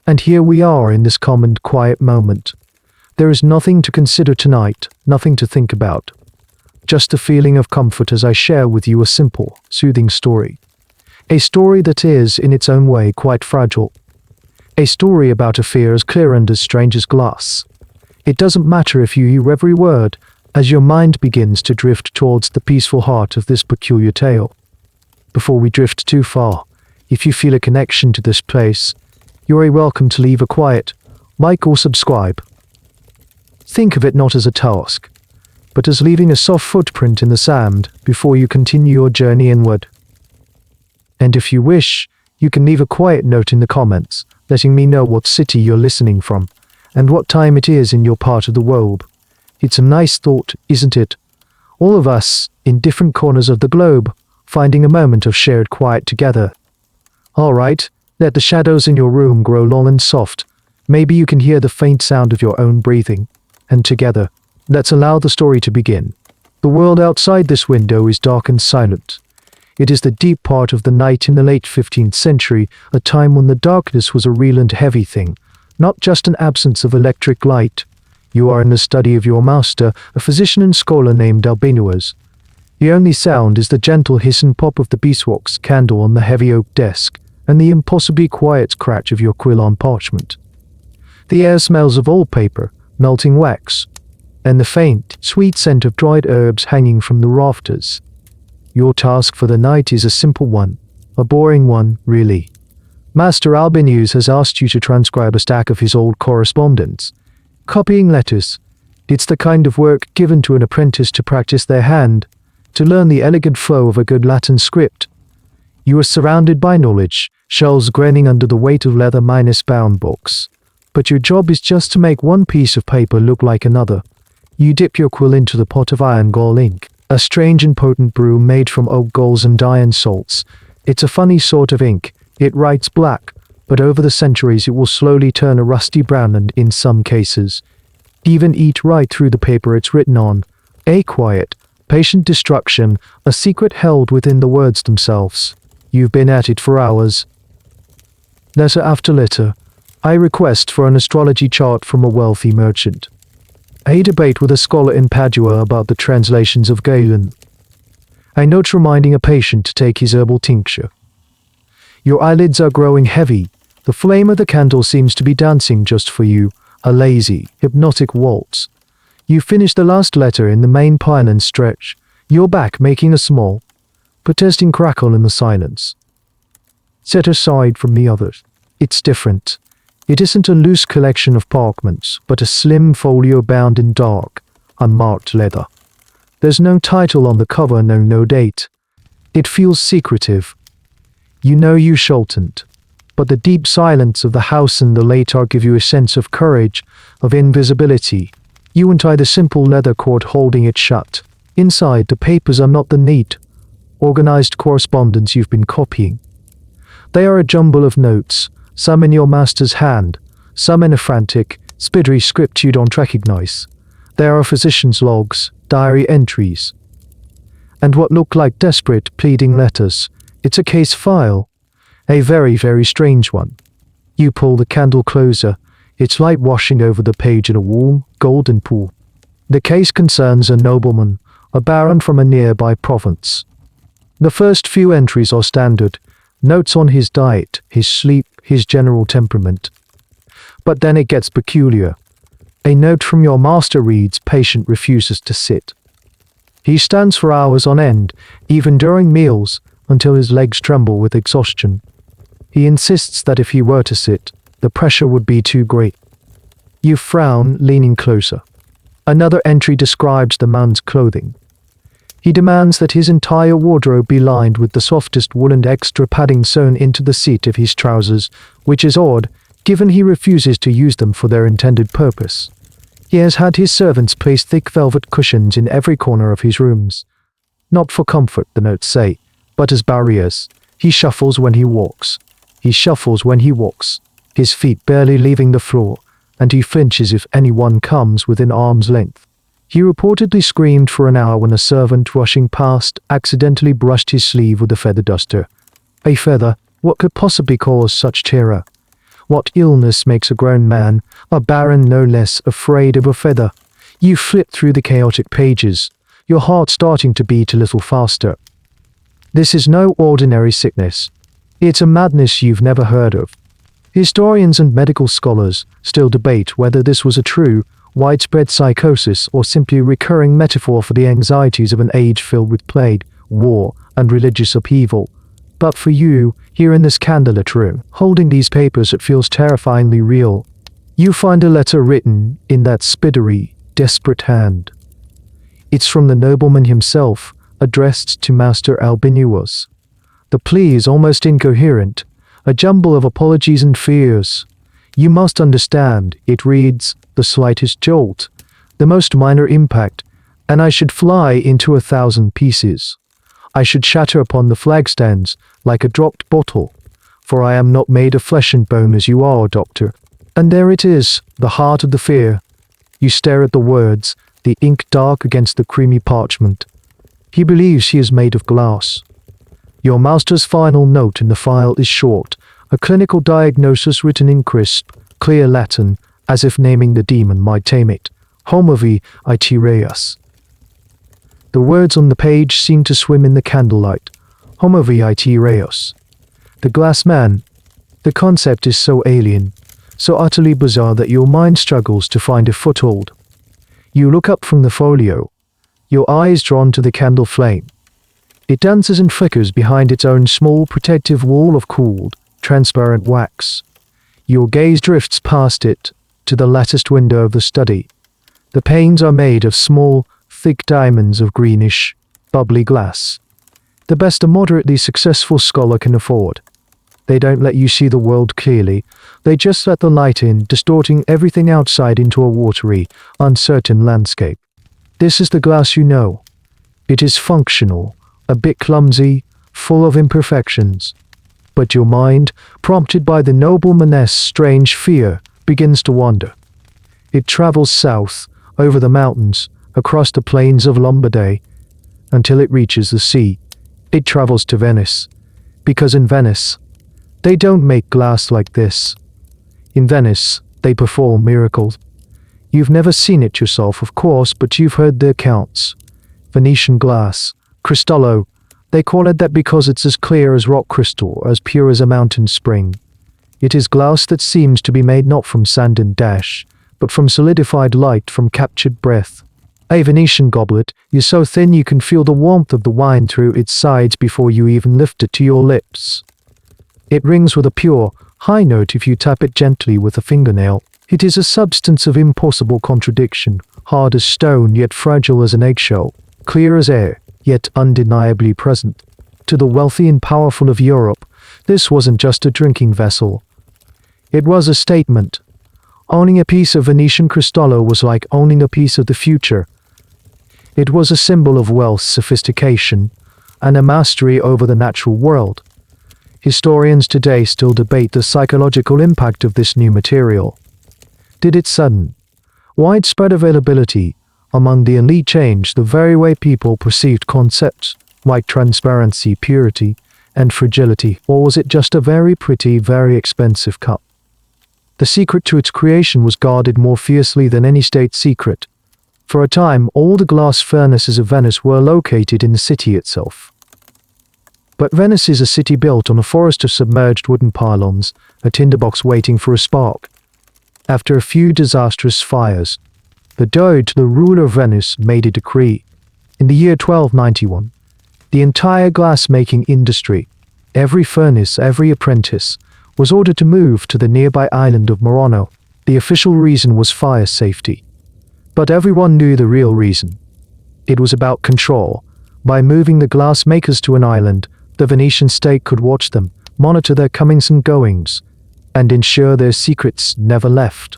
And here we are in this calm and quiet moment. There is nothing to consider tonight, nothing to think about. Just a feeling of comfort as I share with you a simple, soothing story. A story that is, in its own way, quite fragile. A story about a fear as clear and as strange as glass. It doesn't matter if you hear every word, as your mind begins to drift towards the peaceful heart of this peculiar tale. Before we drift too far, if you feel a connection to this place, you're welcome to leave a quiet like or subscribe. Think of it not as a task, but as leaving a soft footprint in the sand before you continue your journey inward. And if you wish, you can leave a quiet note in the comments, letting me know what city you're listening from, and what time it is in your part of the world. It's a nice thought, isn't it? All of us, in different corners of the globe, finding a moment of shared quiet together. Alright, let the shadows in your room grow long and soft. Maybe you can hear the faint sound of your own breathing. And together, let's allow the story to begin. The world outside this window is dark and silent. It is the deep part of the night in the late 15th century, a time when the darkness was a real and heavy thing, not just an absence of electric light. You are in the study of your master, a physician and scholar named Albinus. The only sound is the gentle hiss and pop of the beeswax candle on the heavy oak desk, and the impossibly quiet scratch of your quill on parchment. The air smells of wallpaper, melting wax, and the faint, sweet scent of dried herbs hanging from the rafters. Your task for the night is a simple one, a boring one, really. Master Albinus has asked you to transcribe a stack of his old correspondence. Copying letters. It's the kind of work given to an apprentice to practice their hand, to learn the elegant flow of a good Latin script. You are surrounded by knowledge, shelves groaning under the weight of leather minus bound books. But your job is just to make one piece of paper look like another. You dip your quill into the pot of iron gall ink, a strange and potent brew made from oak galls and iron salts. It's a funny sort of ink. It writes black, but over the centuries it will slowly turn a rusty brown and, in some cases, even eat right through the paper it's written on. A quiet, patient destruction, a secret held within the words themselves. You've been at it for hours. Letter after letter. I request for an astrology chart from a wealthy merchant. A debate with a scholar in Padua about the translations of Galen. A note reminding a patient to take his herbal tincture. Your eyelids are growing heavy. The flame of the candle seems to be dancing just for you, a lazy, hypnotic waltz. You finish the last letter in the main pile and stretch, your back making a small, protesting crackle in the silence. Set aside from the others. It's different. It isn't a loose collection of parchments, but a slim folio bound in dark, unmarked leather. There's no title on the cover, no date. It feels secretive. You know you shouldn't, but the deep silence of the house and the later give you a sense of courage, of invisibility. You untie the simple leather cord holding it shut. Inside, the papers are not the neat, organized correspondence you've been copying. They are a jumble of notes, some in your master's hand, some in a frantic, spidry script you don't recognize. There are physician's logs, diary entries, and what look like desperate, pleading letters. It's a case file, a very, very strange one. You pull the candle closer, its light washing over the page in a warm, golden pool. The case concerns a nobleman, a baron from a nearby province. The first few entries are standard, notes on his diet, his sleep, his general temperament. But then it gets peculiar. A note from your master reads, patient refuses to sit. He stands for hours on end, even during meals, until his legs tremble with exhaustion. He insists that if he were to sit, the pressure would be too great. You frown, leaning closer. Another entry describes the man's clothing. He demands that his entire wardrobe be lined with the softest wool and extra padding sewn into the seat of his trousers, which is odd, given he refuses to use them for their intended purpose. He has had his servants place thick velvet cushions in every corner of his rooms. Not for comfort, the notes say, but as barriers. He shuffles when he walks. He shuffles when he walks, his feet barely leaving the floor, and he flinches if anyone comes within arm's length. He reportedly screamed for an hour when a servant rushing past accidentally brushed his sleeve with a feather duster. A feather, what could possibly cause such terror? What illness makes a grown man, a baron no less, afraid of a feather? You flip through the chaotic pages, your heart starting to beat a little faster. This is no ordinary sickness. It's a madness you've never heard of. Historians and medical scholars still debate whether this was a true, widespread psychosis or simply a recurring metaphor for the anxieties of an age filled with plague, war, and religious upheaval. But for you, here in this candlelit room, holding these papers, it feels terrifyingly real. You find a letter written in that spittery, desperate hand. It's from the nobleman himself, addressed to Master Albinus. The plea is almost incoherent, a jumble of apologies and fears. You must understand, it reads, the slightest jolt, the most minor impact, and I should fly into 1,000 pieces. I should shatter upon the flagstones like a dropped bottle, for I am not made of flesh and bone as you are, doctor. And there it is, the heart of the fear. You stare at the words, the ink dark against the creamy parchment. He believes he is made of glass. Your master's final note in the file is short, a clinical diagnosis written in crisp, clear Latin, as if naming the demon might tame it. Homovi itereus. The words on the page seem to swim in the candlelight. Homovi itereus. The glass man. The concept is so alien, so utterly bizarre that your mind struggles to find a foothold. You look up from the folio, your eyes drawn to the candle flame. It dances and flickers behind its own small protective wall of cooled, transparent wax. Your gaze drifts past it to the latticed window of the study. The panes are made of small, thick diamonds of greenish, bubbly glass. The best a moderately successful scholar can afford. They don't let you see the world clearly. They just let the light in, distorting everything outside into a watery, uncertain landscape. This is the glass you know. It is functional, a bit clumsy, full of imperfections. But your mind, prompted by the nobleman's strange fear, begins to wander. It travels south, over the mountains, across the plains of Lombardy, until it reaches the sea. It travels to Venice, because in Venice, they don't make glass like this. In Venice, they perform miracles. You've never seen it yourself, of course, but you've heard the accounts. Venetian glass, cristallo, they call it that because it's as clear as rock crystal, as pure as a mountain spring. It is glass that seems to be made not from sand and dash, but from solidified light, from captured breath. A Venetian goblet is so thin you can feel the warmth of the wine through its sides before you even lift it to your lips. It rings with a pure, high note if you tap it gently with a fingernail. It is a substance of impossible contradiction, hard as stone yet fragile as an eggshell, clear as air, yet undeniably present. To the wealthy and powerful of Europe, this wasn't just a drinking vessel. It was a statement. Owning a piece of Venetian cristallo was like owning a piece of the future. It was a symbol of wealth, sophistication, and a mastery over the natural world. Historians today still debate the psychological impact of this new material. Did its sudden, widespread availability among the elite change the very way people perceived concepts like transparency, purity, and fragility, or was it just a very pretty, very expensive cup? The secret to its creation was guarded more fiercely than any state secret. For a time, all the glass furnaces of Venice were located in the city itself. But Venice is a city built on a forest of submerged wooden pylons, a tinderbox waiting for a spark. After a few disastrous fires, the Doge, the ruler of Venice, made a decree. In the year 1291, the entire glass-making industry, every furnace, every apprentice, was ordered to move to the nearby island of Murano. The official reason was fire safety. But everyone knew the real reason. It was about control. By moving the glass makers to an island, the Venetian state could watch them, monitor their comings and goings, and ensure their secrets never left.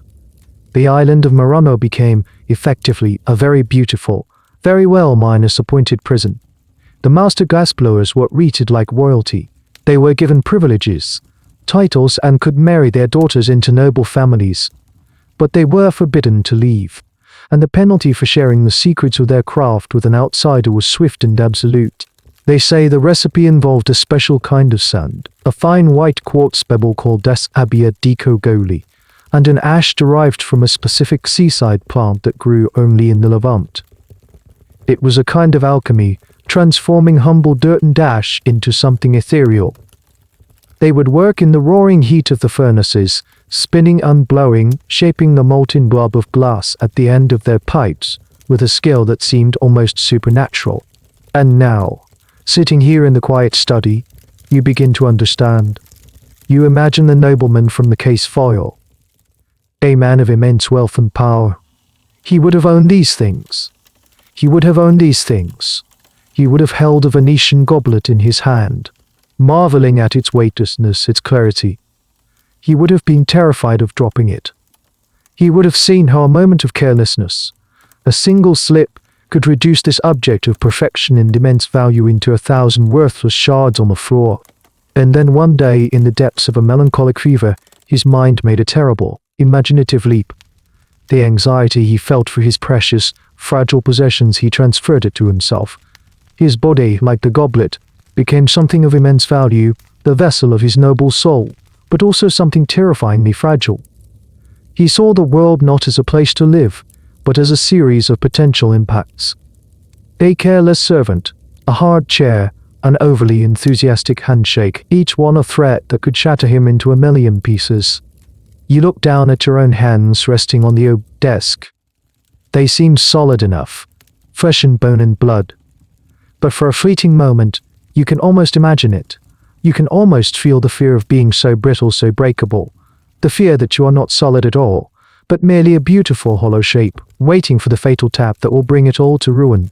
The island of Murano became, effectively, a very beautiful, very well-appointed prison. The master glassblowers were treated like royalty. They were given privileges, titles, and could marry their daughters into noble families. But they were forbidden to leave, and the penalty for sharing the secrets of their craft with an outsider was swift and absolute. They say the recipe involved a special kind of sand, a fine white quartz pebble called des abia decogoli, and an ash derived from a specific seaside plant that grew only in the Levant. It was a kind of alchemy, transforming humble dirt and ash into something ethereal. They would work in the roaring heat of the furnaces, spinning and blowing, shaping the molten blob of glass at the end of their pipes, with a skill that seemed almost supernatural. And now, sitting here in the quiet study, you begin to understand. You imagine the nobleman from the case foil. A man of immense wealth and power. He would have owned these things. He would have owned these things. He would have held a Venetian goblet in his hand, marveling at its weightlessness, its clarity. He would have been terrified of dropping it. He would have seen how a moment of carelessness, a single slip, could reduce this object of perfection and immense value into 1,000 worthless shards on the floor. And then one day, in the depths of a melancholic fever, his mind made a terrible, imaginative leap. The anxiety he felt for his precious, fragile possessions he transferred it to himself. His body, like the goblet, became something of immense value, the vessel of his noble soul, but also something terrifyingly fragile. He saw the world not as a place to live, but as a series of potential impacts. A careless servant, a hard chair, an overly enthusiastic handshake, each one a threat that could shatter him into a million pieces. You look down at your own hands resting on the oak desk. They seem solid enough, fresh in bone and blood. But for a fleeting moment, you can almost imagine it. You can almost feel the fear of being so brittle, so breakable. The fear that you are not solid at all, but merely a beautiful hollow shape, waiting for the fatal tap that will bring it all to ruin.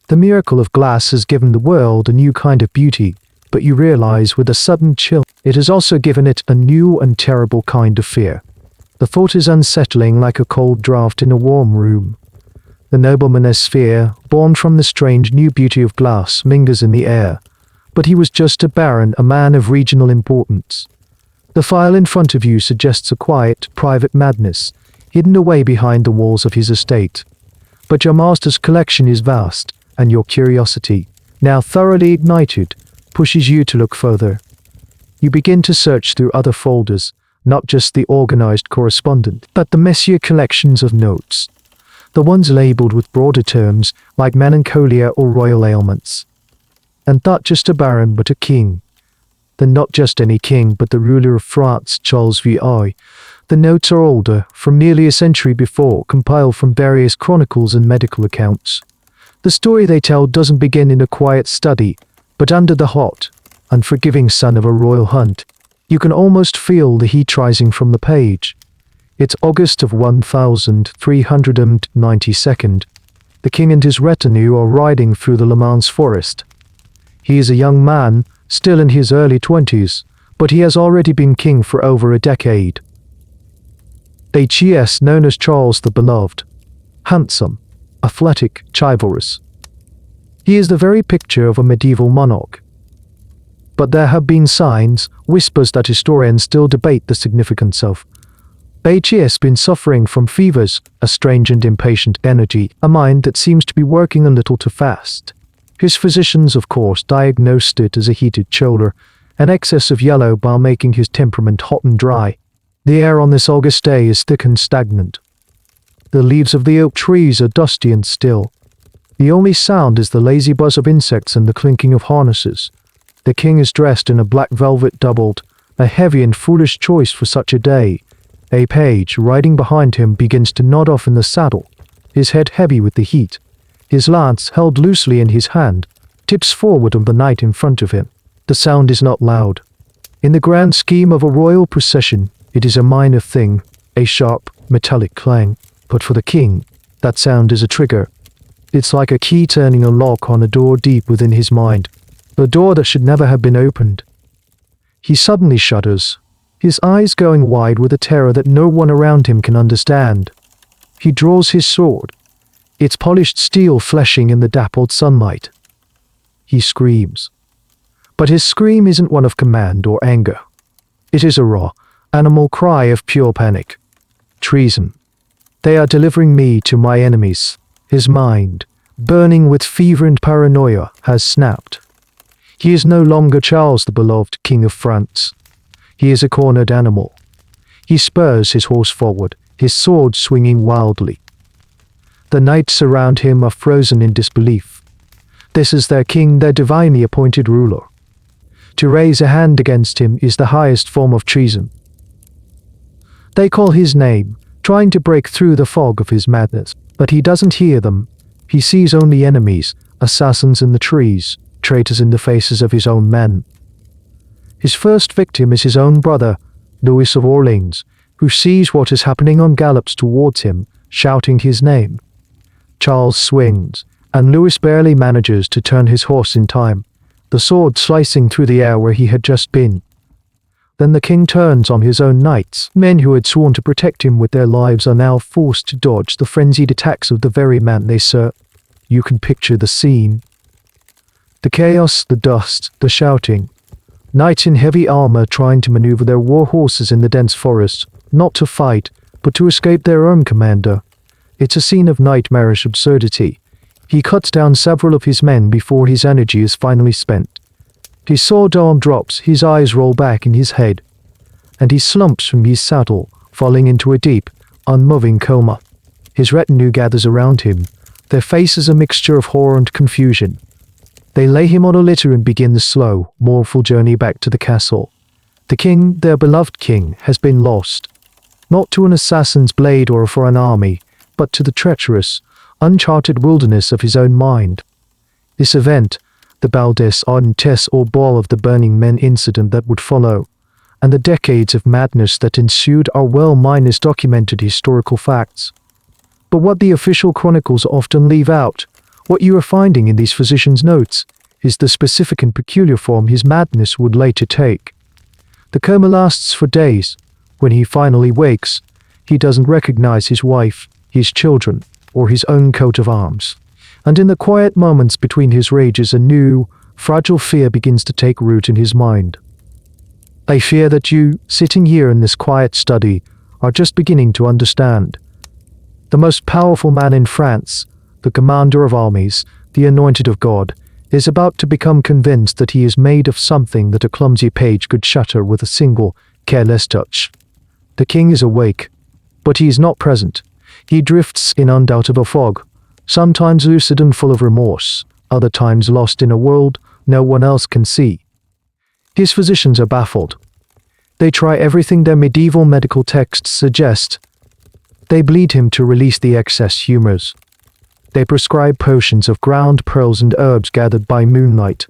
The miracle of glass has given the world a new kind of beauty, but you realize with a sudden chill, it has also given it a new and terrible kind of fear. The thought is unsettling like a cold draught in a warm room. The nobleman's fear, born from the strange new beauty of glass, lingers in the air. But he was just a baron, a man of regional importance. The file in front of you suggests a quiet, private madness, hidden away behind the walls of his estate. But your master's collection is vast, and your curiosity, now thoroughly ignited, pushes you to look further. You begin to search through other folders, not just the organized correspondence, but the messier collections of notes, the ones labeled with broader terms like melancholia or royal ailments. And not just a baron, but a king. Then not just any king, but the ruler of France, Charles VI. The notes are older, from nearly a century before, compiled from various chronicles and medical accounts. The story they tell doesn't begin in a quiet study, but under the hot, unforgiving sun of a royal hunt. You can almost feel the heat rising from the page. It's August of 1392. The king and his retinue are riding through the Le Mans forest. He is a young man, still in his early 20s, but he has already been king for over a decade. H.E.S. known as Charles the Beloved. Handsome, athletic, chivalrous. He is the very picture of a medieval monarch. But there have been signs, whispers that historians still debate the significance of. H.E.S. been suffering from fevers, a strange and impatient energy, a mind that seems to be working a little too fast. His physicians, of course, diagnosed it as a heated choler, an excess of yellow while making his temperament hot and dry. The air on this August day is thick and stagnant. The leaves of the oak trees are dusty and still. The only sound is the lazy buzz of insects and the clinking of harnesses. The king is dressed in a black velvet doubled, a heavy and foolish choice for such a day. A page, riding behind him, begins to nod off in the saddle, his head heavy with the heat. His lance, held loosely in his hand, tips forward on the knight in front of him. The sound is not loud. In the grand scheme of a royal procession, it is a minor thing, a sharp, metallic clang. But for the king, that sound is a trigger. It's like a key turning a lock on a door deep within his mind, a door that should never have been opened. He suddenly shudders, his eyes going wide with a terror that no one around him can understand. He draws his sword, its polished steel flashing in the dappled sunlight. He screams. But his scream isn't one of command or anger. It is a raw, animal cry of pure panic. Treason. They are delivering me to my enemies. His mind, burning with fever and paranoia, has snapped. He is no longer Charles the beloved King of France. He is a cornered animal. He spurs his horse forward, his sword swinging wildly. The knights around him are frozen in disbelief. This is their king, their divinely appointed ruler. To raise a hand against him is the highest form of treason. They call his name, trying to break through the fog of his madness, but he doesn't hear them. He sees only enemies, assassins in the trees, traitors in the faces of his own men. His first victim is his own brother, Louis of Orleans, who sees what is happening and gallops towards him, shouting his name. Charles swings, and Louis barely manages to turn his horse in time, the sword slicing through the air where he had just been. Then the king turns on his own knights. Men who had sworn to protect him with their lives are now forced to dodge the frenzied attacks of the very man they serve. You can picture the scene. The chaos, the dust, the shouting. Knights in heavy armor trying to maneuver their war horses in the dense forest, not to fight, but to escape their own commander. It's a scene of nightmarish absurdity. He cuts down several of his men before his energy is finally spent. His sword arm drops, his eyes roll back in his head, and he slumps from his saddle, falling into a deep, unmoving coma. His retinue gathers around him, their faces a mixture of horror and confusion. They lay him on a litter and begin the slow, mournful journey back to the castle. The king, their beloved king, has been lost. Not to an assassin's blade or for an army, but to the treacherous, uncharted wilderness of his own mind. This event, the Bal des Ardentes or Ball of the Burning Men incident that would follow, and the decades of madness that ensued are well minus documented historical facts. But what the official chronicles often leave out, what you are finding in these physicians' notes, is the specific and peculiar form his madness would later take. The coma lasts for days. When he finally wakes, he doesn't recognize his wife, his children, or his own coat of arms. And in the quiet moments between his rages, a new, fragile fear begins to take root in his mind. I fear that you, sitting here in this quiet study, are just beginning to understand. The most powerful man in France, the commander of armies, the anointed of God, is about to become convinced that he is made of something that a clumsy page could shatter with a single, careless touch. The king is awake, but he is not present. He drifts in undoubtable fog, sometimes lucid and full of remorse, other times lost in a world no one else can see. His physicians are baffled. They try everything their medieval medical texts suggest. They bleed him to release the excess humors. They prescribe potions of ground pearls and herbs gathered by moonlight.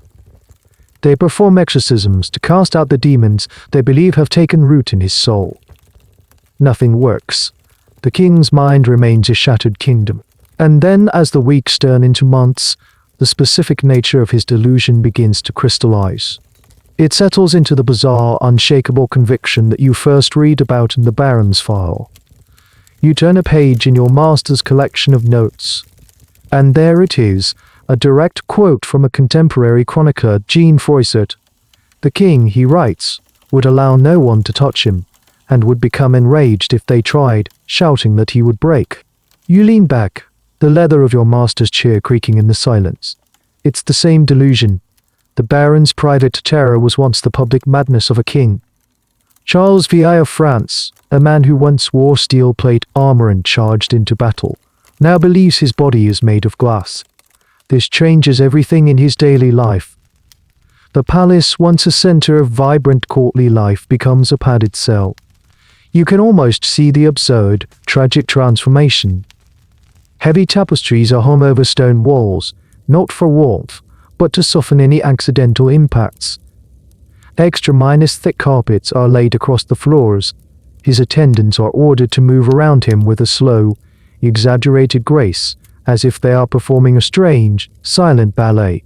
They perform exorcisms to cast out the demons they believe have taken root in his soul. Nothing works. The king's mind remains a shattered kingdom. And then, as the weeks turn into months, the specific nature of his delusion begins to crystallize. It settles into the bizarre, unshakable conviction that you first read about in the Baron's file. You turn a page in your master's collection of notes, and there it is, a direct quote from a contemporary chronicler, Jean Froissart. The king, he writes, would allow no one to touch him, and would become enraged if they tried, shouting that he would break. You lean back, the leather of your master's chair creaking in the silence. It's the same delusion. The Baron's private terror was once the public madness of a king. Charles VI of France, a man who once wore steel plate armor and charged into battle, now believes his body is made of glass. This changes everything in his daily life. The palace, once a center of vibrant courtly life, becomes a padded cell. You can almost see the absurd, tragic transformation. Heavy tapestries are hung over stone walls, not for warmth, but to soften any accidental impacts. Extra minus thick carpets are laid across the floors. His attendants are ordered to move around him with a slow, exaggerated grace, as if they are performing a strange, silent ballet.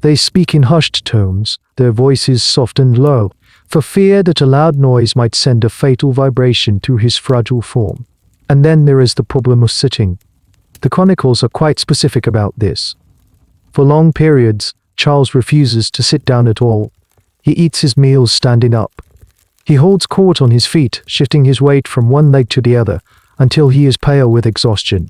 They speak in hushed tones, their voices soft and low, for fear that a loud noise might send a fatal vibration through his fragile form. And then there is the problem of sitting. The chronicles are quite specific about this. For long periods, Charles refuses to sit down at all. He eats his meals standing up. He holds court on his feet, shifting his weight from one leg to the other, until he is pale with exhaustion.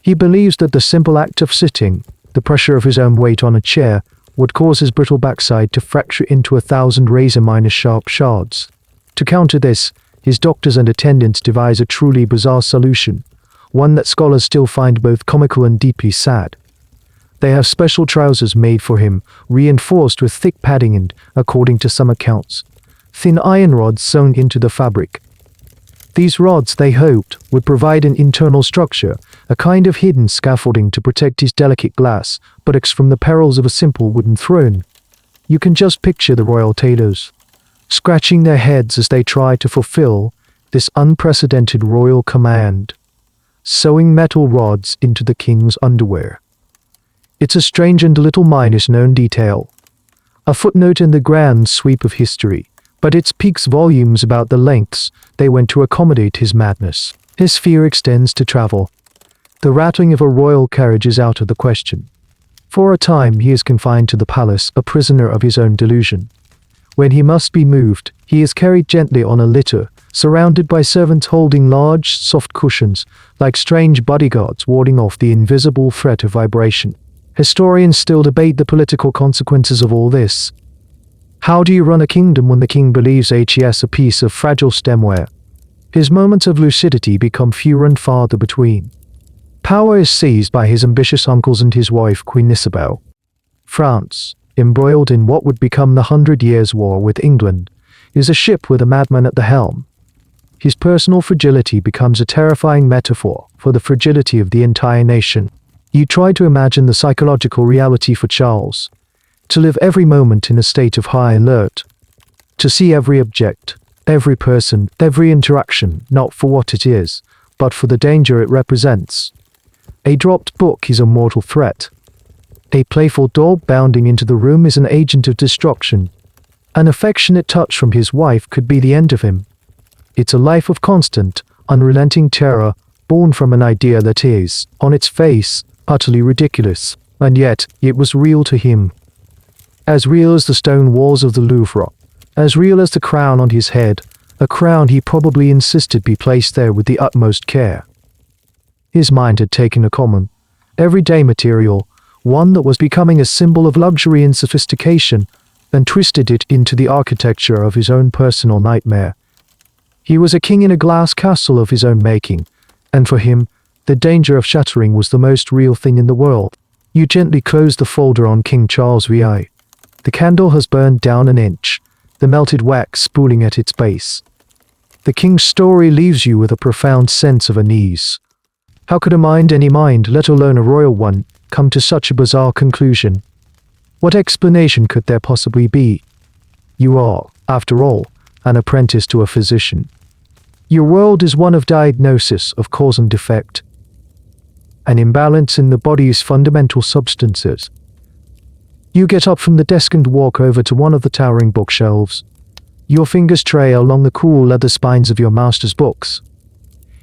He believes that the simple act of sitting, the pressure of his own weight on a chair, would cause his brittle backside to fracture into 1,000 razor-sharp shards. To counter this, his doctors and attendants devise a truly bizarre solution, one that scholars still find both comical and deeply sad. They have special trousers made for him, reinforced with thick padding and, according to some accounts, thin iron rods sewn into the fabric. These rods, they hoped, would provide an internal structure, a kind of hidden scaffolding to protect his delicate glass buttocks from the perils of a simple wooden throne. You can just picture the royal tailors, scratching their heads as they try to fulfill this unprecedented royal command, sewing metal rods into the king's underwear. It's a strange and little known detail, a footnote in the grand sweep of history, but it speaks volumes about the lengths they went to accommodate his madness. His fear extends to travel. The rattling of a royal carriage is out of the question. For a time he is confined to the palace, a prisoner of his own delusion. When he must be moved, he is carried gently on a litter, surrounded by servants holding large, soft cushions, like strange bodyguards warding off the invisible threat of vibration. Historians still debate the political consequences of all this. How do you run a kingdom when the king believes HES a piece of fragile stemware? His moments of lucidity become fewer and farther between. Power is seized by his ambitious uncles and his wife Queen Isabel. France, embroiled in what would become the 100 Years' War with England, is a ship with a madman at the helm. His personal fragility becomes a terrifying metaphor for the fragility of the entire nation. You try to imagine the psychological reality for Charles. To live every moment in a state of high alert. To see every object, every person, every interaction, not for what it is, but for the danger it represents. A dropped book is a mortal threat. A playful dog bounding into the room is an agent of destruction. An affectionate touch from his wife could be the end of him. It's a life of constant, unrelenting terror, born from an idea that is, on its face, utterly ridiculous, and yet it was real to him. As real as the stone walls of the Louvre, as real as the crown on his head, a crown he probably insisted be placed there with the utmost care. His mind had taken a common, everyday material, one that was becoming a symbol of luxury and sophistication, and twisted it into the architecture of his own personal nightmare. He was a king in a glass castle of his own making, and for him, the danger of shattering was the most real thing in the world. You gently close the folder on King Charles VI. The candle has burned down an inch, the melted wax spooling at its base. The king's story leaves you with a profound sense of unease. How could any mind, let alone a royal one, come to such a bizarre conclusion? What explanation could there possibly be? You are, after all, an apprentice to a physician. Your world is one of diagnosis, of cause and effect. An imbalance in the body's fundamental substances. You get up from the desk and walk over to one of the towering bookshelves. Your fingers trail along the cool leather spines of your master's books.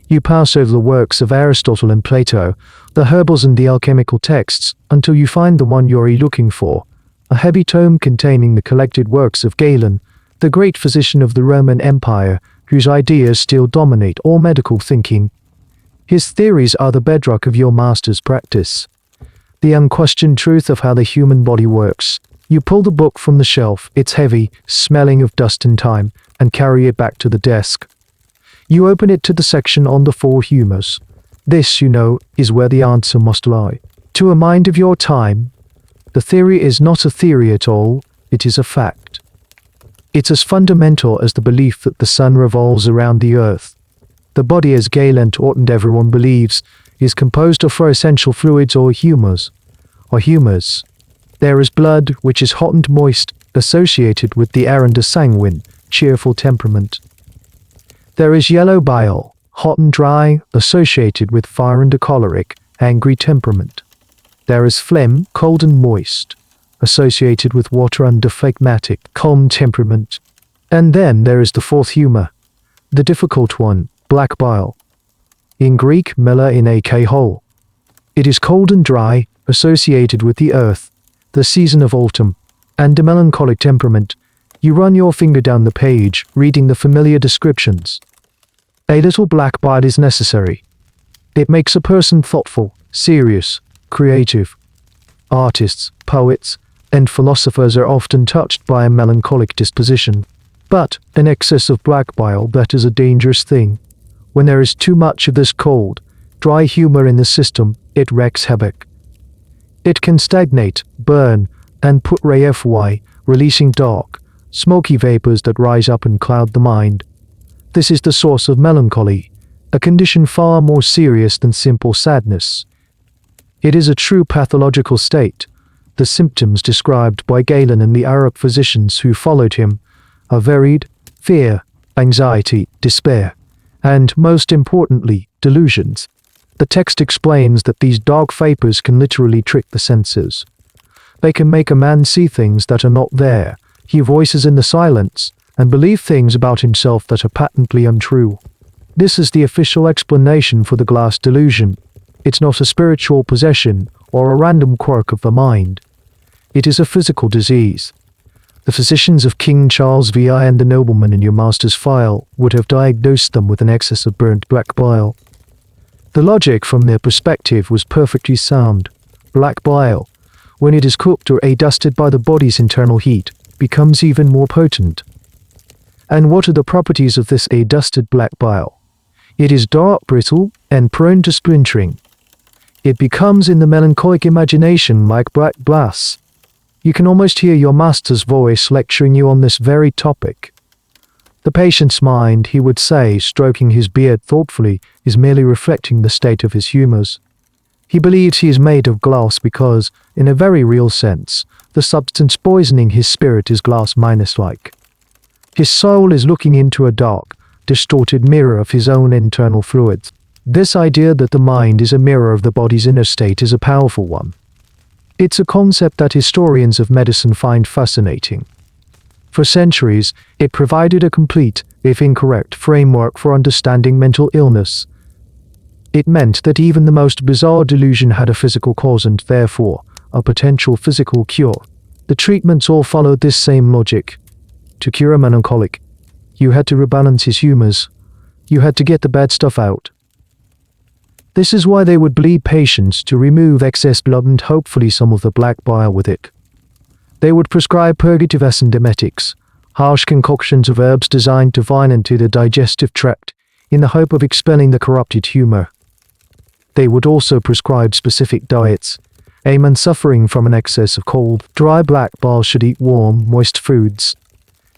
You pass over the works of Aristotle and Plato, the herbals and the alchemical texts, until you find the one you're looking for, a heavy tome containing the collected works of Galen, the great physician of the Roman Empire, whose ideas still dominate all medical thinking. His theories are the bedrock of your master's practice. The unquestioned truth of how the human body works. You pull the book from the shelf, it's heavy, smelling of dust and time, and carry it back to the desk. You open it to the section on the four humors. This, you know, is where the answer must lie. To a mind of your time, the theory is not a theory at all, it is a fact. It's as fundamental as the belief that the sun revolves around the earth. The body, as Galen taught and everyone believes, is composed of four essential fluids or humors. There is blood, which is hot and moist, associated with the air and a sanguine, cheerful temperament. There is yellow bile, hot and dry, associated with fire and a choleric, angry temperament. There is phlegm, cold and moist, associated with water and a phlegmatic, calm temperament. And then there is the fourth humor, the difficult one, black bile. In Greek, mela in ak hole. It is cold and dry, associated with the earth, the season of autumn, and a melancholic temperament. You run your finger down the page, reading the familiar descriptions. A little black bile is necessary. It makes a person thoughtful, serious, creative. Artists, poets, and philosophers are often touched by a melancholic disposition. But an excess of black bile, that is a dangerous thing. When there is too much of this cold, dry humor in the system, it wreaks havoc. It can stagnate, burn, and putrefy, releasing dark, smoky vapors that rise up and cloud the mind. This is the source of melancholy, a condition far more serious than simple sadness. It is a true pathological state. The symptoms described by Galen and the Arab physicians who followed him are varied: fear, anxiety, despair, and, most importantly, delusions. The text explains that these dark vapors can literally trick the senses. They can make a man see things that are not there, hear voices in the silence, and believe things about himself that are patently untrue. This is the official explanation for the glass delusion. It's not a spiritual possession or a random quirk of the mind. It is a physical disease. The physicians of King Charles VI and the nobleman in your master's file would have diagnosed them with an excess of burnt black bile. The logic from their perspective was perfectly sound. Black bile, when it is cooked or adusted by the body's internal heat, becomes even more potent. And what are the properties of this adusted black bile? It is dark, brittle, and prone to splintering. It becomes in the melancholic imagination like black glass. You can almost hear your master's voice lecturing you on this very topic. The patient's mind, he would say, stroking his beard thoughtfully, is merely reflecting the state of his humors. He believes he is made of glass because, in a very real sense, the substance poisoning his spirit is glass minus-like. His soul is looking into a dark, distorted mirror of his own internal fluids. This idea that the mind is a mirror of the body's inner state is a powerful one. It's a concept that historians of medicine find fascinating. For centuries, it provided a complete, if incorrect, framework for understanding mental illness. It meant that even the most bizarre delusion had a physical cause and, therefore, a potential physical cure. The treatments all followed this same logic. To cure a melancholic, you had to rebalance his humors. You had to get the bad stuff out. This is why they would bleed patients to remove excess blood and hopefully some of the black bile with it. They would prescribe purgatives and emetics, harsh concoctions of herbs designed to bind into the digestive tract, in the hope of expelling the corrupted humor. They would also prescribe specific diets. A man suffering from an excess of cold, dry black bile should eat warm, moist foods.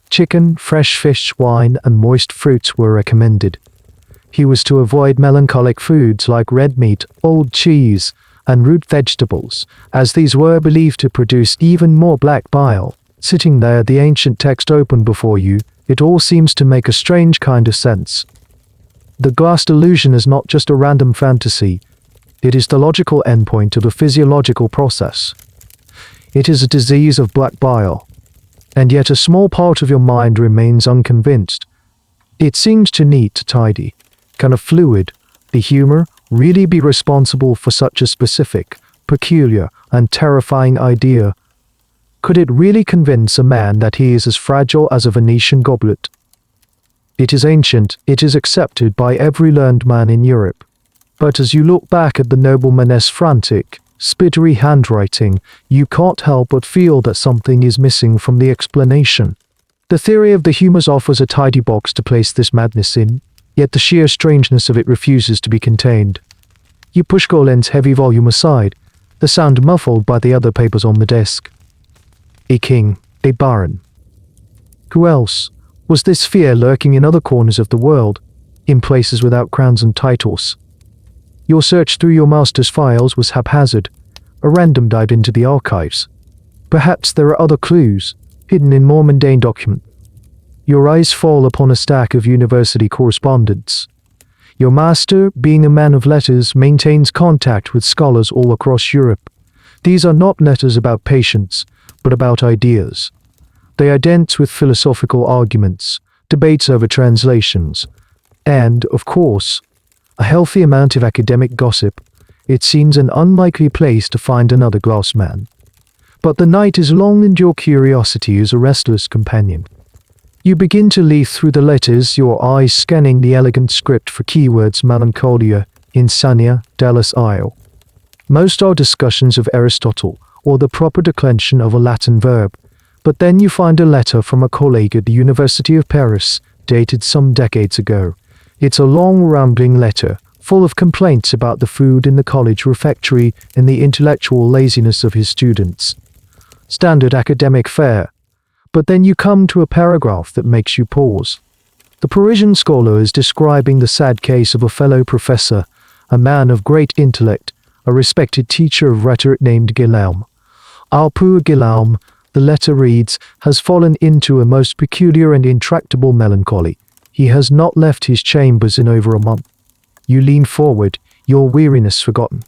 Chicken, fresh fish, wine, and moist fruits were recommended. He was to avoid melancholic foods like red meat, old cheese, and root vegetables, as these were believed to produce even more black bile. Sitting there, the ancient text open before you, it all seems to make a strange kind of sense. The glass delusion is not just a random fantasy. It is the logical endpoint of a physiological process. It is a disease of black bile. And yet a small part of your mind remains unconvinced. It seems too neat to tidy. Can a fluid, the humor, really be responsible for such a specific, peculiar, and terrifying idea? Could it really convince a man that he is as fragile as a Venetian goblet? It is ancient, it is accepted by every learned man in Europe. But as you look back at the nobleman's frantic, spittery handwriting, you can't help but feel that something is missing from the explanation. The theory of the humors offers a tidy box to place this madness in, yet the sheer strangeness of it refuses to be contained. You push Golen's heavy volume aside, the sound muffled by the other papers on the desk. A king, a baron. Who else? Was this fear lurking in other corners of the world, in places without crowns and titles? Your search through your master's files was haphazard, a random dive into the archives. Perhaps there are other clues, hidden in more mundane documents. Your eyes fall upon a stack of university correspondence. Your master, being a man of letters, maintains contact with scholars all across Europe. These are not letters about patients, but about ideas. They are dense with philosophical arguments, debates over translations, and, of course, a healthy amount of academic gossip. It seems an unlikely place to find another glass man. But the night is long and your curiosity is a restless companion. You begin to leaf through the letters, your eyes scanning the elegant script for keywords melancholia, insomnia, Dallas Isle. Most are discussions of Aristotle, or the proper declension of a Latin verb. But then you find a letter from a colleague at the University of Paris, dated some decades ago. It's a long, rambling letter, full of complaints about the food in the college refectory and the intellectual laziness of his students. Standard academic fare. But then you come to a paragraph that makes you pause. The Parisian scholar is describing the sad case of a fellow professor, a man of great intellect, a respected teacher of rhetoric named Guillaume. Our poor Guillaume, the letter reads, has fallen into a most peculiar and intractable melancholy. He has not left his chambers in over a month. You lean forward, your weariness forgotten.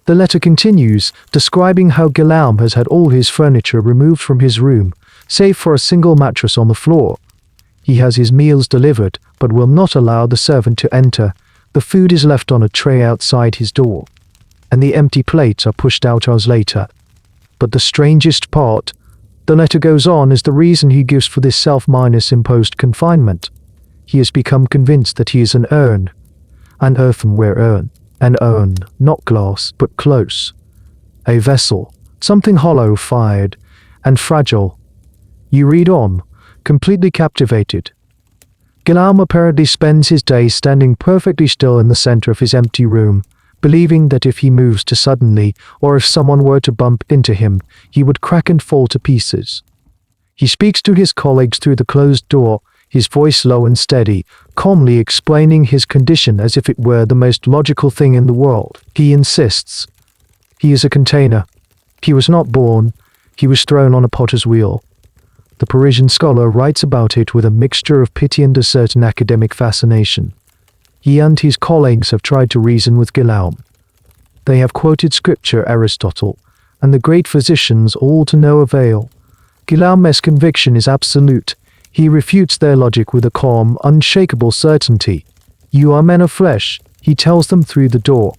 The letter continues, describing how Guillaume has had all his furniture removed from his room, save for a single mattress on the floor. He has his meals delivered, but will not allow the servant to enter. The food is left on a tray outside his door, and the empty plates are pushed out hours later. But the strangest part, the letter goes on, is the reason he gives for this self-imposed confinement. He has become convinced that he is an earthenware urn, an urn, not glass, but close, a vessel, something hollow, fired, and fragile. You read on, completely captivated. Guillaume apparently spends his days standing perfectly still in the center of his empty room, believing that if he moves too suddenly, or if someone were to bump into him, he would crack and fall to pieces. He speaks to his colleagues through the closed door, his voice low and steady, calmly explaining his condition as if it were the most logical thing in the world. He insists. He is a container. He was not born. He was thrown on a potter's wheel. The Parisian scholar writes about it with a mixture of pity and a certain academic fascination. He and his colleagues have tried to reason with Guillaume. They have quoted scripture, Aristotle, and the great physicians, all to no avail. Guillaume's conviction is absolute. He refutes their logic with a calm, unshakable certainty. You are men of flesh, he tells them through the door.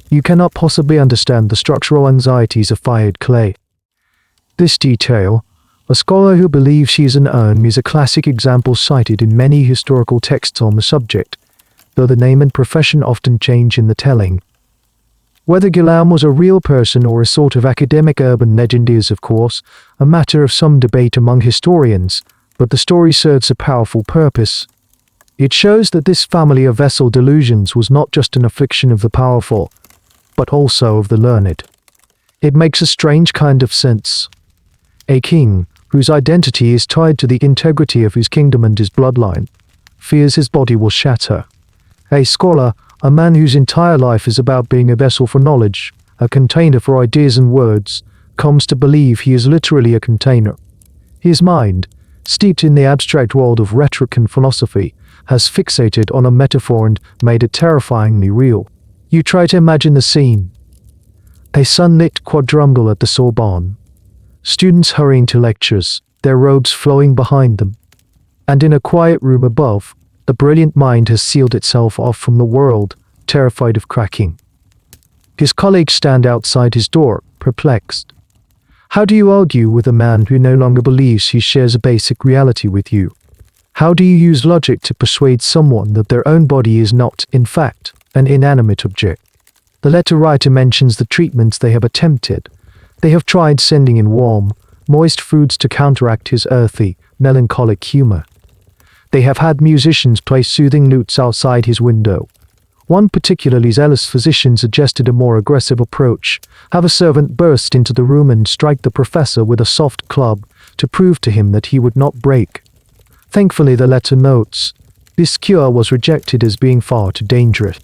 You cannot possibly understand the structural anxieties of fired clay. This detail, a scholar who believes she is an urn, is a classic example cited in many historical texts on the subject, though the name and profession often change in the telling. Whether Guillaume was a real person or a sort of academic urban legend is, of course, a matter of some debate among historians, but the story serves a powerful purpose. It shows that this family of vessel delusions was not just an affliction of the powerful, but also of the learned. It makes a strange kind of sense. A king, whose identity is tied to the integrity of his kingdom and his bloodline, fears his body will shatter. A scholar, a man whose entire life is about being a vessel for knowledge, a container for ideas and words, comes to believe he is literally a container. His mind, steeped in the abstract world of rhetoric and philosophy, has fixated on a metaphor and made it terrifyingly real. You try to imagine the scene. A sunlit quadrangle at the Sorbonne. Students hurrying to lectures, their robes flowing behind them. And in a quiet room above, the brilliant mind has sealed itself off from the world, terrified of cracking. His colleagues stand outside his door, perplexed. How do you argue with a man who no longer believes he shares a basic reality with you? How do you use logic to persuade someone that their own body is not, in fact, an inanimate object? The letter writer mentions the treatments they have attempted. They have tried sending in warm, moist foods to counteract his earthy, melancholic humor. They have had musicians play soothing lutes outside his window. One particularly zealous physician suggested a more aggressive approach, have a servant burst into the room and strike the professor with a soft club to prove to him that he would not break. Thankfully, the letter notes, this cure was rejected as being far too dangerous.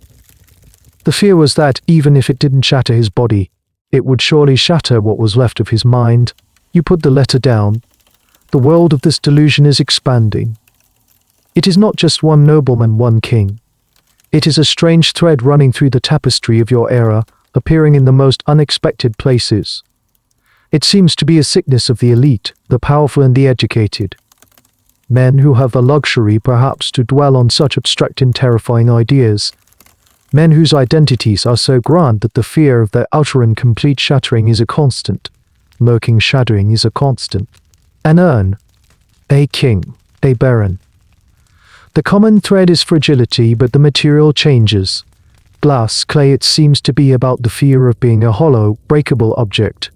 The fear was that, even if it didn't shatter his body, it would surely shatter what was left of his mind. You put the letter down. The world of this delusion is expanding. It is not just one nobleman, one king. It is a strange thread running through the tapestry of your era, appearing in the most unexpected places. It seems to be a sickness of the elite, the powerful and the educated. Men who have the luxury, perhaps, to dwell on such abstract and terrifying ideas. Men whose identities are so grand that the fear of their utter and complete shattering is a constant. Lurking shattering is a constant. An urn. A king. A baron. The common thread is fragility, but the material changes. Glass, clay, it seems to be about the fear of being a hollow, breakable object,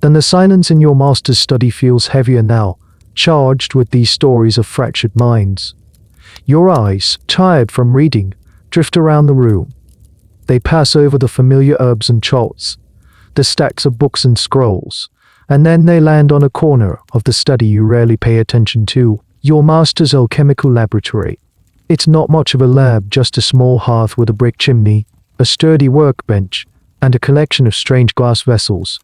Then the silence in your master's study feels heavier now, charged with these stories of fractured minds. Your eyes, tired from reading, drift around the room. They pass over the familiar herbs and charts, the stacks of books and scrolls, and then they land on a corner of the study you rarely pay attention to, your master's alchemical laboratory. It's not much of a lab, just a small hearth with a brick chimney, a sturdy workbench, and a collection of strange glass vessels.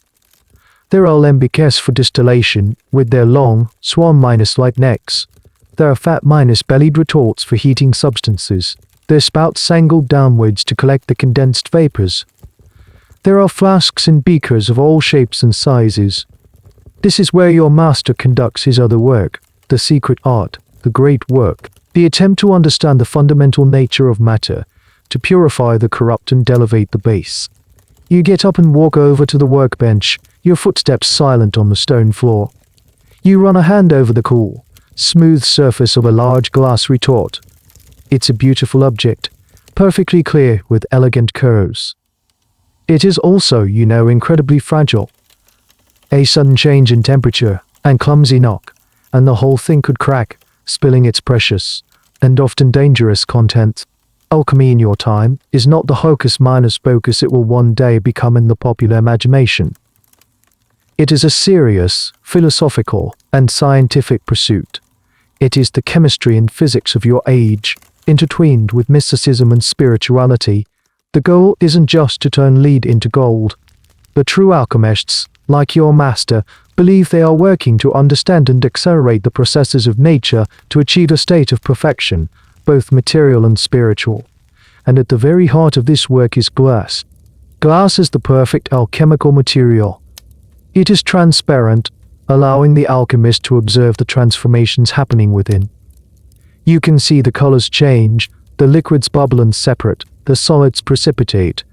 There are alembics for distillation, with their long, swan-like necks. There are fat-bellied retorts for heating substances, their spouts angled downwards to collect the condensed vapors. There are flasks and beakers of all shapes and sizes. This is where your master conducts his other work, the secret art, the great work, the attempt to understand the fundamental nature of matter, to purify the corrupt and elevate the base. You get up and walk over to the workbench, your footsteps silent on the stone floor. You run a hand over the cool, smooth surface of a large glass retort. It's a beautiful object, perfectly clear with elegant curves. It is also, incredibly fragile. A sudden change in temperature, and clumsy knock, and the whole thing could crack, spilling its precious, and often dangerous content. Alchemy in your time is not the hocus pocus it will one day become in the popular imagination. It is a serious, philosophical, and scientific pursuit. It is the chemistry and physics of your age, intertwined with mysticism and spirituality. The goal isn't just to turn lead into gold. The true alchemists, like your master, believe they are working to understand and accelerate the processes of nature to achieve a state of perfection, both material and spiritual. And at the very heart of this work is glass. Glass is the perfect alchemical material. It is transparent, allowing the alchemist to observe the transformations happening within. You can see the colors change, the liquids bubble and separate, the solids precipitate.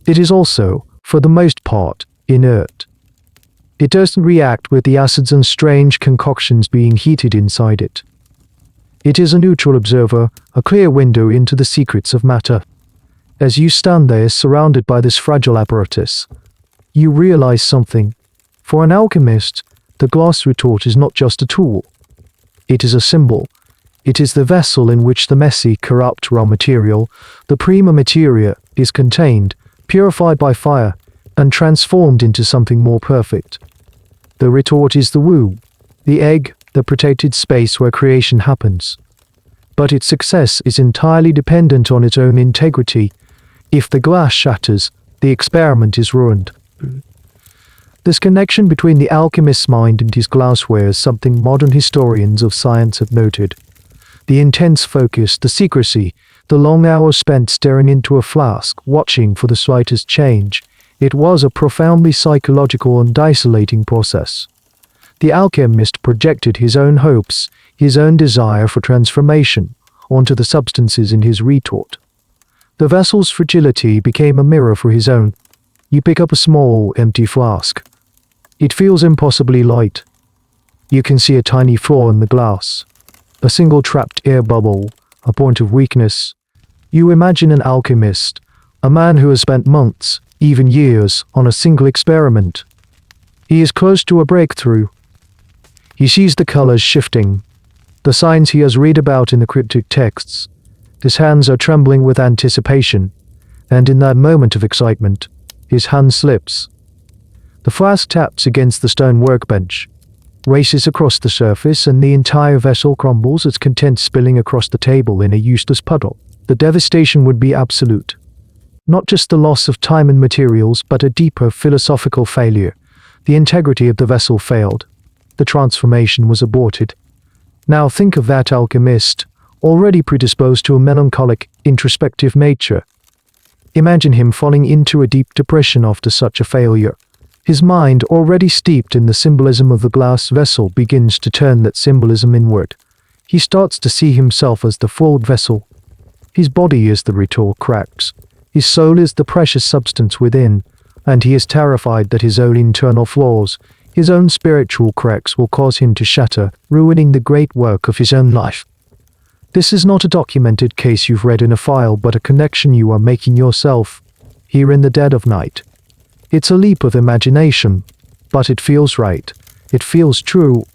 It is also, for the most part, inert. It doesn't react with the acids and strange concoctions being heated inside it. It is a neutral observer, a clear window into the secrets of matter. As you stand there surrounded by this fragile apparatus, you realize something. For an alchemist, the glass retort is not just a tool. It is a symbol. It is the vessel in which the messy, corrupt raw material, the prima materia, is contained, purified by fire, and transformed into something more perfect. The retort is the womb, the egg, the protected space where creation happens. But its success is entirely dependent on its own integrity. If the glass shatters, the experiment is ruined. This connection between the alchemist's mind and his glassware is something modern historians of science have noted. The intense focus, the secrecy, the long hours spent staring into a flask, watching for the slightest change. It was a profoundly psychological and isolating process. The alchemist projected his own hopes, his own desire for transformation, onto the substances in his retort. The vessel's fragility became a mirror for his own. You pick up a small, empty flask. It feels impossibly light. You can see a tiny flaw in the glass. A single trapped air bubble, a point of weakness. You imagine an alchemist, a man who has spent months, even years, on a single experiment. He is close to a breakthrough. He sees the colors shifting, the signs he has read about in the cryptic texts. His hands are trembling with anticipation, and in that moment of excitement, his hand slips. The flask taps against the stone workbench, races across the surface, and the entire vessel crumbles, its contents spilling across the table in a useless puddle. The devastation would be absolute. Not just the loss of time and materials, but a deeper philosophical failure. The integrity of the vessel failed. The transformation was aborted. Now think of that alchemist, already predisposed to a melancholic, introspective nature. Imagine him falling into a deep depression after such a failure. His mind, already steeped in the symbolism of the glass vessel, begins to turn that symbolism inward. He starts to see himself as the flawed vessel. His body is the retort cracks. His soul is the precious substance within, and he is terrified that his own internal flaws, his own spiritual cracks, will cause him to shatter, ruining the great work of his own life. This is not a documented case you've read in a file, but a connection you are making yourself, here in the dead of night. It's a leap of imagination, but it feels right. It feels true.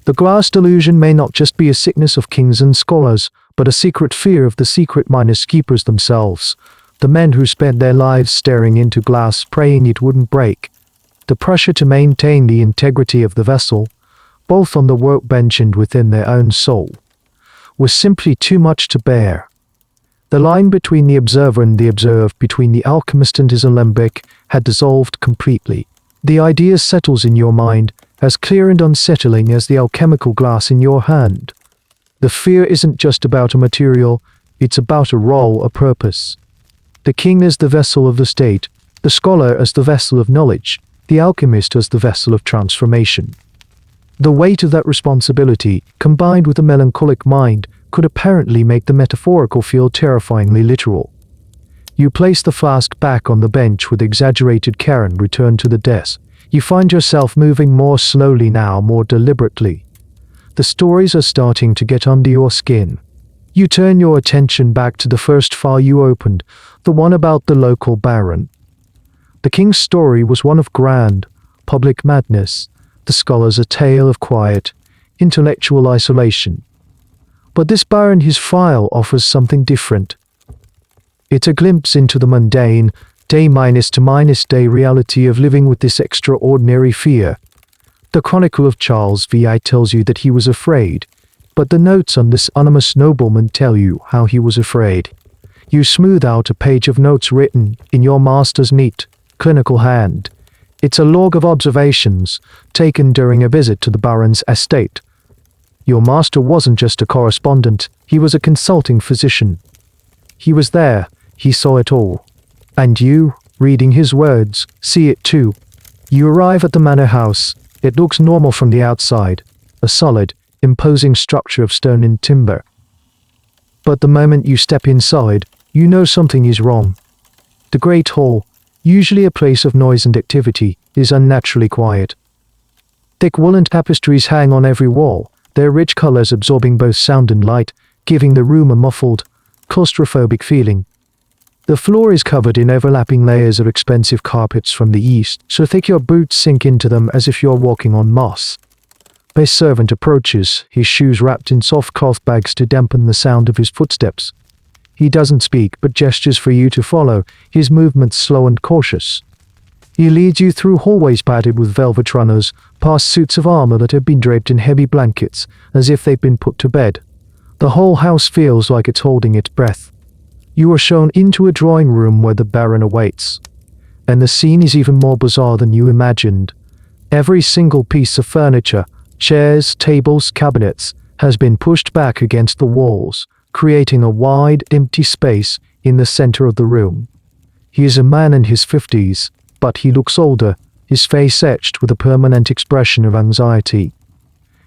The glass delusion may not just be a sickness of kings and scholars, but a secret fear of the secret minus keepers themselves, the men who spent their lives staring into glass praying it wouldn't break. The pressure to maintain the integrity of the vessel, both on the workbench and within their own soul, was simply too much to bear. The line between the observer and the observed, between the alchemist and his alembic, had dissolved completely. The idea settles in your mind, as clear and unsettling as the alchemical glass in your hand. The fear isn't just about a material, it's about a role, a purpose. The king as the vessel of the state, the scholar as the vessel of knowledge, the alchemist as the vessel of transformation. The weight of that responsibility, combined with a melancholic mind, could apparently make the metaphorical feel terrifyingly literal. You place the flask back on the bench with exaggerated care and return to the desk. You find yourself moving more slowly now, more deliberately. The stories are starting to get under your skin. You turn your attention back to the first file you opened, the one about the local baron. The king's story was one of grand, public madness, the scholar's a tale of quiet, intellectual isolation. But this baron, his file, offers something different. It's a glimpse into the mundane, day minus to minus day reality of living with this extraordinary fear. The Chronicle of Charles VI tells you that he was afraid, but the notes on this anonymous nobleman tell you how he was afraid. You smooth out a page of notes written in your master's neat, clinical hand. It's a log of observations taken during a visit to the baron's estate. Your master wasn't just a correspondent, he was a consulting physician. He was there, he saw it all. And you, reading his words, see it too. You arrive at the manor house. It looks normal from the outside, a solid, imposing structure of stone and timber. But the moment you step inside, you know something is wrong. The great hall, usually a place of noise and activity, is unnaturally quiet. Thick woolen tapestries hang on every wall, their rich colors absorbing both sound and light, giving the room a muffled, claustrophobic feeling. The floor is covered in overlapping layers of expensive carpets from the east, so thick your boots sink into them as if you're walking on moss. A servant approaches, his shoes wrapped in soft cloth bags to dampen the sound of his footsteps. He doesn't speak, but gestures for you to follow, his movements slow and cautious. He leads you through hallways padded with velvet runners, past suits of armor that have been draped in heavy blankets, as if they've been put to bed. The whole house feels like it's holding its breath. You are shown into a drawing room where the baron awaits. And the scene is even more bizarre than you imagined. Every single piece of furniture, chairs, tables, cabinets, has been pushed back against the walls, creating a wide, empty space in the center of the room. He is a man in his 50s, but he looks older, his face etched with a permanent expression of anxiety.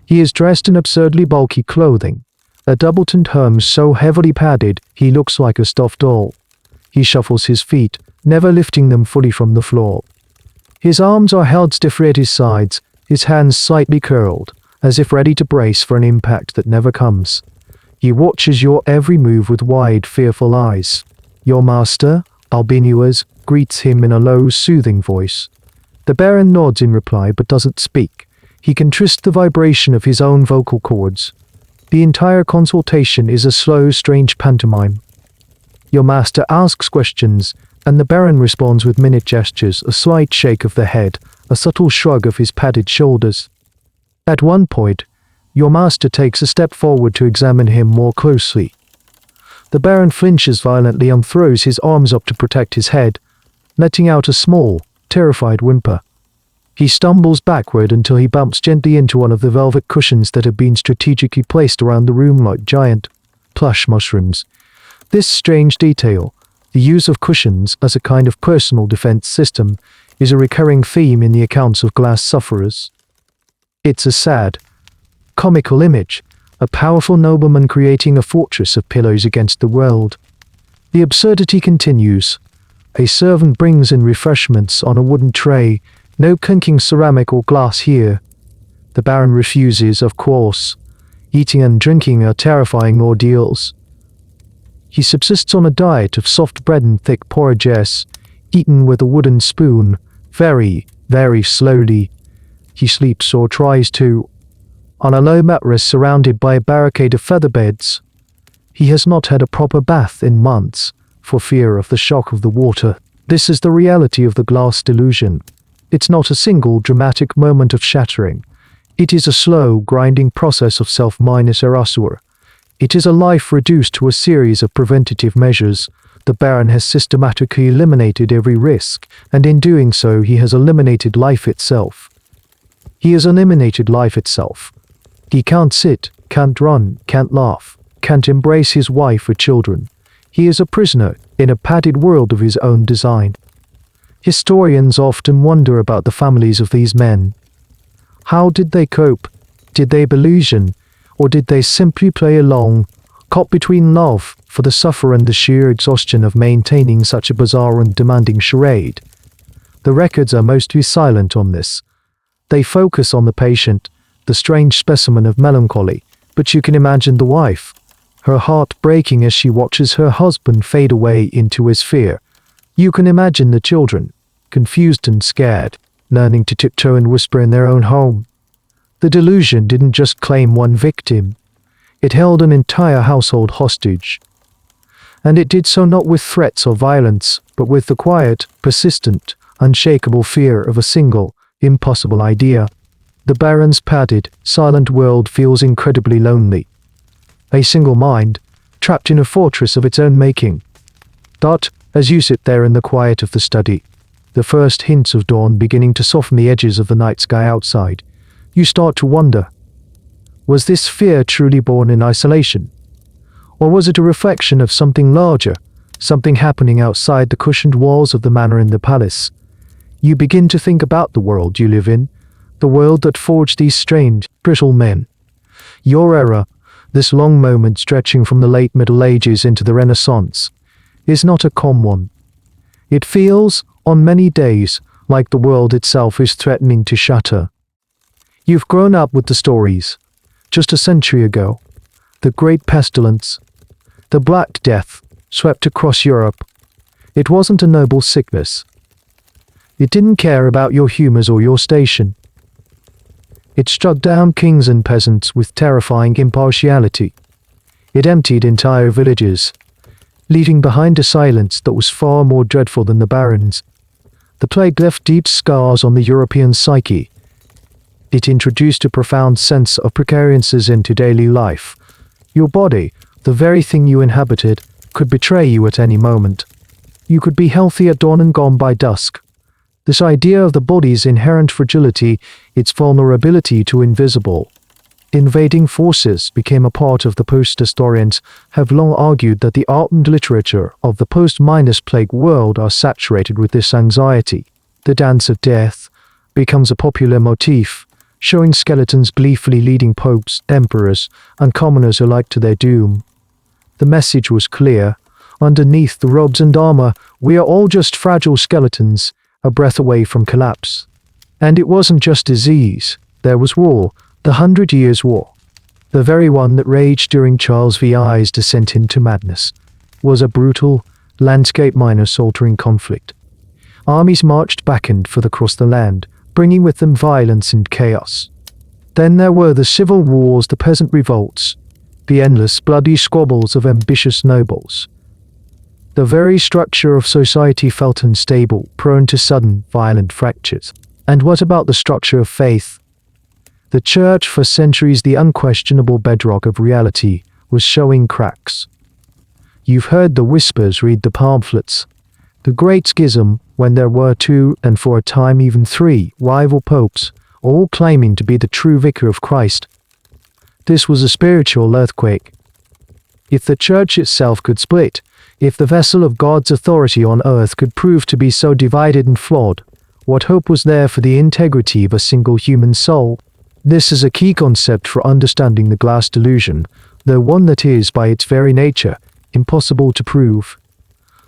He is dressed in absurdly bulky clothing, a double-toned hem so heavily padded he looks like a stuffed doll. He shuffles his feet, never lifting them fully from the floor. His arms are held stiffly at his sides, his hands slightly curled, as if ready to brace for an impact that never comes. He watches your every move with wide, fearful eyes. Your master, Albinius, greets him in a low, soothing voice. The baron nods in reply but doesn't speak. He can trust the vibration of his own vocal cords. The entire consultation is a slow, strange pantomime. Your master asks questions, and the baron responds with minute gestures, a slight shake of the head, a subtle shrug of his padded shoulders. At one point, your master takes a step forward to examine him more closely. The baron flinches violently and throws his arms up to protect his head, letting out a small, terrified whimper. He stumbles backward until he bumps gently into one of the velvet cushions that have been strategically placed around the room like giant, plush mushrooms. This strange detail, the use of cushions as a kind of personal defense system, is a recurring theme in the accounts of glass sufferers. It's a sad, comical image, a powerful nobleman creating a fortress of pillows against the world. The absurdity continues. A servant brings in refreshments on a wooden tray, no clinking ceramic or glass here. The baron refuses, of course. Eating and drinking are terrifying ordeals. He subsists on a diet of soft bread and thick porridges, eaten with a wooden spoon, very, very slowly, He sleeps or tries to, on a low mattress surrounded by a barricade of feather beds. He has not had a proper bath in months, for fear of the shock of the water. This is the reality of the glass delusion. It's not a single dramatic moment of shattering. It is a slow, grinding process of self minus erasure. It is a life reduced to a series of preventative measures. The Baron has systematically eliminated every risk, and in doing so he has eliminated life itself. He has eliminated life itself. He can't sit, can't run, can't laugh, can't embrace his wife or children. He is a prisoner in a padded world of his own design. Historians often wonder about the families of these men. How did they cope? Did they illusion? Or did they simply play along, caught between love for the sufferer and the sheer exhaustion of maintaining such a bizarre and demanding charade? The records are mostly silent on this. They focus on the patient, the strange specimen of melancholy, but you can imagine the wife, her heart breaking as she watches her husband fade away into his fear. You can imagine the children, confused and scared, learning to tiptoe and whisper in their own home. The delusion didn't just claim one victim. It held an entire household hostage. And it did so not with threats or violence, but with the quiet, persistent, unshakable fear of a single, impossible idea. The Baron's padded, silent world feels incredibly lonely. A single mind, trapped in a fortress of its own making. But, as you sit there in the quiet of the study, the first hints of dawn beginning to soften the edges of the night sky outside, you start to wonder, was this fear truly born in isolation? Or was it a reflection of something larger, something happening outside the cushioned walls of the manor in the palace? You begin to think about the world you live in, the world that forged these strange, brittle men. Your era, this long moment stretching from the late Middle Ages into the Renaissance, is not a calm one. It feels, on many days, like the world itself is threatening to shatter. You've grown up with the stories. Just a century ago, the Great Pestilence, the Black Death, swept across Europe. It wasn't a noble sickness. It didn't care about your humors or your station. It struck down kings and peasants with terrifying impartiality. It emptied entire villages, leaving behind a silence that was far more dreadful than the Baron's. The plague left deep scars on the European psyche. It introduced a profound sense of precariousness into daily life. Your body, the very thing you inhabited, could betray you at any moment. You could be healthy at dawn and gone by dusk. This idea of the body's inherent fragility, its vulnerability to invisible, invading forces became a part of the post-historians have long argued that the art and literature of the post-plague world are saturated with this anxiety. The dance of death becomes a popular motif, showing skeletons gleefully leading popes, emperors, and commoners alike to their doom. The message was clear. Underneath the robes and armor, we are all just fragile skeletons, a breath away from collapse. And it wasn't just disease. There was war, the 100 Years' War. The very one that raged during Charles VI's descent into madness was a brutal, landscape-minus-altering conflict. Armies marched back and forth across the land, bringing with them violence and chaos. Then there were the civil wars, the peasant revolts, the endless bloody squabbles of ambitious nobles. The very structure of society felt unstable, prone to sudden, violent fractures. And what about the structure of faith? The church, for centuries the unquestionable bedrock of reality, was showing cracks. You've heard the whispers, read the pamphlets. The Great Schism, when there were 2, and for a time even 3, rival popes, all claiming to be the true vicar of Christ. This was a spiritual earthquake. If the church itself could split, if the vessel of God's authority on earth could prove to be so divided and flawed, what hope was there for the integrity of a single human soul? This is a key concept for understanding the glass delusion, though one that is, by its very nature, impossible to prove.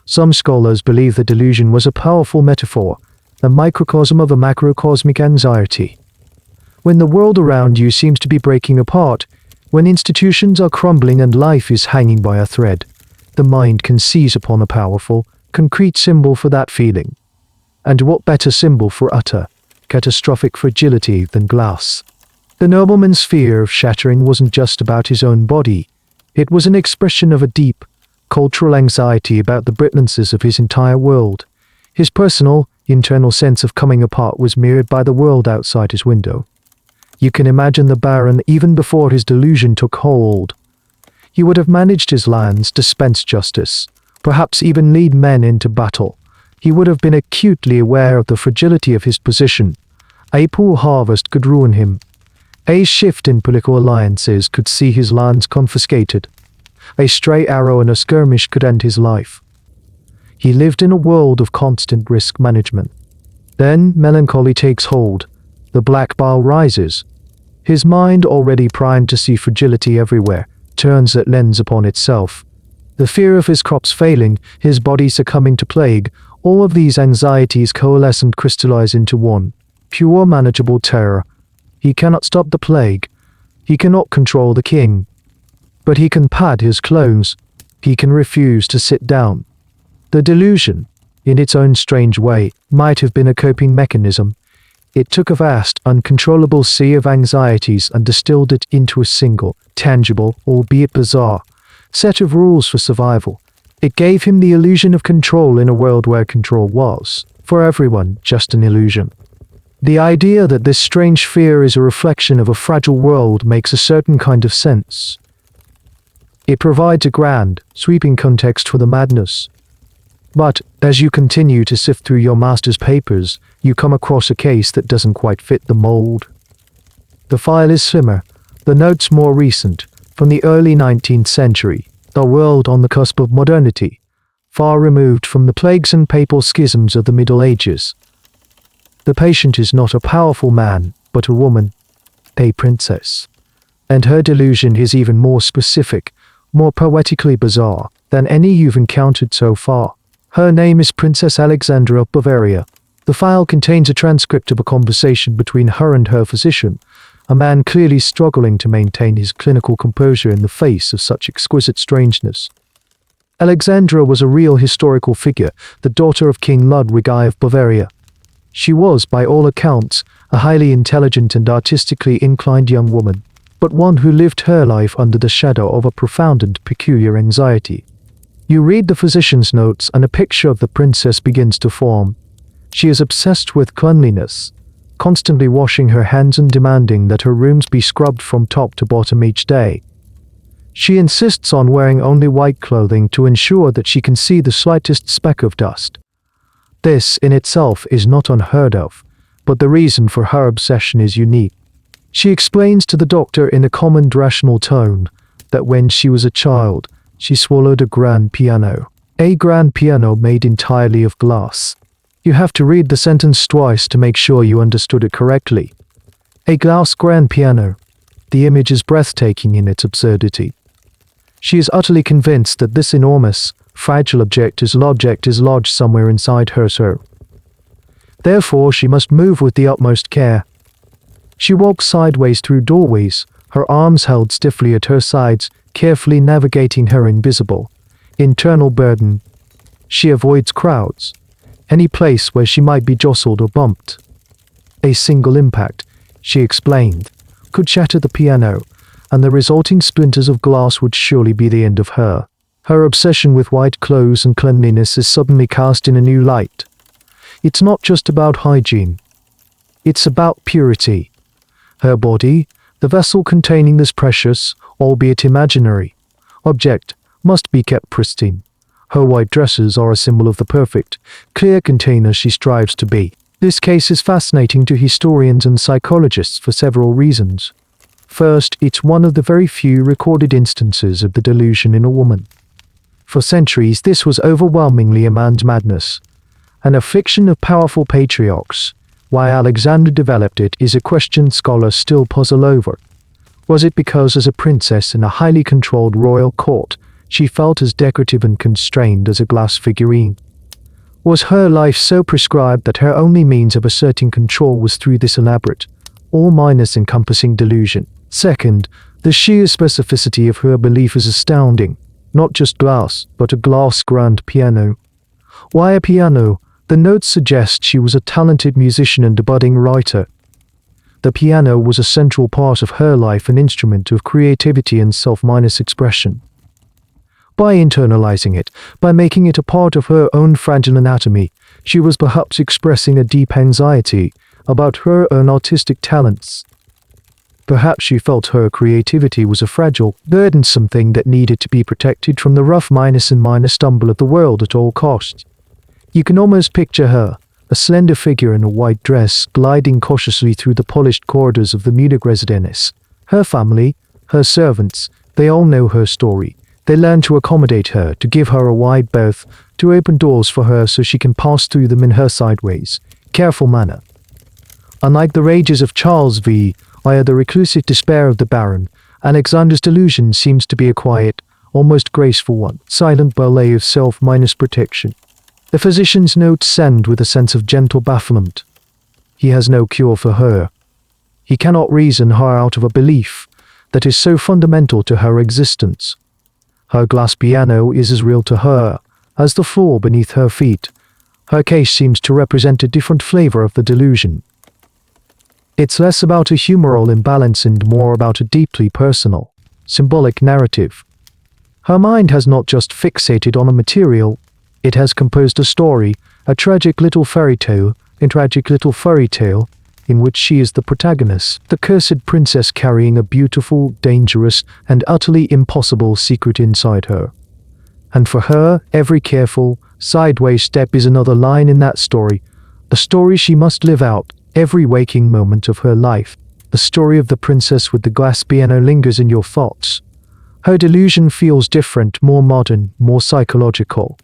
Some scholars believe the delusion was a powerful metaphor, a microcosm of a macrocosmic anxiety. When the world around you seems to be breaking apart, when institutions are crumbling and life is hanging by a thread, the mind can seize upon a powerful, concrete symbol for that feeling. And what better symbol for utter, catastrophic fragility than glass. The nobleman's fear of shattering wasn't just about his own body. It was an expression of a deep, cultural anxiety about the brittleness of his entire world. His personal, internal sense of coming apart was mirrored by the world outside his window. You can imagine the Baron even before his delusion took hold. He would have managed his lands, dispense justice, perhaps even lead men into battle. He would have been acutely aware of the fragility of his position. A poor harvest could ruin him. A shift in political alliances could see his lands confiscated. A stray arrow in a skirmish could end his life. He lived in a world of constant risk management. Then melancholy takes hold. The black bile rises. His mind, already primed to see fragility everywhere, turns that lens upon itself. The fear of his crops failing, his body succumbing to plague, all of these anxieties coalesce and crystallize into one, pure manageable terror. He cannot stop the plague. He cannot control the king. But he can pad his clones. He can refuse to sit down. The delusion, in its own strange way, might have been a coping mechanism. It took a vast, uncontrollable sea of anxieties and distilled it into a single, tangible, albeit bizarre, set of rules for survival. It gave him the illusion of control in a world where control was, for everyone, just an illusion. The idea that this strange fear is a reflection of a fragile world makes a certain kind of sense. It provides a grand, sweeping context for the madness. But, as you continue to sift through your master's papers, you come across a case that doesn't quite fit the mold. The file is slimmer, the notes more recent, from the early 19th century, a world on the cusp of modernity, far removed from the plagues and papal schisms of the Middle Ages. The patient is not a powerful man, but a woman, a princess. And her delusion is even more specific, more poetically bizarre, than any you've encountered so far. Her name is Princess Alexandra of Bavaria. The file contains a transcript of a conversation between her and her physician, a man clearly struggling to maintain his clinical composure in the face of such exquisite strangeness. Alexandra was a real historical figure, the daughter of King Ludwig I of Bavaria. She was, by all accounts, a highly intelligent and artistically inclined young woman, but one who lived her life under the shadow of a profound and peculiar anxiety. You read the physician's notes and a picture of the princess begins to form. She is obsessed with cleanliness, constantly washing her hands and demanding that her rooms be scrubbed from top to bottom each day. She insists on wearing only white clothing to ensure that she can see the slightest speck of dust. This in itself is not unheard of, but the reason for her obsession is unique. She explains to the doctor in a calm and rational tone that when she was a child, she swallowed a grand piano made entirely of glass. You have to read the sentence twice to make sure you understood it correctly. A glass grand piano. The image is breathtaking in its absurdity. She is utterly convinced that this enormous, fragile object is lodged somewhere inside her soul. Therefore, she must move with the utmost care. She walks sideways through doorways, her arms held stiffly at her sides, carefully navigating her invisible, internal burden. She avoids crowds, any place where she might be jostled or bumped. A single impact, she explained, could shatter the piano, and the resulting splinters of glass would surely be the end of her. Her obsession with white clothes and cleanliness is suddenly cast in a new light. It's not just about hygiene. It's about purity. Her body, the vessel containing this precious, albeit imaginary, object, must be kept pristine. Her white dresses are a symbol of the perfect, clear container she strives to be. This case is fascinating to historians and psychologists for several reasons. First, it's one of the very few recorded instances of the delusion in a woman. For centuries, this was overwhelmingly a man's madness, an affliction of powerful patriarchs. Why Alexandra developed it is a question scholars still puzzle over. Was it because as a princess in a highly controlled royal court, she felt as decorative and constrained as a glass figurine? Was her life so prescribed that her only means of asserting control was through this elaborate, all-encompassing delusion? Second, the sheer specificity of her belief is astounding. Not just glass, but a glass grand piano. Why a piano? The notes suggest she was a talented musician and a budding writer. The piano was a central part of her life, an instrument of creativity and self-expression. By internalizing it, by making it a part of her own fragile anatomy, she was perhaps expressing a deep anxiety about her own artistic talents. Perhaps she felt her creativity was a fragile, burdensome thing that needed to be protected from the rough and minor stumble of the world at all costs. You can almost picture her, a slender figure in a white dress, gliding cautiously through the polished corridors of the Munich residence. Her family, her servants, they all know her story. They learn to accommodate her, to give her a wide berth, to open doors for her so she can pass through them in her sideways, careful manner. Unlike the rages of Charles V. or the reclusive despair of the Baron, Alexander's delusion seems to be a quiet, almost graceful one, silent ballet of self-protection. The physician's notes end with a sense of gentle bafflement. He has no cure for her. He cannot reason her out of a belief that is so fundamental to her existence. Her glass piano is as real to her as the floor beneath her feet. Her case seems to represent a different flavor of the delusion. It's less about a humoral imbalance and more about a deeply personal, symbolic narrative. Her mind has not just fixated on a material, it has composed a story, a tragic little fairy tale, in which she is the protagonist, the cursed princess carrying a beautiful, dangerous, and utterly impossible secret inside her. And for her, every careful, sideways step is another line in that story, the story she must live out, every waking moment of her life. The story of the princess with the glass piano lingers in your thoughts. Her delusion feels different, more modern, more psychological.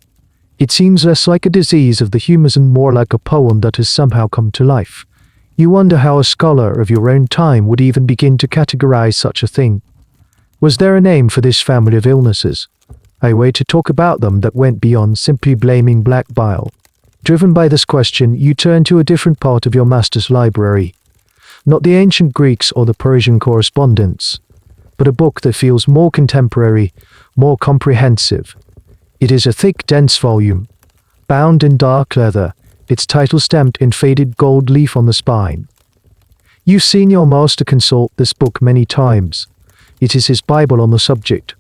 It seems less like a disease of the humors and more like a poem that has somehow come to life. You wonder how a scholar of your own time would even begin to categorize such a thing. Was there a name for this family of illnesses? A way to talk about them that went beyond simply blaming black bile? Driven by this question, you turn to a different part of your master's library. Not the ancient Greeks or the Persian correspondence, but a book that feels more contemporary, more comprehensive. It is a thick, dense volume, bound in dark leather, its title stamped in faded gold leaf on the spine. You've seen your master consult this book many times. It is his Bible on the subject.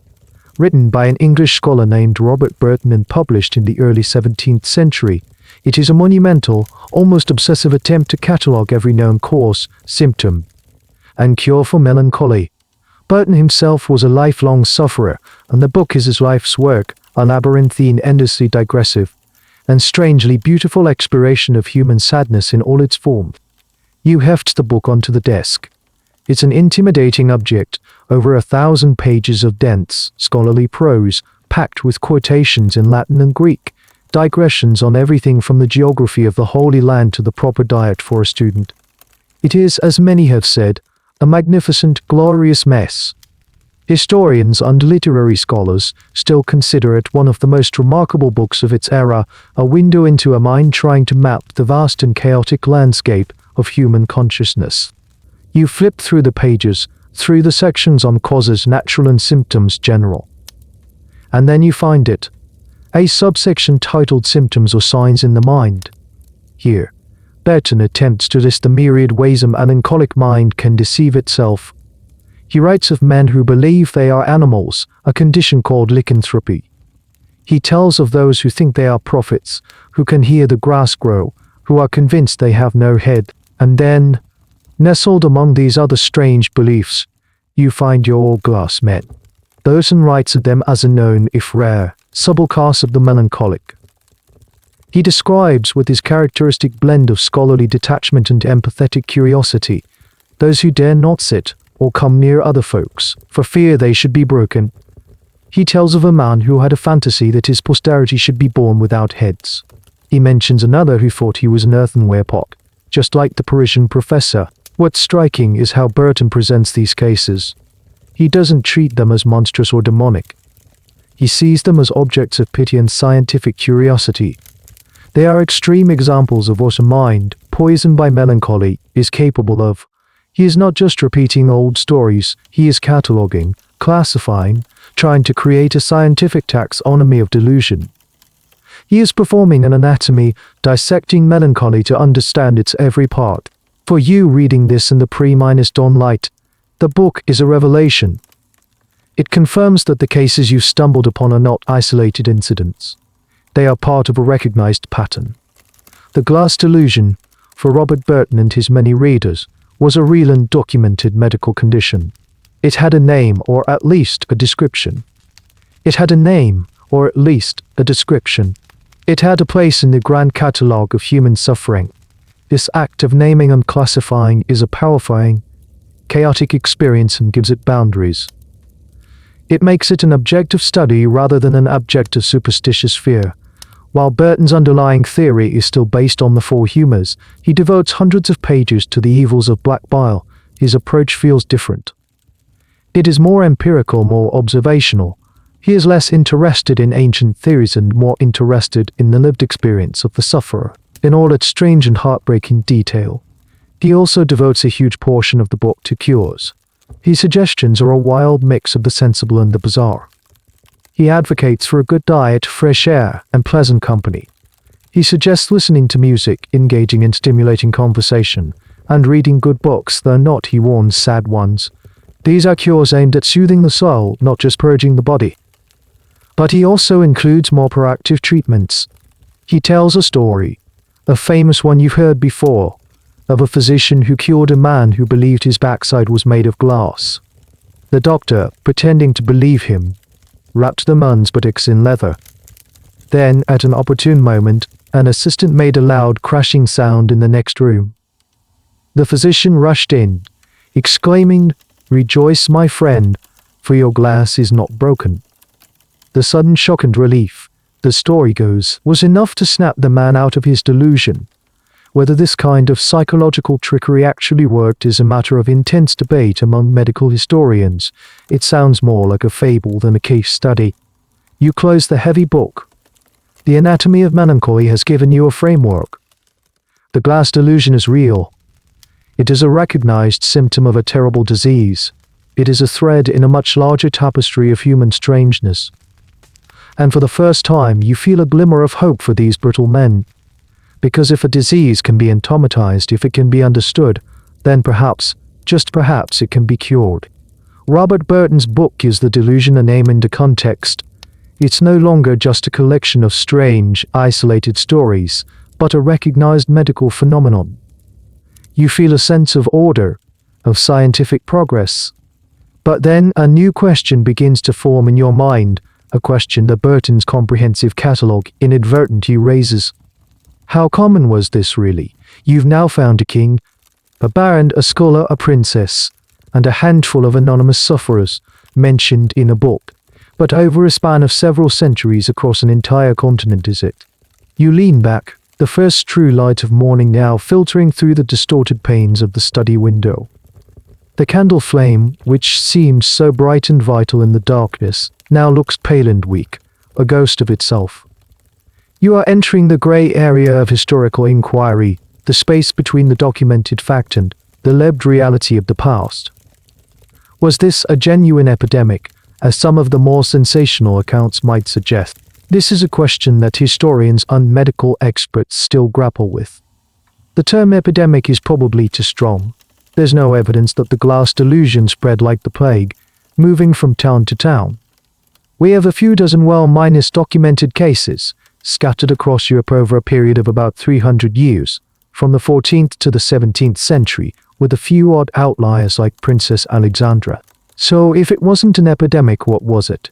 Written by an English scholar named Robert Burton and published in the early 17th century, it is a monumental, almost obsessive attempt to catalogue every known cause, symptom, and cure for melancholy. Burton himself was a lifelong sufferer, and the book is his life's work, a labyrinthine, endlessly digressive, and strangely beautiful exploration of human sadness in all its forms. You heft the book onto the desk. It's an intimidating object, over 1,000 pages of dense, scholarly prose, packed with quotations in Latin and Greek, digressions on everything from the geography of the Holy Land to the proper diet for a student. It is, as many have said, a magnificent, glorious mess. Historians and literary scholars still consider it one of the most remarkable books of its era, a window into a mind trying to map the vast and chaotic landscape of human consciousness. You flip through the pages, through the sections on causes natural and symptoms general. And then you find it. A subsection titled Symptoms or Signs in the Mind. Here, Burton attempts to list the myriad ways a melancholic mind can deceive itself. He writes of men who believe they are animals, a condition called lycanthropy. He tells of those who think they are prophets, who can hear the grass grow, who are convinced they have no head, and then, nestled among these other strange beliefs, you find your glass men. Burton writes of them as a known, if rare, subclass of the melancholic. He describes, with his characteristic blend of scholarly detachment and empathetic curiosity, those who dare not sit or come near other folks, for fear they should be broken. He tells of a man who had a fantasy that his posterity should be born without heads. He mentions another who thought he was an earthenware pot, just like the Parisian professor. What's striking is how Burton presents these cases. He doesn't treat them as monstrous or demonic. He sees them as objects of pity and scientific curiosity. They are extreme examples of what a mind, poisoned by melancholy, is capable of. He is not just repeating old stories, he is cataloguing, classifying, trying to create a scientific taxonomy of delusion. He is performing an anatomy, dissecting melancholy to understand its every part. For you reading this in the pre-dawn light, the book is a revelation. It confirms that the cases you stumbled upon are not isolated incidents. They are part of a recognized pattern. The Glass Delusion, for Robert Burton and his many readers, was a real and documented medical condition. It had a name, or at least a description. It had a name, or at least a description. It had a place in the grand catalogue of human suffering. This act of naming and classifying is a powerful, chaotic experience and gives it boundaries. It makes it an objective study rather than an objective superstitious fear. While Burton's underlying theory is still based on the four humors, he devotes hundreds of pages to the evils of black bile. His approach feels different. It is more empirical, more observational. He is less interested in ancient theories and more interested in the lived experience of the sufferer, in all its strange and heartbreaking detail. He also devotes a huge portion of the book to cures. His suggestions are a wild mix of the sensible and the bizarre. He advocates for a good diet, fresh air, and pleasant company. He suggests listening to music, engaging in stimulating conversation, and reading good books, though not, he warns, sad ones. These are cures aimed at soothing the soul, not just purging the body. But he also includes more proactive treatments. He tells a story, a famous one you've heard before, of a physician who cured a man who believed his backside was made of glass. The doctor, pretending to believe him, wrapped the man's buttocks in leather. Then, at an opportune moment, an assistant made a loud crashing sound in the next room. The physician rushed in, exclaiming, "Rejoice, my friend, for your glass is not broken." The sudden shock and relief, the story goes, was enough to snap the man out of his delusion. Whether this kind of psychological trickery actually worked is a matter of intense debate among medical historians. It sounds more like a fable than a case study. You close the heavy book. The Anatomy of Melancholy has given you a framework. The Glass Delusion is real. It is a recognized symptom of a terrible disease. It is a thread in a much larger tapestry of human strangeness. And for the first time, you feel a glimmer of hope for these brittle men. Because if a disease can be entomatized, if it can be understood, then perhaps, just perhaps, it can be cured. Robert Burton's book gives the delusion a name and a context. It's no longer just a collection of strange, isolated stories, but a recognized medical phenomenon. You feel a sense of order, of scientific progress. But then a new question begins to form in your mind, a question that Burton's comprehensive catalogue inadvertently raises. How common was this really? You've now found a king, a baron, a scholar, a princess, and a handful of anonymous sufferers mentioned in a book. But over a span of several centuries across an entire continent, is it? You lean back, the first true light of morning now filtering through the distorted panes of the study window. The candle flame, which seemed so bright and vital in the darkness, now looks pale and weak, a ghost of itself. You are entering the grey area of historical inquiry, the space between the documented fact and the lived reality of the past. Was this a genuine epidemic, as some of the more sensational accounts might suggest? This is a question that historians and medical experts still grapple with. The term epidemic is probably too strong. There's no evidence that the Glass Delusion spread like the plague, moving from town to town. We have a few dozen well-documented cases, scattered across Europe over a period of about 300 years, from the 14th to the 17th century, with a few odd outliers like Princess Alexandra. So if it wasn't an epidemic, what was it?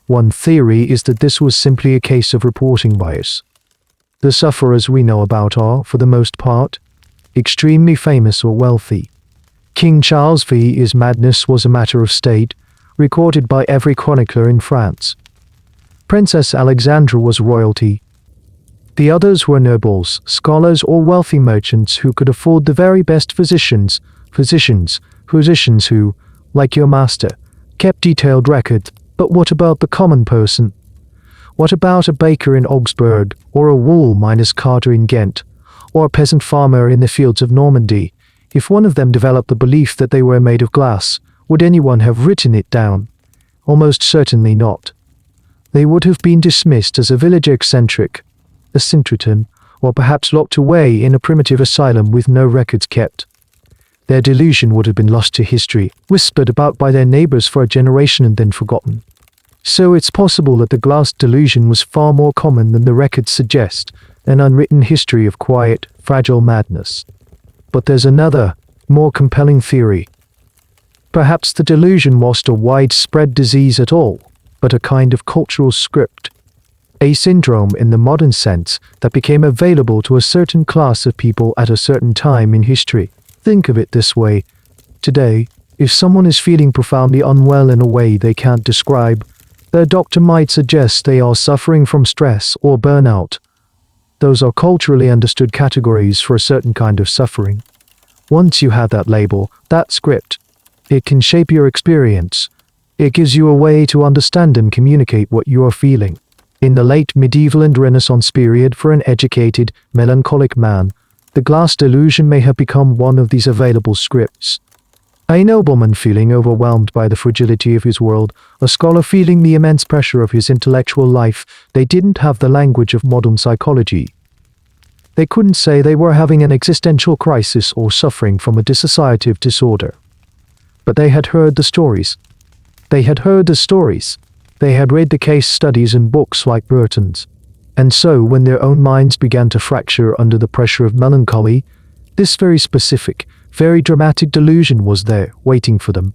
One theory is that this was simply a case of reporting bias. The sufferers we know about are, for the most part, extremely famous or wealthy. King Charles v's madness was a matter of state, recorded by every chronicler in France. Princess Alexandra was royalty. The others were nobles, scholars, or wealthy merchants who could afford the very best physicians who, like your master, kept detailed record. But what about the common person? What about a baker in Augsburg, or a wool miner's carter in Ghent, or a peasant farmer in the fields of Normandy? If one of them developed the belief that they were made of glass, would anyone have written it down? Almost certainly not. They would have been dismissed as a village eccentric, a syncreton, or perhaps locked away in a primitive asylum with no records kept. Their delusion would have been lost to history, whispered about by their neighbors for a generation and then forgotten. So it's possible that the Glass Delusion was far more common than the records suggest, an unwritten history of quiet, fragile madness. But there's another, more compelling theory. Perhaps the delusion wasn't a widespread disease at all, but a kind of cultural script. A syndrome in the modern sense that became available to a certain class of people at a certain time in history. Think of it this way. Today, if someone is feeling profoundly unwell in a way they can't describe, their doctor might suggest they are suffering from stress or burnout. Those are culturally understood categories for a certain kind of suffering. Once you have that label, that script, it can shape your experience. It gives you a way to understand and communicate what you are feeling. In the late medieval and Renaissance period, for an educated, melancholic man, the Glass Delusion may have become one of these available scripts. A nobleman feeling overwhelmed by the fragility of his world, a scholar feeling the immense pressure of his intellectual life, they didn't have the language of modern psychology. They couldn't say they were having an existential crisis or suffering from a dissociative disorder. But they had heard the stories. They had read the case studies in books like Burton's. And so, when their own minds began to fracture under the pressure of melancholy, this very specific, very dramatic delusion was there, waiting for them.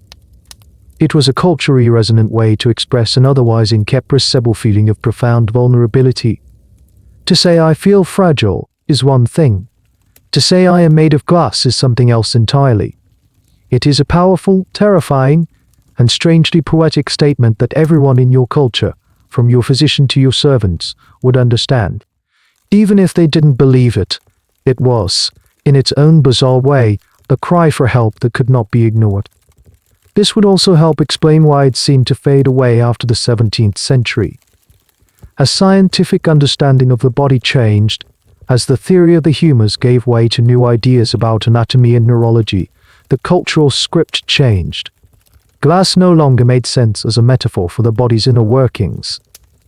It was a culturally resonant way to express an otherwise incompressible feeling of profound vulnerability. To say I feel fragile is one thing. To say I am made of glass is something else entirely. It is a powerful, terrifying, and strangely poetic statement that everyone in your culture, from your physician to your servants, would understand. Even if they didn't believe it, it was, in its own bizarre way, a cry for help that could not be ignored. This would also help explain why it seemed to fade away after the 17th century. As scientific understanding of the body changed, as the theory of the humors gave way to new ideas about anatomy and neurology, the cultural script changed. Glass no longer made sense as a metaphor for the body's inner workings.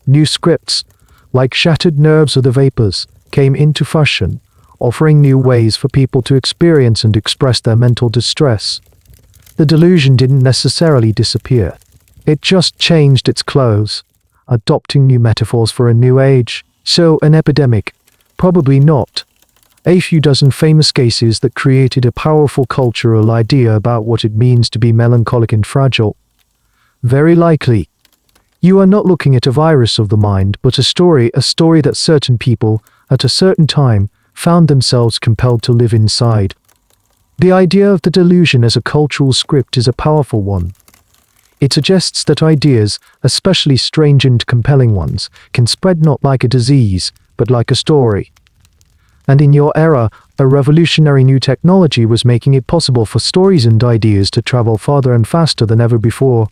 New scripts, like shattered nerves or the vapors, came into fashion, offering new ways for people to experience and express their mental distress. The delusion didn't necessarily disappear. It just changed its clothes, adopting new metaphors for a new age. So, an epidemic? Probably not. A few dozen famous cases that created a powerful cultural idea about what it means to be melancholic and fragile. Very likely. You are not looking at a virus of the mind, but a story that certain people, at a certain time, found themselves compelled to live inside. The idea of the delusion as a cultural script is a powerful one. It suggests that ideas, especially strange and compelling ones, can spread not like a disease, but like a story. And in your era, a revolutionary new technology was making it possible for stories and ideas to travel farther and faster than ever before.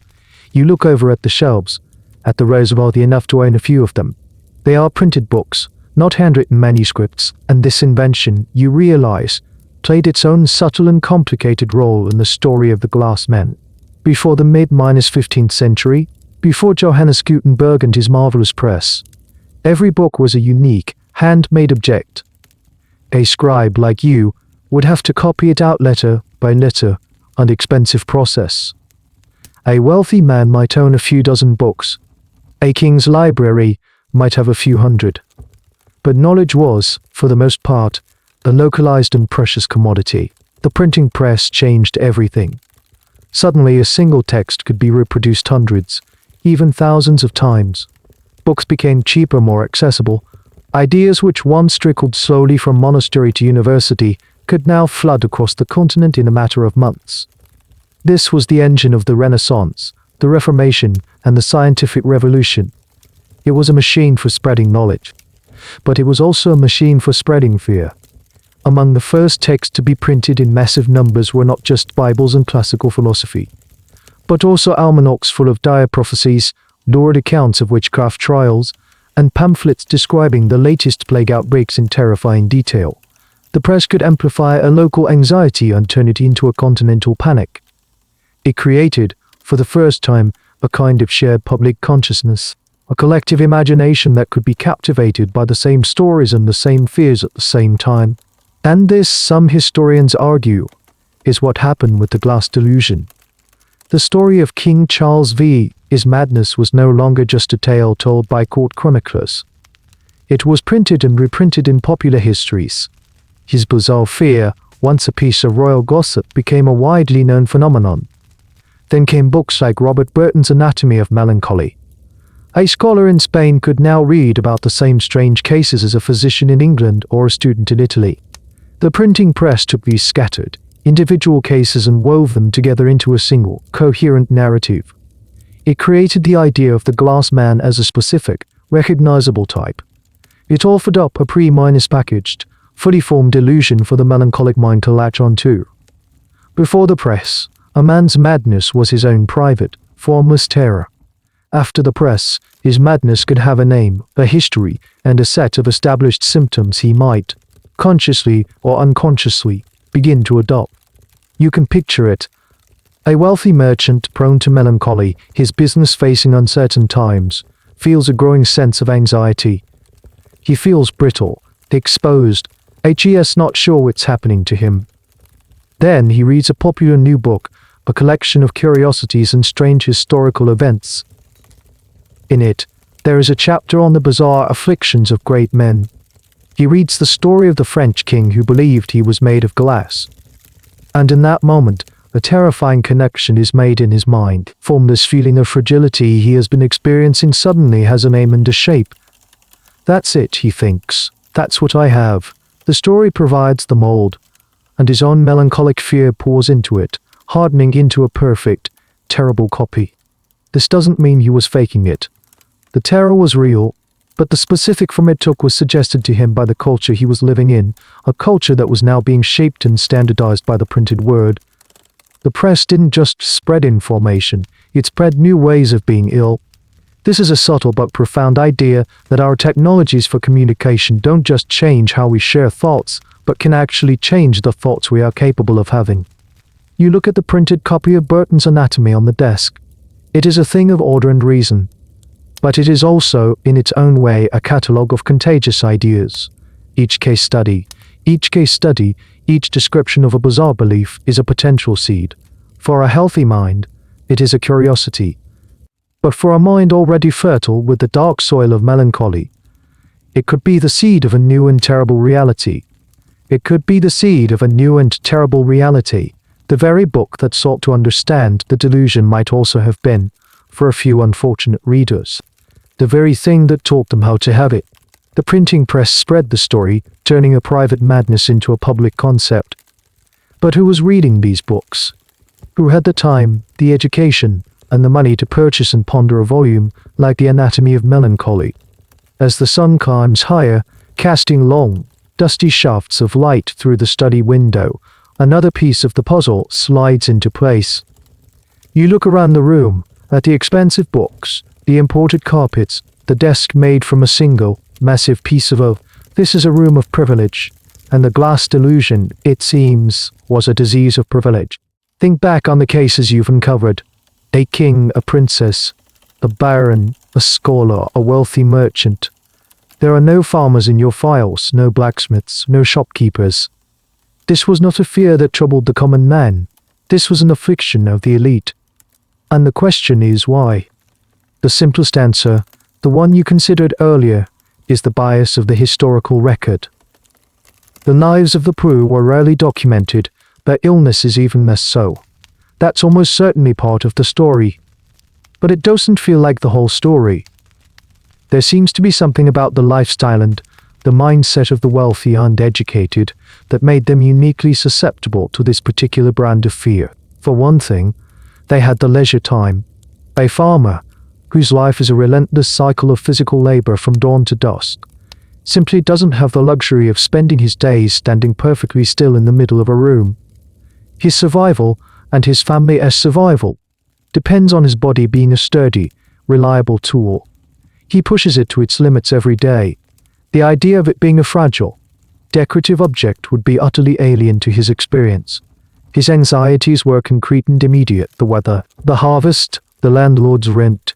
You look over at the shelves, at the rows wealthy enough to own a few of them. They are printed books, not handwritten manuscripts, and this invention, you realize, played its own subtle and complicated role in the story of the glass men. Before the mid-15th century, before Johannes Gutenberg and his marvelous press, every book was a unique, handmade object. A scribe like you would have to copy it out letter by letter, an expensive process. A wealthy man might own a few dozen books. A king's library might have a few hundred. But knowledge was, for the most part, a localized and precious commodity. The printing press changed everything. Suddenly a single text could be reproduced hundreds, even thousands of times. Books became cheaper, more accessible. Ideas which once trickled slowly from monastery to university could now flood across the continent in a matter of months. This was the engine of the Renaissance, the Reformation, and the scientific revolution. It was a machine for spreading knowledge. But it was also a machine for spreading fear. Among the first texts to be printed in massive numbers were not just Bibles and classical philosophy, but also almanacs full of dire prophecies, lurid accounts of witchcraft trials, and pamphlets describing the latest plague outbreaks in terrifying detail. The press could amplify a local anxiety and turn it into a continental panic. It created, for the first time, a kind of shared public consciousness, a collective imagination that could be captivated by the same stories and the same fears at the same time. And this, some historians argue, is what happened with the Glass Delusion. The story of King Charles V.'s madness was no longer just a tale told by court chroniclers. It was printed and reprinted in popular histories. His bizarre fear, once a piece of royal gossip, became a widely known phenomenon. Then came books like Robert Burton's Anatomy of Melancholy. A scholar in Spain could now read about the same strange cases as a physician in England or a student in Italy. The printing press took these scattered, individual cases and wove them together into a single, coherent narrative. It created the idea of the glass man as a specific, recognizable type. It offered up a pre-packaged, fully formed illusion for the melancholic mind to latch onto. Before the press, a man's madness was his own private, formless terror. After the press, his madness could have a name, a history, and a set of established symptoms he might, consciously or unconsciously, begin to adopt. You can picture it. A wealthy merchant prone to melancholy, his business facing uncertain times, feels a growing sense of anxiety. He feels brittle, exposed, not sure what's happening to him. Then he reads a popular new book, a collection of curiosities and strange historical events. In it, there is a chapter on the bizarre afflictions of great men. He reads the story of the French king who believed he was made of glass. And in that moment, a terrifying connection is made in his mind. Formless feeling of fragility he has been experiencing suddenly has a name and a shape. That's it, he thinks. That's what I have. The story provides the mold, and his own melancholic fear pours into it, hardening into a perfect, terrible copy. This doesn't mean he was faking it. The terror was real, but the specific from it took was suggested to him by the culture he was living in, a culture that was now being shaped and standardized by the printed word. The press didn't just spread information, it spread new ways of being ill. This is a subtle but profound idea that our technologies for communication don't just change how we share thoughts, but can actually change the thoughts we are capable of having. You look at the printed copy of Burton's Anatomy on the desk. It is a thing of order and reason. But it is also, in its own way, a catalogue of contagious ideas. Each case study, each description of a bizarre belief is a potential seed. For a healthy mind, it is a curiosity. But for a mind already fertile with the dark soil of melancholy, it could be the seed of a new and terrible reality. It could be the seed of a new and terrible reality. The very book that sought to understand the delusion might also have been, for a few unfortunate readers, the very thing that taught them how to have it. The printing press spread the story, turning a private madness into a public concept. But who was reading these books? Who had the time, the education, and the money to purchase and ponder a volume like the Anatomy of Melancholy? As the sun climbs higher, casting long, dusty shafts of light through the study window, another piece of the puzzle slides into place. You look around the room, at the expensive books, the imported carpets, the desk made from a single, massive piece of oak. This is a room of privilege, and the Glass Delusion, it seems, was a disease of privilege. Think back on the cases you've uncovered. A king, a princess, a baron, a scholar, a wealthy merchant. There are no farmers in your files, no blacksmiths, no shopkeepers. This was not a fear that troubled the common man. This was an affliction of the elite. And the question is why? The simplest answer, the one you considered earlier, is the bias of the historical record. The lives of the poor were rarely documented, their illness is even less so. That's almost certainly part of the story. But it doesn't feel like the whole story. There seems to be something about the lifestyle and the mindset of the wealthy and educated that made them uniquely susceptible to this particular brand of fear. For one thing, they had the leisure time. A farmer, whose life is a relentless cycle of physical labor from dawn to dusk, simply doesn't have the luxury of spending his days standing perfectly still in the middle of a room. His survival, and his family's survival, depends on his body being a sturdy, reliable tool. He pushes it to its limits every day. The idea of it being a fragile, decorative object would be utterly alien to his experience. His anxieties were concrete and immediate: the weather, the harvest, the landlord's rent.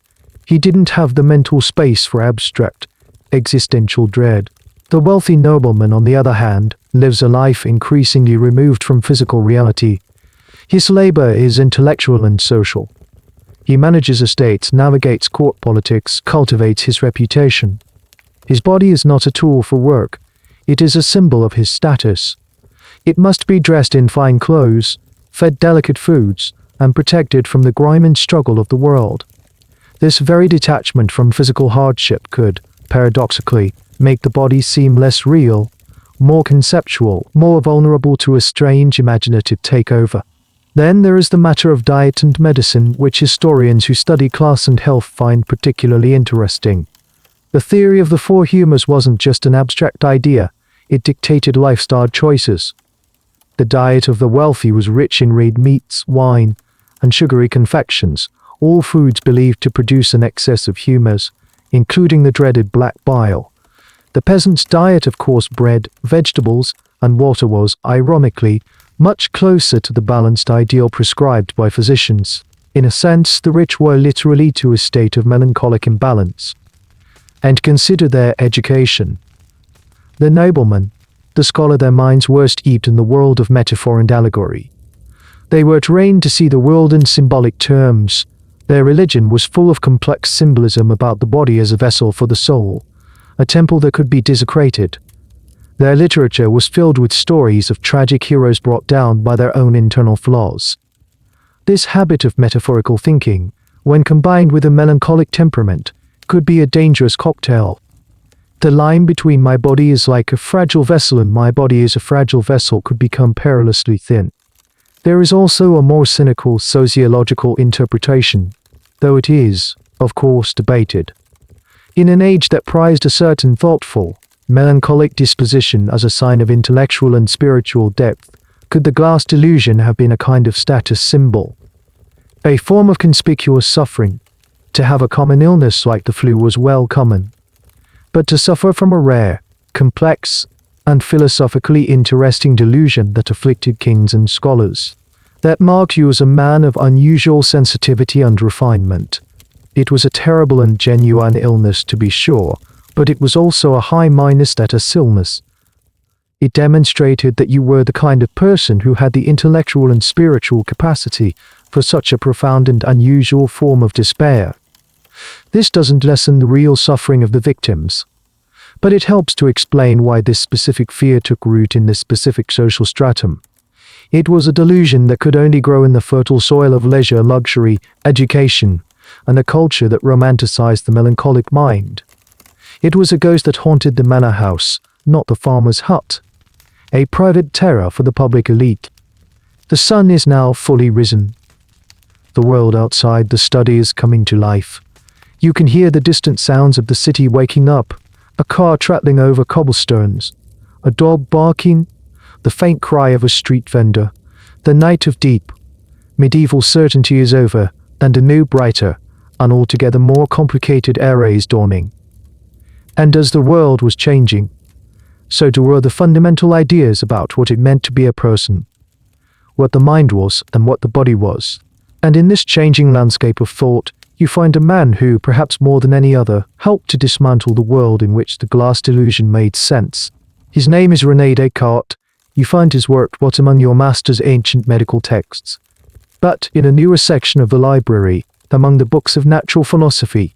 He didn't have the mental space for abstract, existential dread. The wealthy nobleman, on the other hand, lives a life increasingly removed from physical reality. His labor is intellectual and social. He manages estates, navigates court politics, cultivates his reputation. His body is not a tool for work. It is a symbol of his status. It must be dressed in fine clothes, fed delicate foods, and protected from the grime and struggle of the world. This very detachment from physical hardship could, paradoxically, make the body seem less real, more conceptual, more vulnerable to a strange imaginative takeover. Then there is the matter of diet and medicine, which historians who study class and health find particularly interesting. The theory of the four humors wasn't just an abstract idea, it dictated lifestyle choices. The diet of the wealthy was rich in red meats, wine, and sugary confections, all foods believed to produce an excess of humors, including the dreaded black bile. The peasant's diet of coarse bread, vegetables, and water was, ironically, much closer to the balanced ideal prescribed by physicians. In a sense, the rich were literally to a state of melancholic imbalance. And consider their education. The noblemen, the scholar, their minds were steeped in the world of metaphor and allegory. They were trained to see the world in symbolic terms. Their religion was full of complex symbolism about the body as a vessel for the soul, a temple that could be desecrated. Their literature was filled with stories of tragic heroes brought down by their own internal flaws. This habit of metaphorical thinking, when combined with a melancholic temperament, could be a dangerous cocktail. The line between my body is like a fragile vessel and my body is a fragile vessel could become perilously thin. There is also a more cynical sociological interpretation, though it is, of course, debated. In an age that prized a certain thoughtful, melancholic disposition as a sign of intellectual and spiritual depth, could the glass delusion have been a kind of status symbol? A form of conspicuous suffering. To have a common illness like the flu was well common. But to suffer from a rare, complex, and philosophically interesting delusion that afflicted kings and scholars, that marked you as a man of unusual sensitivity and refinement. It was a terrible and genuine illness, to be sure, but it was also a high-minded status illness. It demonstrated that you were the kind of person who had the intellectual and spiritual capacity for such a profound and unusual form of despair. This doesn't lessen the real suffering of the victims, but it helps to explain why this specific fear took root in this specific social stratum. It was a delusion that could only grow in the fertile soil of leisure, luxury, education, and a culture that romanticized the melancholic mind. It was a ghost that haunted the manor house, not the farmer's hut. A private terror for the public elite. The sun is now fully risen. The world outside the study is coming to life. You can hear the distant sounds of the city waking up, a car rattling over cobblestones, a dog barking, the faint cry of a street vendor. The night of deep, medieval certainty is over, and a new, brighter, and altogether more complicated era is dawning. And as the world was changing, so too were the fundamental ideas about what it meant to be a person, what the mind was and what the body was. And in this changing landscape of thought, you find a man who, perhaps more than any other, helped to dismantle the world in which the glass delusion made sense. His name is René Descartes. You find his work what among your master's ancient medical texts. But in a newer section of the library, among the books of natural philosophy,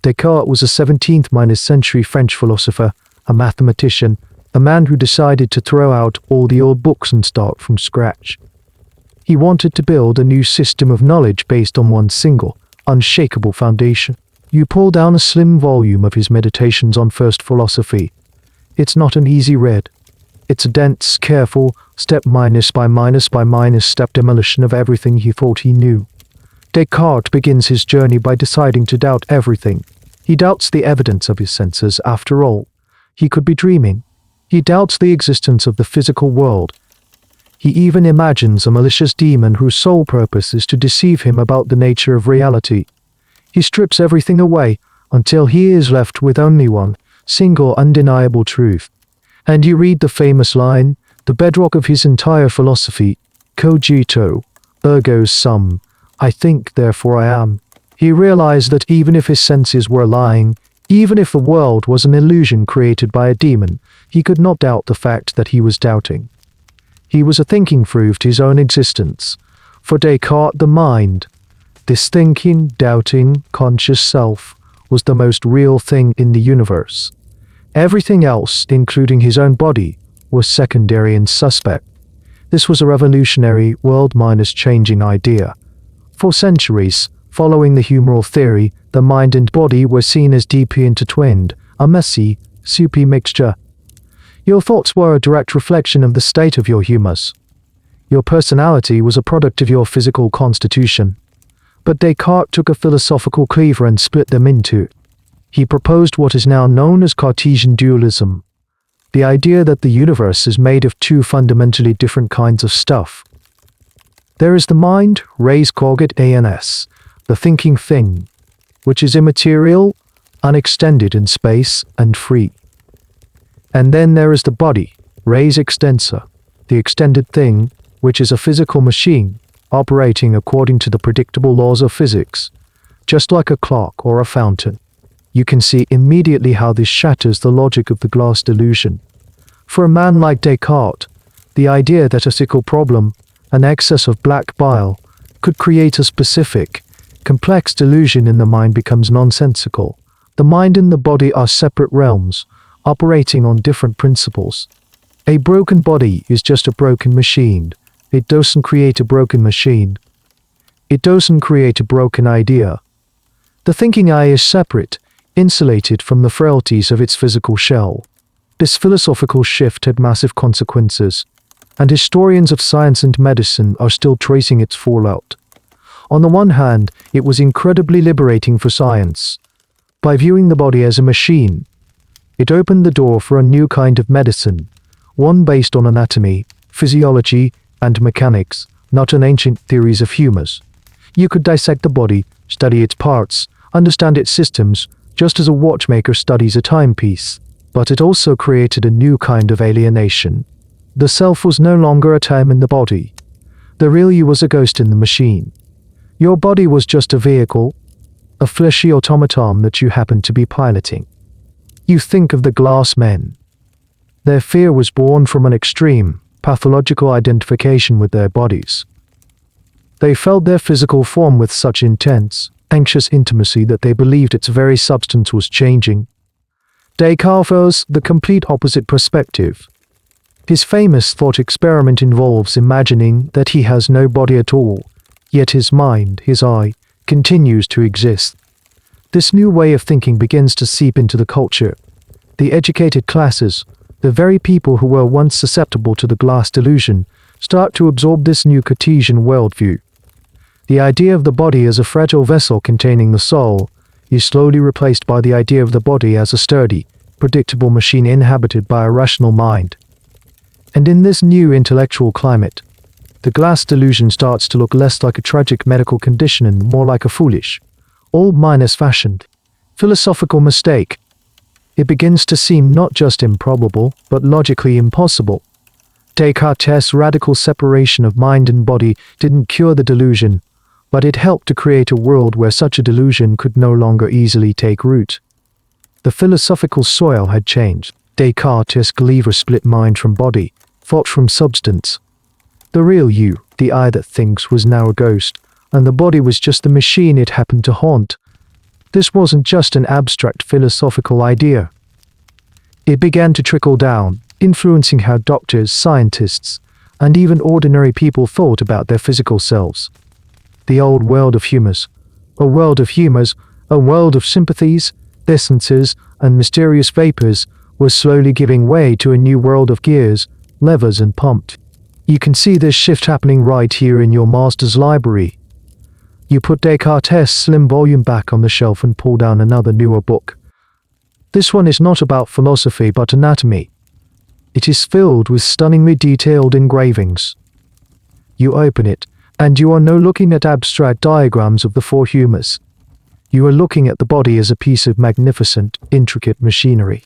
Descartes was a 17th-century French philosopher, a mathematician, a man who decided to throw out all the old books and start from scratch. He wanted to build a new system of knowledge based on one single, unshakable foundation. You pull down a slim volume of his Meditations on First Philosophy. It's not an easy read. It's a dense, careful, step by step demolition of everything he thought he knew. Descartes begins his journey by deciding to doubt everything. He doubts the evidence of his senses. After all, he could be dreaming. He doubts the existence of the physical world. He even imagines a malicious demon whose sole purpose is to deceive him about the nature of reality. He strips everything away until he is left with only one single undeniable truth. And you read the famous line, the bedrock of his entire philosophy, cogito, ergo sum, I think, therefore I am. He realized that even if his senses were lying, even if the world was an illusion created by a demon, he could not doubt the fact that he was doubting. He was thinking through his own existence. For Descartes, the mind, this thinking, doubting, conscious self, was the most real thing in the universe. Everything else, including his own body, was secondary and suspect. This was a revolutionary, world-changing idea. For centuries, following the humoral theory, the mind and body were seen as deeply intertwined, a messy, soupy mixture. Your thoughts were a direct reflection of the state of your humors. Your personality was a product of your physical constitution. But Descartes took a philosophical cleaver and split them in two. He proposed what is now known as Cartesian dualism, the idea that the universe is made of two fundamentally different kinds of stuff. There is the mind, res cogit ans, the thinking thing, which is immaterial, unextended in space, and free. And then there is the body, res extensa, the extended thing, which is a physical machine, operating according to the predictable laws of physics, just like a clock or a fountain. You can see immediately how this shatters the logic of the Glass Delusion. For a man like Descartes, the idea that a physical problem, an excess of black bile, could create a specific, complex delusion in the mind becomes nonsensical. The mind and the body are separate realms, operating on different principles. A broken body is just a broken machine. It doesn't create a broken machine. It doesn't create a broken idea. The thinking I is separate, insulated from the frailties of its physical shell. This philosophical shift had massive consequences, and historians of science and medicine are still tracing its fallout. On the one hand, it was incredibly liberating for science. By viewing the body as a machine, it opened the door for a new kind of medicine, one based on anatomy, physiology, and mechanics, not on ancient theories of humors. You could dissect the body, study its parts, understand its systems, just as a watchmaker studies a timepiece. But it also created a new kind of alienation. The self was no longer a term in the body. The real you was a ghost in the machine. Your body was just a vehicle, a fleshy automaton that you happened to be piloting. You think of the glass men. Their fear was born from an extreme, pathological identification with their bodies. They felt their physical form with such intense, anxious intimacy that they believed its very substance was changing. Descartes offers the complete opposite perspective. His famous thought experiment involves imagining that he has no body at all, yet his mind, his I, continues to exist. This new way of thinking begins to seep into the culture. The educated classes, the very people who were once susceptible to the Glass Delusion, start to absorb this new Cartesian worldview. The idea of the body as a fragile vessel containing the soul is slowly replaced by the idea of the body as a sturdy, predictable machine inhabited by a rational mind. And in this new intellectual climate, the Glass Delusion starts to look less like a tragic medical condition and more like a foolish, old-fashioned, philosophical mistake. It begins to seem not just improbable, but logically impossible. Descartes' radical separation of mind and body didn't cure the delusion, but it helped to create a world where such a delusion could no longer easily take root. The philosophical soil had changed. Descartes' cleaver split mind from body, thought from substance. The real you, the I that thinks, was now a ghost, and the body was just the machine it happened to haunt. This wasn't just an abstract philosophical idea. It began to trickle down, influencing how doctors, scientists, and even ordinary people thought about their physical selves. The old world of humors, a world of humors, a world of sympathies, essences, and mysterious vapors, was slowly giving way to a new world of gears, levers, and pumps. You can see this shift happening right here in your master's library. You put Descartes' slim volume back on the shelf and pull down another newer book. This one is not about philosophy but anatomy. It is filled with stunningly detailed engravings. You open it, and you are no looking at abstract diagrams of the four humors. You are looking at the body as a piece of magnificent, intricate machinery.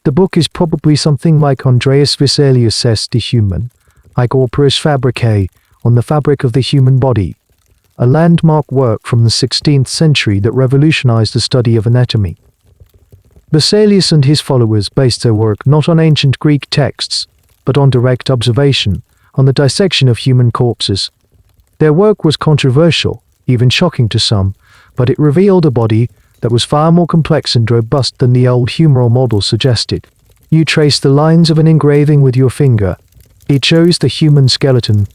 The book is probably something like Andreas Vesalius' De Human, like Corporis Fabricae, on the fabric of the human body. a landmark work from the 16th century that revolutionized the study of anatomy. Berzelius and his followers based their work not on ancient Greek texts, but on direct observation, on the dissection of human corpses. Their work was controversial, even shocking to some, but it revealed a body that was far more complex and robust than the old humoral model suggested. You trace the lines of an engraving with your finger. It shows the human skeleton,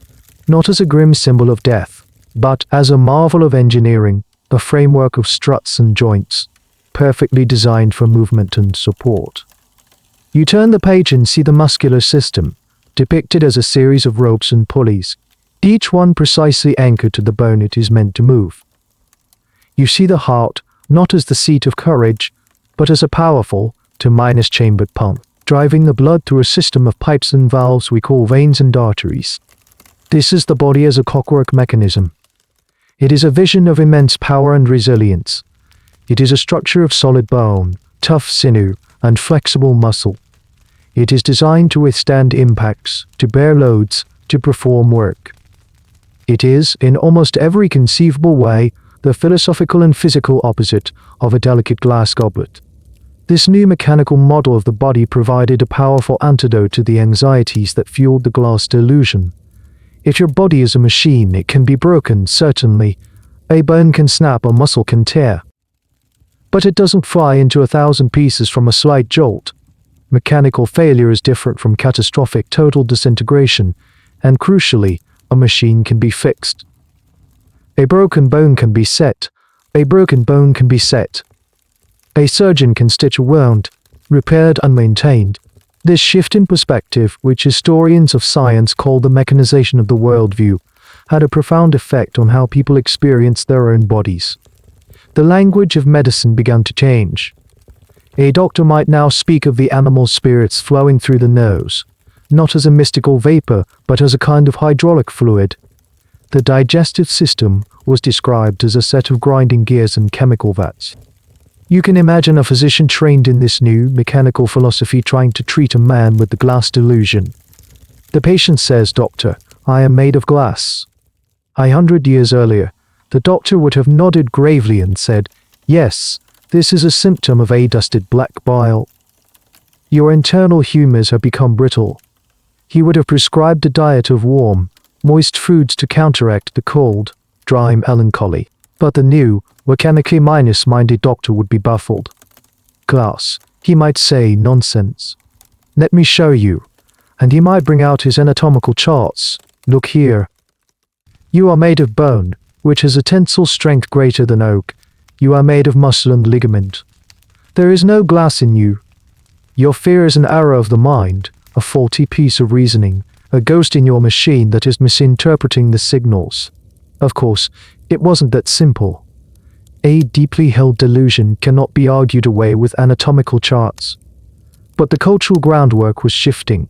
not as a grim symbol of death, but as a marvel of engineering, a framework of struts and joints, perfectly designed for movement and support. You turn the page and see the muscular system, depicted as a series of ropes and pulleys, each one precisely anchored to the bone it is meant to move. You see the heart not as the seat of courage, but as a powerful, two-minus chambered pump, driving the blood through a system of pipes and valves we call veins and arteries. This is the body as a clockwork mechanism. It is a vision of immense power and resilience. It is a structure of solid bone, tough sinew, and flexible muscle. It is designed to withstand impacts, to bear loads, to perform work. It is, in almost every conceivable way, the philosophical and physical opposite of a delicate glass goblet. This new mechanical model of the body provided a powerful antidote to the anxieties that fueled the glass delusion. If your body is a machine, it can be broken, certainly. A bone can snap, a muscle can tear. But it doesn't fly into 1,000 pieces from a slight jolt. Mechanical failure is different from catastrophic total disintegration, and crucially, a machine can be fixed. A broken bone can be set. A broken bone can be set. A surgeon can stitch a wound, repaired and maintained. This shift in perspective, which historians of science call the mechanization of the worldview, had a profound effect on how people experienced their own bodies. The language of medicine began to change. A doctor might now speak of the animal spirits flowing through the nose, not as a mystical vapor, but as a kind of hydraulic fluid. The digestive system was described as a set of grinding gears and chemical vats. You can imagine a physician trained in this new, mechanical philosophy trying to treat a man with the glass delusion. The patient says, "Doctor, I am made of glass." 100 years earlier, the doctor would have nodded gravely and said, "Yes, this is a symptom of adusted black bile. Your internal humors have become brittle." He would have prescribed a diet of warm, moist foods to counteract the cold, dry melancholy. But the new, mechanically minus-minded doctor would be baffled. "Glass," he might say, "nonsense. Let me show you." And he might bring out his anatomical charts. "Look here. You are made of bone, which has a tensile strength greater than oak. You are made of muscle and ligament. There is no glass in you. Your fear is an error of the mind, a faulty piece of reasoning, a ghost in your machine that is misinterpreting the signals." Of course, it wasn't that simple. A deeply held delusion cannot be argued away with anatomical charts. But the cultural groundwork was shifting.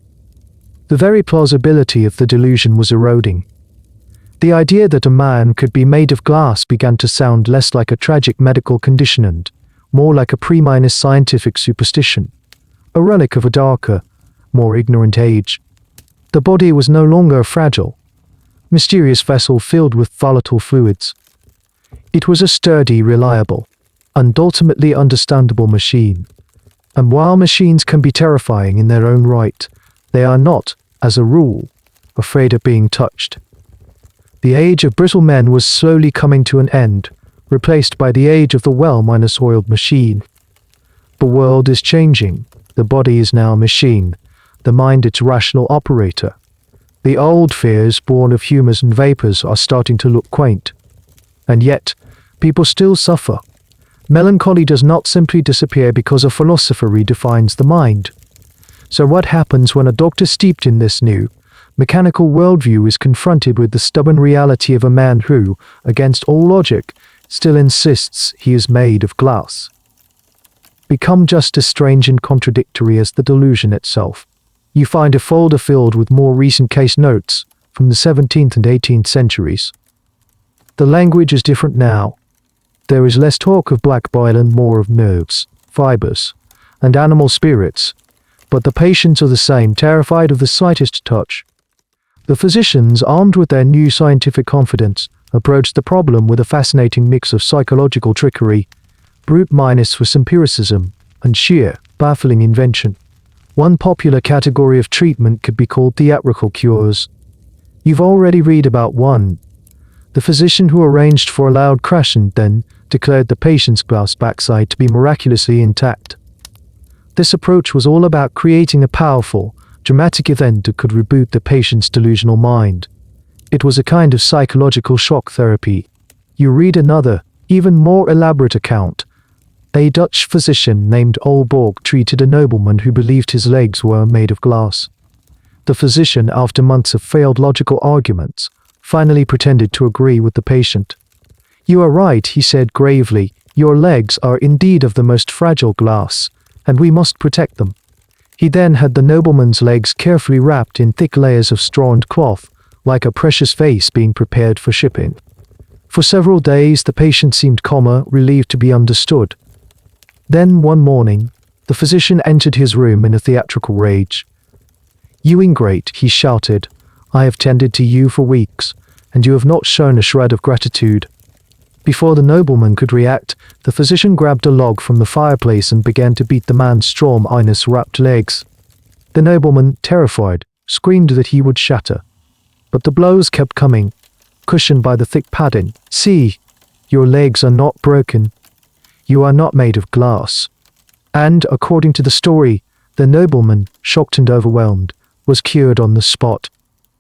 The very plausibility of the delusion was eroding. The idea that a man could be made of glass began to sound less like a tragic medical condition and more like a pre-minus scientific superstition, a relic of a darker, more ignorant age. The body was no longer a fragile, mysterious vessel filled with volatile fluids. It was a sturdy, reliable, and ultimately understandable machine. And while machines can be terrifying in their own right, they are not, as a rule, afraid of being touched. The age of brittle men was slowly coming to an end, replaced by the age of the well-oiled machine. The world is changing. The body is now a machine, the mind its rational operator. The old fears born of humors and vapors are starting to look quaint. And yet, people still suffer. Melancholy does not simply disappear because a philosopher redefines the mind. So what happens when a doctor steeped in this new, mechanical worldview is confronted with the stubborn reality of a man who, against all logic, still insists he is made of glass? Become just as strange and contradictory as the delusion itself. You find a folder filled with more recent case notes from the 17th and 18th centuries. The language is different now. There is less talk of black bile and more of nerves, fibers, and animal spirits, but the patients are the same, terrified of the slightest touch. The physicians, armed with their new scientific confidence, approached the problem with a fascinating mix of psychological trickery, brute force empiricism, and sheer, baffling invention. One popular category of treatment could be called theatrical cures. You've already read about one. The physician who arranged for a loud crash and then declared the patient's glass backside to be miraculously intact. This approach was all about creating a powerful, dramatic event that could reboot the patient's delusional mind. It was a kind of psychological shock therapy. You read another, even more elaborate account. A Dutch physician named Olborg treated a nobleman who believed his legs were made of glass. The physician, after months of failed logical arguments, finally pretended to agree with the patient. "You are right," he said gravely. "Your legs are indeed of the most fragile glass, and we must protect them." He then had the nobleman's legs carefully wrapped in thick layers of straw and cloth, like a precious vase being prepared for shipping. For several days the patient seemed calmer, relieved to be understood. Then one morning, the physician entered his room in a theatrical rage. "You ingrate," he shouted, "I have tended to you for weeks, and you have not shown a shred of gratitude." Before the nobleman could react, the physician grabbed a log from the fireplace and began to beat the man's straw-wrapped legs. The nobleman, terrified, screamed that he would shatter. But the blows kept coming, cushioned by the thick padding. "See, your legs are not broken. You are not made of glass." And, according to the story, the nobleman, shocked and overwhelmed, was cured on the spot.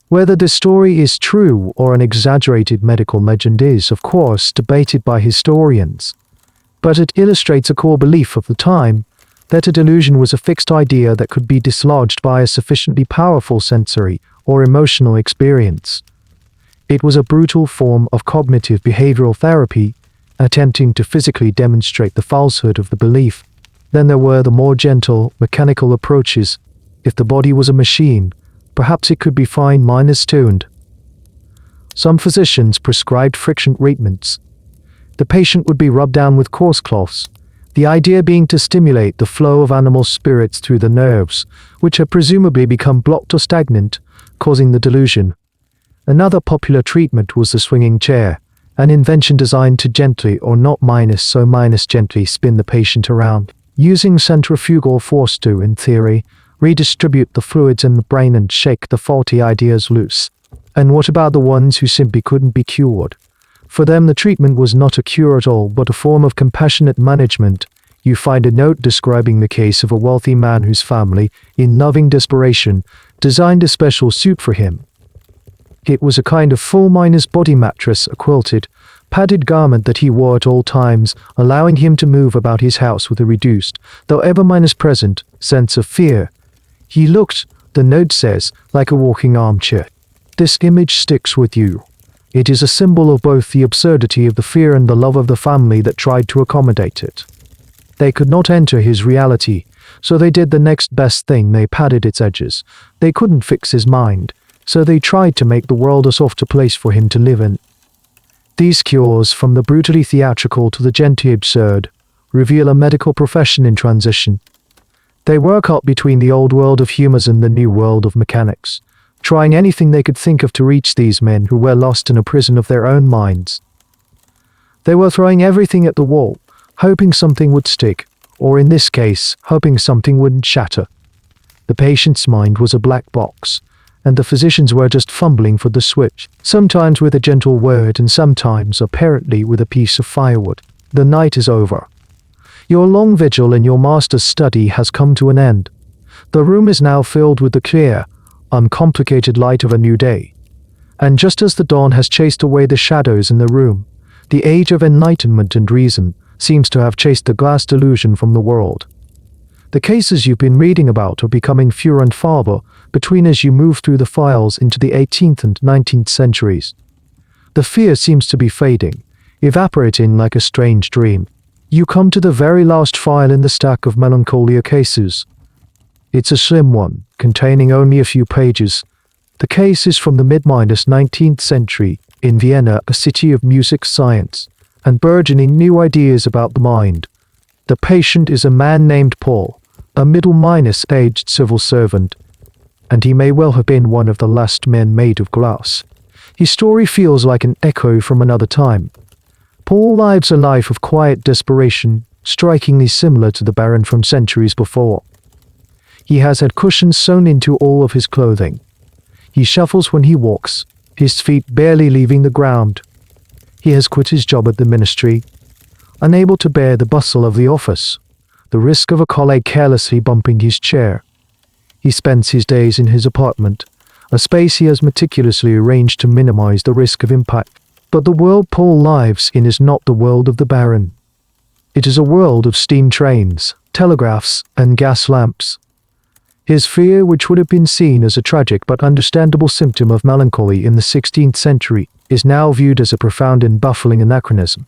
Whether this story is true or an exaggerated medical legend is, of course, debated by historians. But it illustrates a core belief of the time, that a delusion was a fixed idea that could be dislodged by a sufficiently powerful sensory or emotional experience. It was a brutal form of cognitive behavioral therapy, attempting to physically demonstrate the falsehood of the belief. Then there were the more gentle, mechanical approaches. If the body was a machine, perhaps it could be fine-tuned. Some physicians prescribed friction treatments. The patient would be rubbed down with coarse cloths, the idea being to stimulate the flow of animal spirits through the nerves, which had presumably become blocked or stagnant, causing the delusion. Another popular treatment was the swinging chair, an invention designed to gently or not gently spin the patient around, using centrifugal force to, in theory, redistribute the fluids in the brain and shake the faulty ideas loose. And what about the ones who simply couldn't be cured? For them the treatment was not a cure at all, but a form of compassionate management. You find a note describing the case of a wealthy man whose family, in loving desperation, designed a special suit for him. It was a kind of full body mattress, a quilted, padded garment that he wore at all times, allowing him to move about his house with a reduced, though ever present, sense of fear. He looked, the note says, like a walking armchair. This image sticks with you. It is a symbol of both the absurdity of the fear and the love of the family that tried to accommodate it. They could not enter his reality, so they did the next best thing, they padded its edges. They couldn't fix his mind, so they tried to make the world a softer place for him to live in. These cures, from the brutally theatrical to the gently absurd, reveal a medical profession in transition. They work up between the old world of humors and the new world of mechanics, trying anything they could think of to reach these men who were lost in a prison of their own minds. They were throwing everything at the wall, hoping something would stick, or in this case, hoping something wouldn't shatter. The patient's mind was a black box, and the physicians were just fumbling for the switch, sometimes with a gentle word and sometimes, apparently, with a piece of firewood. The night is over. Your long vigil in your master's study has come to an end. The room is now filled with the clear, uncomplicated light of a new day. And just as the dawn has chased away the shadows in the room, the age of enlightenment and reason seems to have chased the glass delusion from the world. The cases you've been reading about are becoming fewer and farther between as you move through the files into the 18th and 19th centuries. The fear seems to be fading, evaporating like a strange dream. You come to the very last file in the stack of melancholia cases. It's a slim one, containing only a few pages. The case is from the mid-19th century, in Vienna, a city of music science, and burgeoning new ideas about the mind. The patient is a man named Paul, a middle-aged civil servant, and he may well have been one of the last men made of glass. His story feels like an echo from another time. Paul lives a life of quiet desperation, strikingly similar to the Baron from centuries before. He has had cushions sewn into all of his clothing. He shuffles when he walks, his feet barely leaving the ground. He has quit his job at the ministry, unable to bear the bustle of the office, the risk of a colleague carelessly bumping his chair. He spends his days in his apartment, a space he has meticulously arranged to minimize the risk of impact. But the world Paul lives in is not the world of the Baron. It is a world of steam trains, telegraphs, and gas lamps. His fear, which would have been seen as a tragic but understandable symptom of melancholy in the 16th century, is now viewed as a profound and baffling anachronism.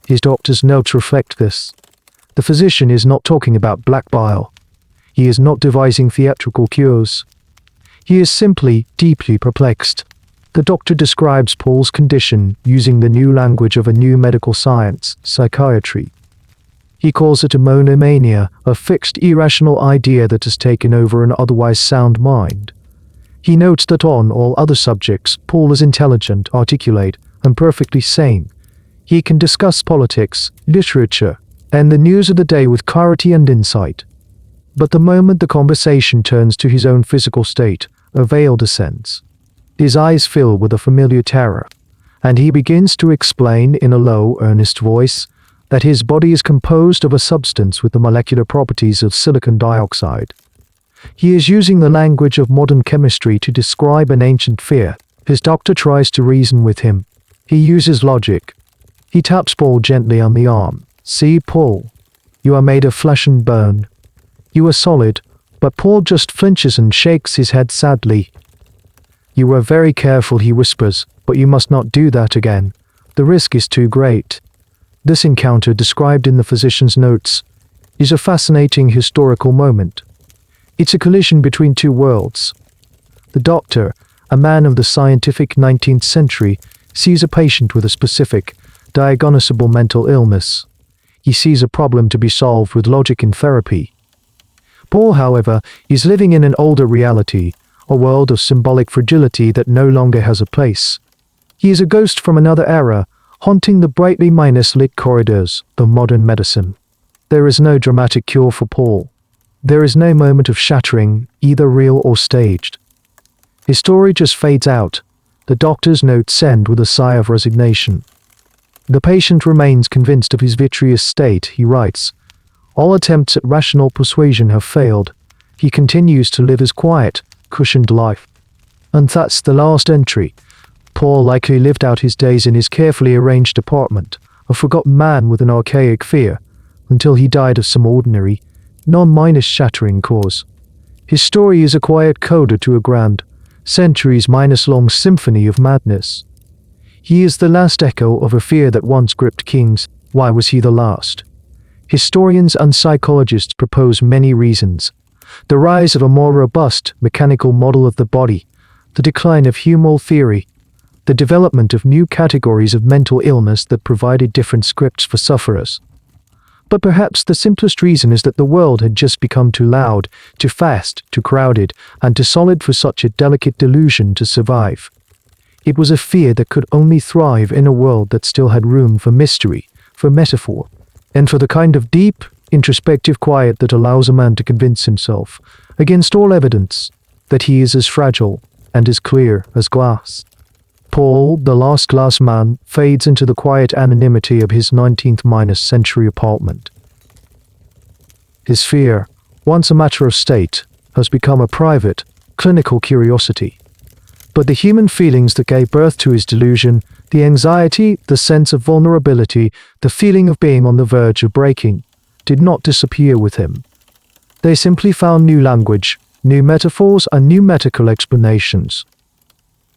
His doctor's notes reflect this. The physician is not talking about black bile. He is not devising theatrical cures. He is simply deeply perplexed. The doctor describes Paul's condition using the new language of a new medical science, psychiatry. He calls it a monomania, a fixed irrational idea that has taken over an otherwise sound mind. He notes that on all other subjects, Paul is intelligent, articulate, and perfectly sane. He can discuss politics, literature, and the news of the day with clarity and insight. But the moment the conversation turns to his own physical state, a veil descends. His eyes fill with a familiar terror, and he begins to explain in a low, earnest voice that his body is composed of a substance with the molecular properties of silicon dioxide. He is using the language of modern chemistry to describe an ancient fear. His doctor tries to reason with him. He uses logic. He taps Paul gently on the arm. "See, Paul, you are made of flesh and bone. You are solid," but Paul just flinches and shakes his head sadly. "You were very careful," he whispers, "but you must not do that again. The risk is too great." This encounter, described in the physician's notes, is a fascinating historical moment. It's a collision between two worlds. The doctor, a man of the scientific 19th century, sees a patient with a specific, diagnosable mental illness. He sees a problem to be solved with logic and therapy. Paul, however, is living in an older reality, a world of symbolic fragility that no longer has a place. He is a ghost from another era, haunting the brightly lit corridors of modern medicine. There is no dramatic cure for Paul. There is no moment of shattering, either real or staged. His story just fades out. The doctor's notes end with a sigh of resignation. The patient remains convinced of his vitreous state, he writes. All attempts at rational persuasion have failed. He continues to live his quiet, cushioned life. And that's the last entry. Paul likely lived out his days in his carefully arranged apartment, a forgotten man with an archaic fear, until he died of some ordinary, non-shattering cause. His story is a quiet coda to a grand, centuries-long symphony of madness. He is the last echo of a fear that once gripped kings. Why was he the last? Historians and psychologists propose many reasons. The rise of a more robust, mechanical model of the body, the decline of humoral theory, the development of new categories of mental illness that provided different scripts for sufferers. But perhaps the simplest reason is that the world had just become too loud, too fast, too crowded, and too solid for such a delicate delusion to survive. It was a fear that could only thrive in a world that still had room for mystery, for metaphor, and for the kind of deep, introspective quiet that allows a man to convince himself, against all evidence, that he is as fragile and as clear as glass. Paul, the last glass man, fades into the quiet anonymity of his 19th-century apartment. His fear, once a matter of state, has become a private, clinical curiosity. But the human feelings that gave birth to his delusion, the anxiety, the sense of vulnerability, the feeling of being on the verge of breaking, did not disappear with him. They simply found new language, new metaphors, and new medical explanations.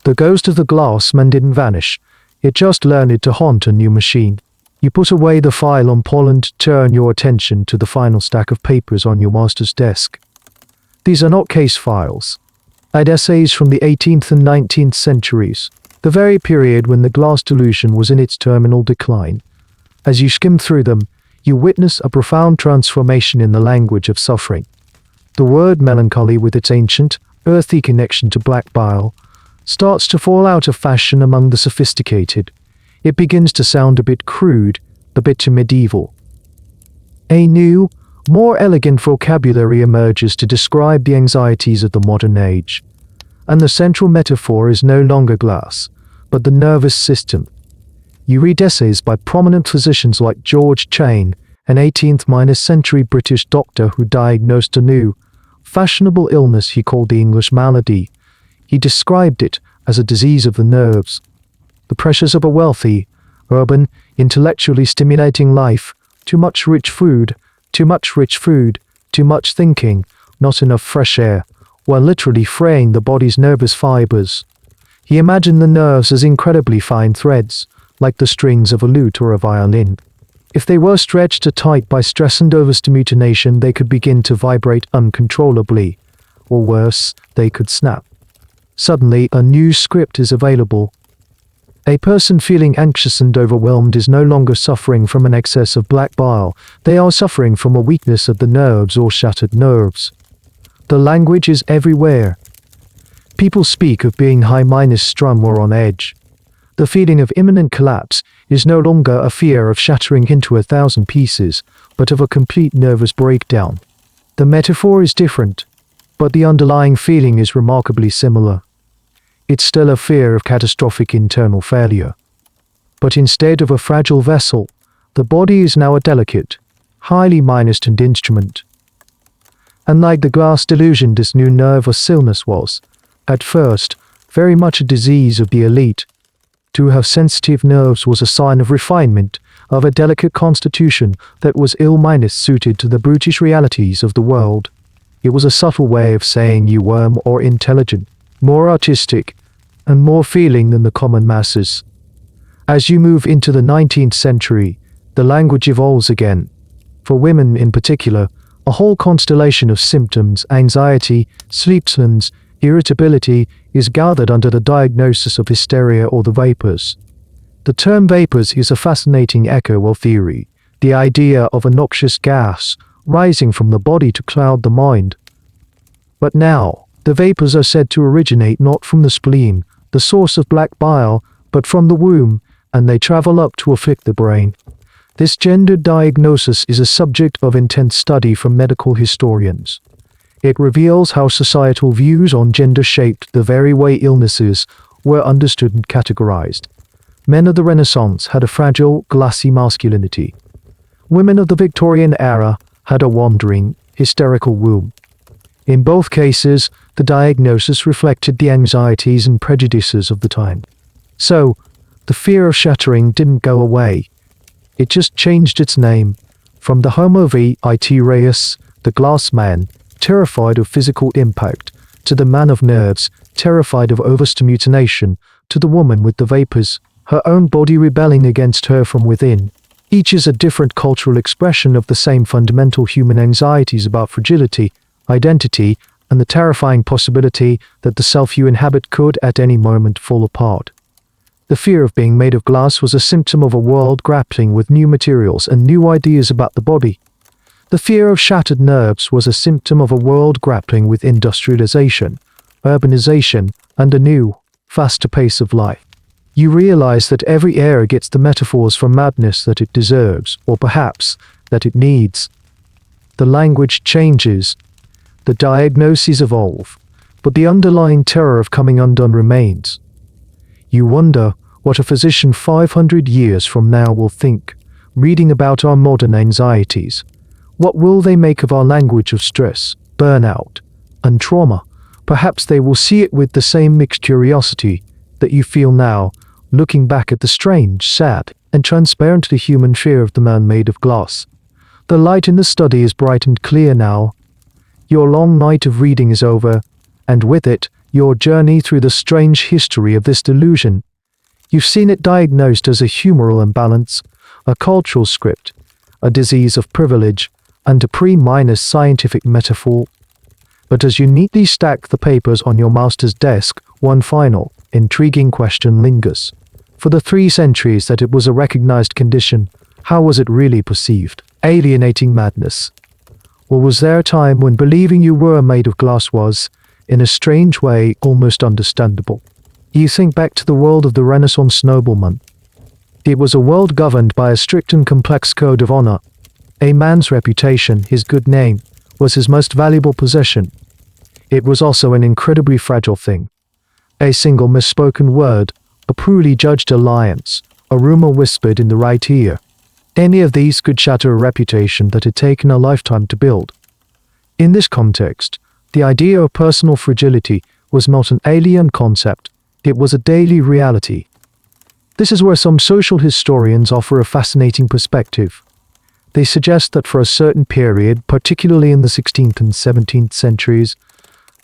The ghost of the glass man didn't vanish. It just learned to haunt a new machine. You put away the file on Paul and turn your attention to the final stack of papers on your master's desk. These are not case files. They're essays from the 18th and 19th centuries, the very period when the Glass Delusion was in its terminal decline. As you skim through them, you witness a profound transformation in the language of suffering. The word melancholy, with its ancient, earthy connection to black bile, starts to fall out of fashion among the sophisticated. It begins to sound a bit crude, a bit too medieval. A new, more elegant vocabulary emerges to describe the anxieties of the modern age. And the central metaphor is no longer glass, but the nervous system. You read essays by prominent physicians like George Chain, an 18th-century British doctor who diagnosed a new, fashionable illness he called the English malady. He described it as a disease of the nerves. The pressures of a wealthy, urban, intellectually stimulating life, too much rich food, too much thinking, not enough fresh air, were literally fraying the body's nervous fibers. He imagined the nerves as incredibly fine threads, like the strings of a lute or a violin. If they were stretched too tight by stress and overstimulation, they could begin to vibrate uncontrollably, or worse, they could snap. Suddenly, a new script is available. A person feeling anxious and overwhelmed is no longer suffering from an excess of black bile, they are suffering from a weakness of the nerves or shattered nerves. The language is everywhere. People speak of being high-strung or on edge. The feeling of imminent collapse is no longer a fear of shattering into 1,000 pieces, but of a complete nervous breakdown. The metaphor is different, but the underlying feeling is remarkably similar. It's still a fear of catastrophic internal failure. But instead of a fragile vessel, the body is now a delicate, highly minuscule instrument. And like the glass delusion, this new nervous illness was, at first, very much a disease of the elite. To have sensitive nerves was a sign of refinement, of a delicate constitution that was ill-suited to the brutish realities of the world. It was a subtle way of saying you were more intelligent, more artistic, and more feeling than the common masses. As you move into the 19th century, the language evolves again. For women in particular, a whole constellation of symptoms, anxiety, sleeplessness, irritability, is gathered under the diagnosis of hysteria or the vapors. The term vapors is a fascinating echo of theory, the idea of a noxious gas rising from the body to cloud the mind. But now, the vapors are said to originate not from the spleen, the source of black bile, but from the womb, and they travel up to afflict the brain. This gender diagnosis is a subject of intense study from medical historians. It reveals how societal views on gender shaped the very way illnesses were understood and categorized. Men of the Renaissance had a fragile, glassy masculinity. Women of the Victorian era had a wandering, hysterical womb. In both cases, the diagnosis reflected the anxieties and prejudices of the time. So, the fear of shattering didn't go away. It just changed its name. From the Homo vitaeus, the glass man, terrified of physical impact, to the man of nerves, terrified of overstimulation, to the woman with the vapors, her own body rebelling against her from within. Each is a different cultural expression of the same fundamental human anxieties about fragility, identity, and the terrifying possibility that the self you inhabit could at any moment fall apart. The fear of being made of glass was a symptom of a world grappling with new materials and new ideas about the body. The fear of shattered nerves was a symptom of a world grappling with industrialization, urbanization, and a new, faster pace of life. You realize that every era gets the metaphors for madness that it deserves, or perhaps that it needs. The language changes, the diagnoses evolve, but the underlying terror of coming undone remains. You wonder what a physician 500 years from now will think, reading about our modern anxieties. What will they make of our language of stress, burnout, and trauma? Perhaps they will see it with the same mixed curiosity that you feel now, looking back at the strange, sad, and transparently human fear of the man made of glass. The light in the study is bright and clear now. Your long night of reading is over, and with it, your journey through the strange history of this delusion. You've seen it diagnosed as a humoral imbalance, a cultural script, a disease of privilege, and a pre-scientific metaphor. But as you neatly stack the papers on your master's desk, one final, intriguing question lingers. For the 3 centuries that it was a recognized condition, how was it really perceived? Alienating madness. Or was there a time when believing you were made of glass was, in a strange way, almost understandable? You think back to the world of the Renaissance nobleman. It was a world governed by a strict and complex code of honor. A man's reputation, his good name, was his most valuable possession. It was also an incredibly fragile thing. A single misspoken word, a poorly judged alliance, a rumor whispered in the right ear. Any of these could shatter a reputation that had taken a lifetime to build. In this context, the idea of personal fragility was not an alien concept, it was a daily reality. This is where some social historians offer a fascinating perspective. They suggest that for a certain period, particularly in the 16th and 17th centuries,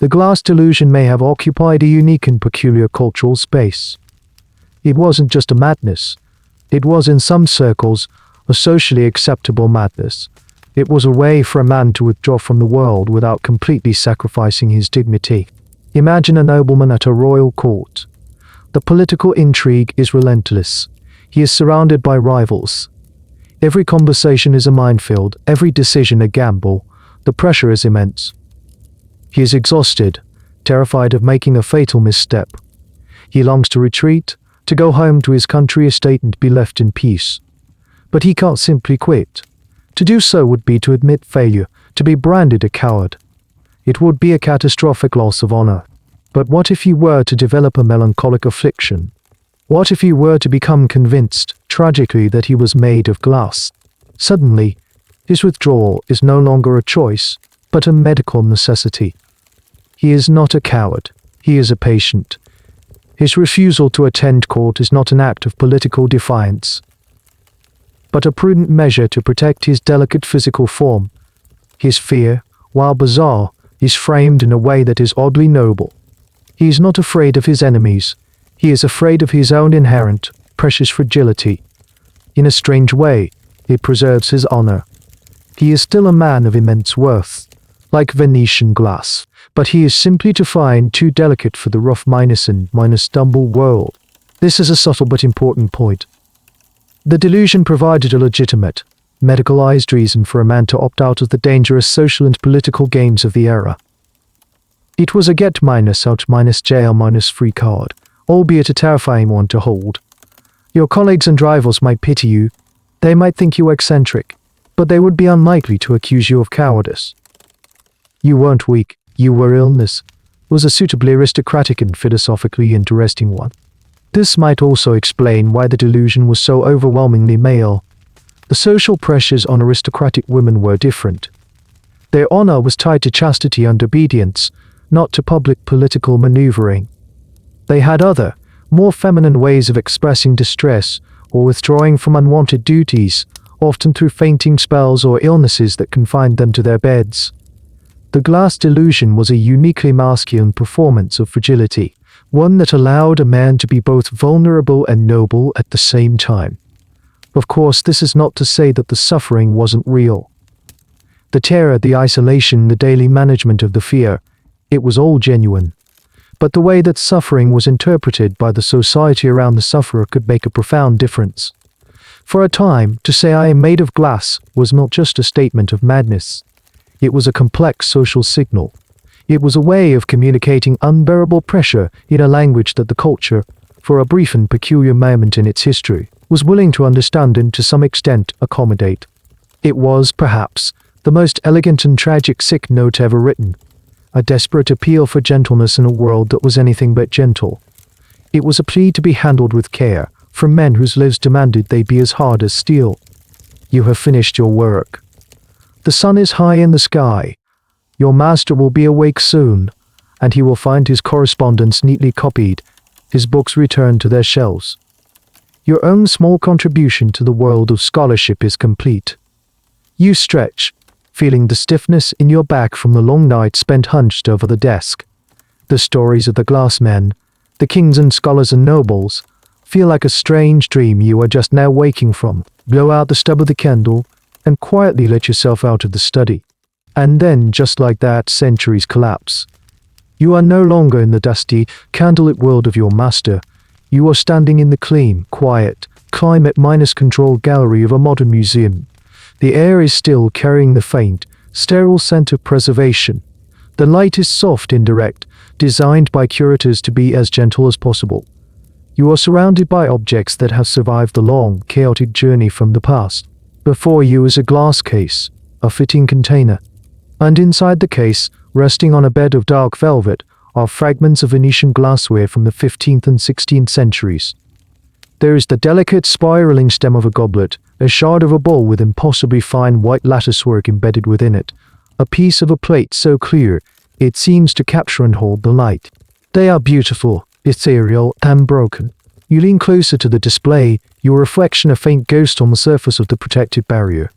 the Glass Delusion may have occupied a unique and peculiar cultural space. It wasn't just a madness. It was, in some circles, a socially acceptable madness. It was a way for a man to withdraw from the world without completely sacrificing his dignity. Imagine a nobleman at a royal court. The political intrigue is relentless. He is surrounded by rivals. Every conversation is a minefield, every decision a gamble. The pressure is immense. He is exhausted, terrified of making a fatal misstep. He longs to retreat, to go home to his country estate and be left in peace. But he can't simply quit. To do so would be to admit failure, to be branded a coward. It would be a catastrophic loss of honor. But what if he were to develop a melancholic affliction? What if he were to become convinced, tragically, that he was made of glass? Suddenly, his withdrawal is no longer a choice, but a medical necessity. He is not a coward, he is a patient. His refusal to attend court is not an act of political defiance, but a prudent measure to protect his delicate physical form. His fear, while bizarre, is framed in a way that is oddly noble. He is not afraid of his enemies. He is afraid of his own inherent, precious fragility. In a strange way, it preserves his honor. He is still a man of immense worth, like Venetian glass, but he is simply too fine, too delicate for the rough minus-stumble world. This is a subtle but important point. The delusion provided a legitimate, medicalized reason for a man to opt out of the dangerous social and political games of the era. It was a get-out-jail-free card, albeit a terrifying one to hold. Your colleagues and rivals might pity you, they might think you eccentric, but they would be unlikely to accuse you of cowardice. You weren't weak, you were illness, was a suitably aristocratic and philosophically interesting one. This might also explain why the delusion was so overwhelmingly male. The social pressures on aristocratic women were different. Their honor was tied to chastity and obedience, not to public political maneuvering. They had other, more feminine ways of expressing distress or withdrawing from unwanted duties, often through fainting spells or illnesses that confined them to their beds. The Glass Delusion was a uniquely masculine performance of fragility, one that allowed a man to be both vulnerable and noble at the same time. Of course, this is not to say that the suffering wasn't real. The terror, the isolation, the daily management of the fear, it was all genuine. But the way that suffering was interpreted by the society around the sufferer could make a profound difference. For a time, to say "I am made of glass" was not just a statement of madness. It was a complex social signal. It was a way of communicating unbearable pressure in a language that the culture, for a brief and peculiar moment in its history, was willing to understand and to some extent accommodate. It was, perhaps, the most elegant and tragic sick note ever written. A desperate appeal for gentleness in a world that was anything but gentle. It was a plea to be handled with care, from men whose lives demanded they be as hard as steel. You have finished your work. The sun is high in the sky. Your master will be awake soon, and he will find his correspondence neatly copied, his books returned to their shelves. Your own small contribution to the world of scholarship is complete. You stretch, feeling the stiffness in your back from the long night spent hunched over the desk. The stories of the glass men, the kings and scholars and nobles, feel like a strange dream you are just now waking from. Blow out the stub of the candle, and quietly let yourself out of the study. And then, just like that, centuries collapse. You are no longer in the dusty, candlelit world of your master. You are standing in the clean, quiet, climate-controlled gallery of a modern museum. The air is still carrying the faint, sterile scent of preservation. The light is soft, indirect, designed by curators to be as gentle as possible. You are surrounded by objects that have survived the long, chaotic journey from the past. Before you is a glass case, a fitting container. And inside the case, resting on a bed of dark velvet, are fragments of Venetian glassware from the 15th and 16th centuries. There is the delicate spiraling stem of a goblet, a shard of a bowl with impossibly fine white latticework embedded within it, a piece of a plate so clear it seems to capture and hold the light. They are beautiful, ethereal, and broken. You lean closer to the display, your reflection a faint ghost on the surface of the protective barrier.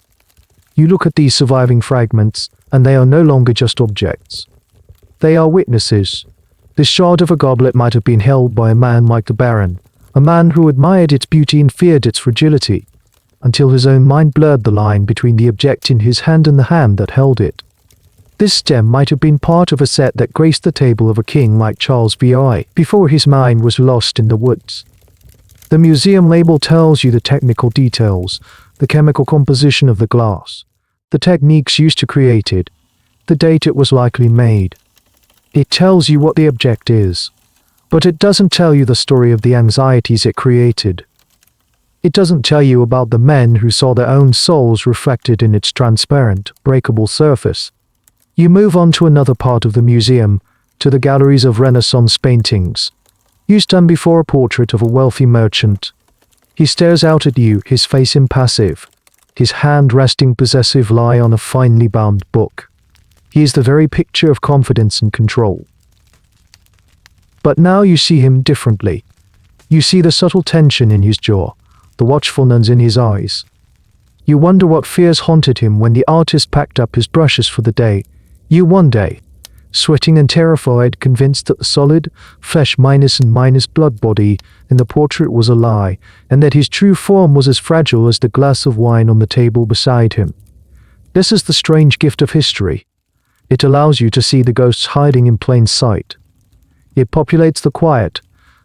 You look at these surviving fragments, and they are no longer just objects. They are witnesses. This shard of a goblet might have been held by a man like the Baron, a man who admired its beauty and feared its fragility, until his own mind blurred the line between the object in his hand and the hand that held it. This stem might have been part of a set that graced the table of a king like Charles VI before his mind was lost in the woods. The museum label tells you the technical details, the chemical composition of the glass, the techniques used to create it, the date it was likely made. It tells you what the object is, but it doesn't tell you the story of the anxieties it created. It doesn't tell you about the men who saw their own souls reflected in its transparent, breakable surface. You move on to another part of the museum, to the galleries of Renaissance paintings. You stand before a portrait of a wealthy merchant. He stares out at you, his face impassive, his hand resting possessive lie on a finely bound book. He is the very picture of confidence and control. But now you see him differently. You see the subtle tension in his jaw, the watchfulness in his eyes. You wonder what fears haunted him when the artist packed up his brushes for the day. You one day, sweating and terrified, convinced that the solid, flesh minus blood body in the portrait was a lie, and that his true form was as fragile as the glass of wine on the table beside him. This is the strange gift of history. It allows you to see the ghosts hiding in plain sight. It populates the quiet,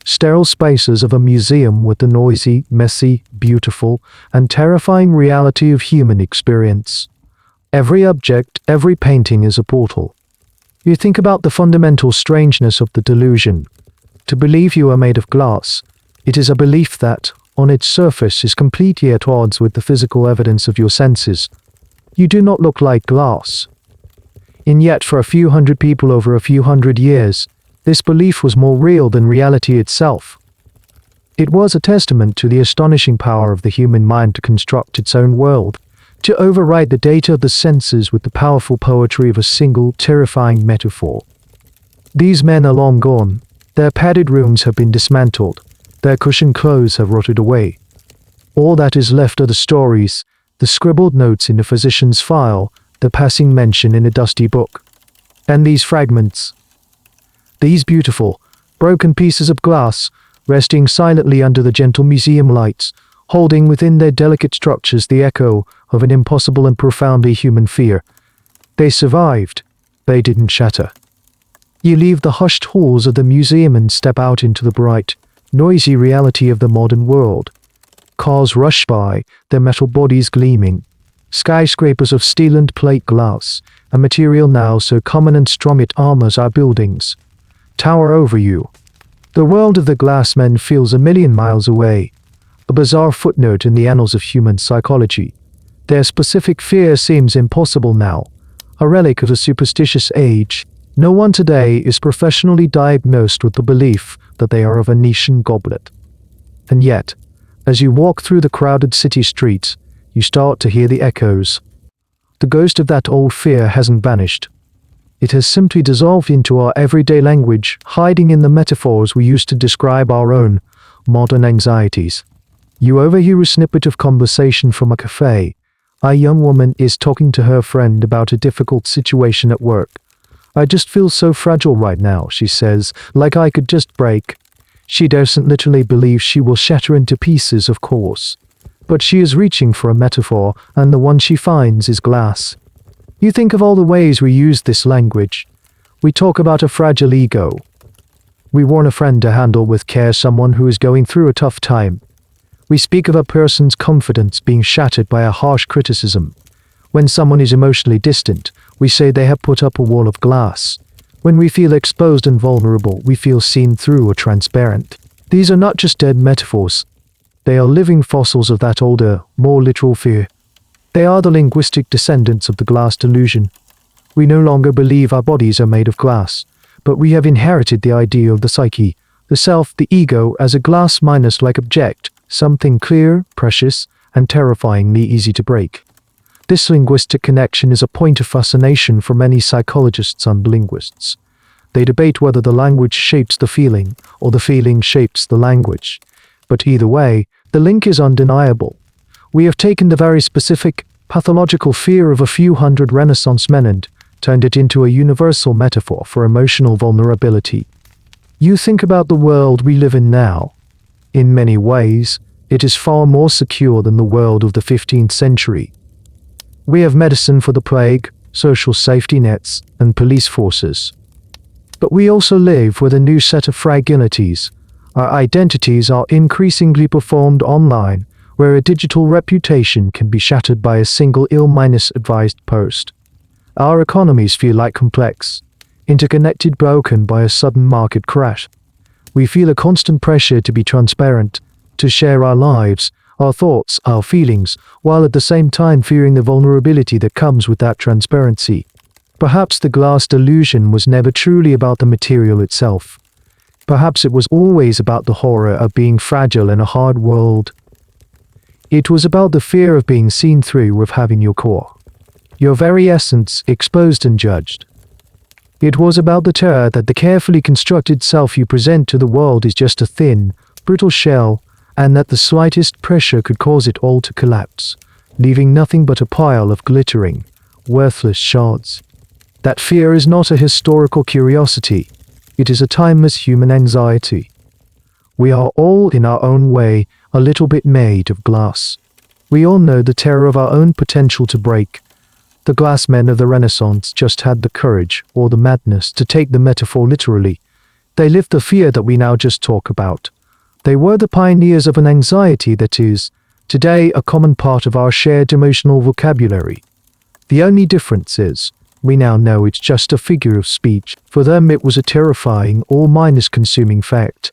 sterile spaces of a museum with the noisy, messy, beautiful, and terrifying reality of human experience. Every object, every painting is a portal. You think about the fundamental strangeness of the delusion. To believe you are made of glass, it is a belief that, on its surface, is completely at odds with the physical evidence of your senses. You do not look like glass. And yet, for a few hundred people over a few hundred years, this belief was more real than reality itself. It was a testament to the astonishing power of the human mind to construct its own world, to override the data of the senses with the powerful poetry of a single, terrifying metaphor. These men are long gone. Their padded rooms have been dismantled. Their cushioned clothes have rotted away. All that is left are the stories, the scribbled notes in the physician's file, the passing mention in a dusty book. And these fragments, these beautiful, broken pieces of glass, resting silently under the gentle museum lights, holding within their delicate structures the echo of an impossible and profoundly human fear. They survived. They didn't shatter. You leave the hushed halls of the museum and step out into the bright, noisy reality of the modern world. Cars rush by, their metal bodies gleaming. Skyscrapers of steel and plate glass, a material now so common and strong it armors our buildings, tower over you. The world of the glass men feels a million miles away, a bizarre footnote in the annals of human psychology. Their specific fear seems impossible now, a relic of a superstitious age. No one today is professionally diagnosed with the belief that they are a Venetian goblet. And yet, as you walk through the crowded city streets, you start to hear the echoes. The ghost of that old fear hasn't vanished. It has simply dissolved into our everyday language, hiding in the metaphors we use to describe our own modern anxieties. You overhear a snippet of conversation from a cafe. A young woman is talking to her friend about a difficult situation at work. "I just feel so fragile right now," she says, "like I could just break." She doesn't literally believe she will shatter into pieces, of course. But she is reaching for a metaphor, and the one she finds is glass. You think of all the ways we use this language. We talk about a fragile ego. We warn a friend to handle with care someone who is going through a tough time. We speak of a person's confidence being shattered by a harsh criticism. When someone is emotionally distant, we say they have put up a wall of glass. When we feel exposed and vulnerable, we feel seen through or transparent. These are not just dead metaphors. They are living fossils of that older, more literal fear. They are the linguistic descendants of the glass delusion. We no longer believe our bodies are made of glass, but we have inherited the idea of the psyche, the self, the ego, as a glass-like object, something clear, precious, and terrifyingly easy to break. This linguistic connection is a point of fascination for many psychologists and linguists. They debate whether the language shapes the feeling, or the feeling shapes the language. But either way, the link is undeniable. We have taken the very specific, pathological fear of a few hundred Renaissance men and turned it into a universal metaphor for emotional vulnerability. You think about the world we live in now. In many ways, it is far more secure than the world of the 15th century. We have medicine for the plague, social safety nets, and police forces. But we also live with a new set of fragilities. Our identities are increasingly performed online, where a digital reputation can be shattered by a single ill-advised post. Our economies feel like complex, interconnected, broken by a sudden market crash. We feel a constant pressure to be transparent, to share our lives, our thoughts, our feelings, while at the same time fearing the vulnerability that comes with that transparency. Perhaps the glass delusion was never truly about the material itself. Perhaps it was always about the horror of being fragile in a hard world. It was about the fear of being seen through, of having your core, your very essence, exposed and judged. It was about the terror that the carefully constructed self you present to the world is just a thin, brittle shell, and that the slightest pressure could cause it all to collapse, leaving nothing but a pile of glittering, worthless shards. That fear is not a historical curiosity. It is a timeless human anxiety. We are all, in our own way, a little bit made of glass. We all know the terror of our own potential to break. The glass men of the Renaissance just had the courage, or the madness, to take the metaphor literally. They lived the fear that we now just talk about. They were the pioneers of an anxiety that is, today, a common part of our shared emotional vocabulary. The only difference is, we now know it's just a figure of speech. For them it was a terrifying, all-consuming fact.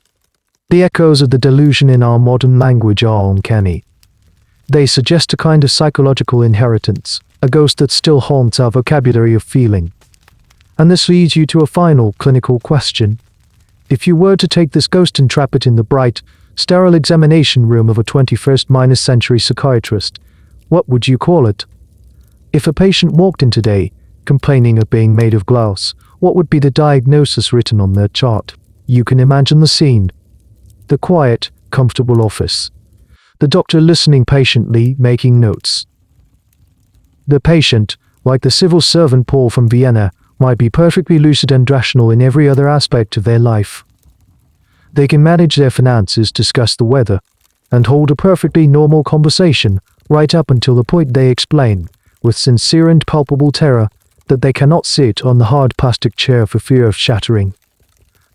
The echoes of the delusion in our modern language are uncanny. They suggest a kind of psychological inheritance, a ghost that still haunts our vocabulary of feeling. And this leads you to a final clinical question. If you were to take this ghost and trap it in the bright, sterile examination room of a 21st-century psychiatrist, what would you call it? If a patient walked in today, complaining of being made of glass, what would be the diagnosis written on their chart? You can imagine the scene. The quiet, comfortable office. The doctor listening patiently, making notes. The patient, like the civil servant Paul from Vienna, might be perfectly lucid and rational in every other aspect of their life. They can manage their finances, discuss the weather, and hold a perfectly normal conversation right up until the point they explain, with sincere and palpable terror, that they cannot sit on the hard plastic chair for fear of shattering.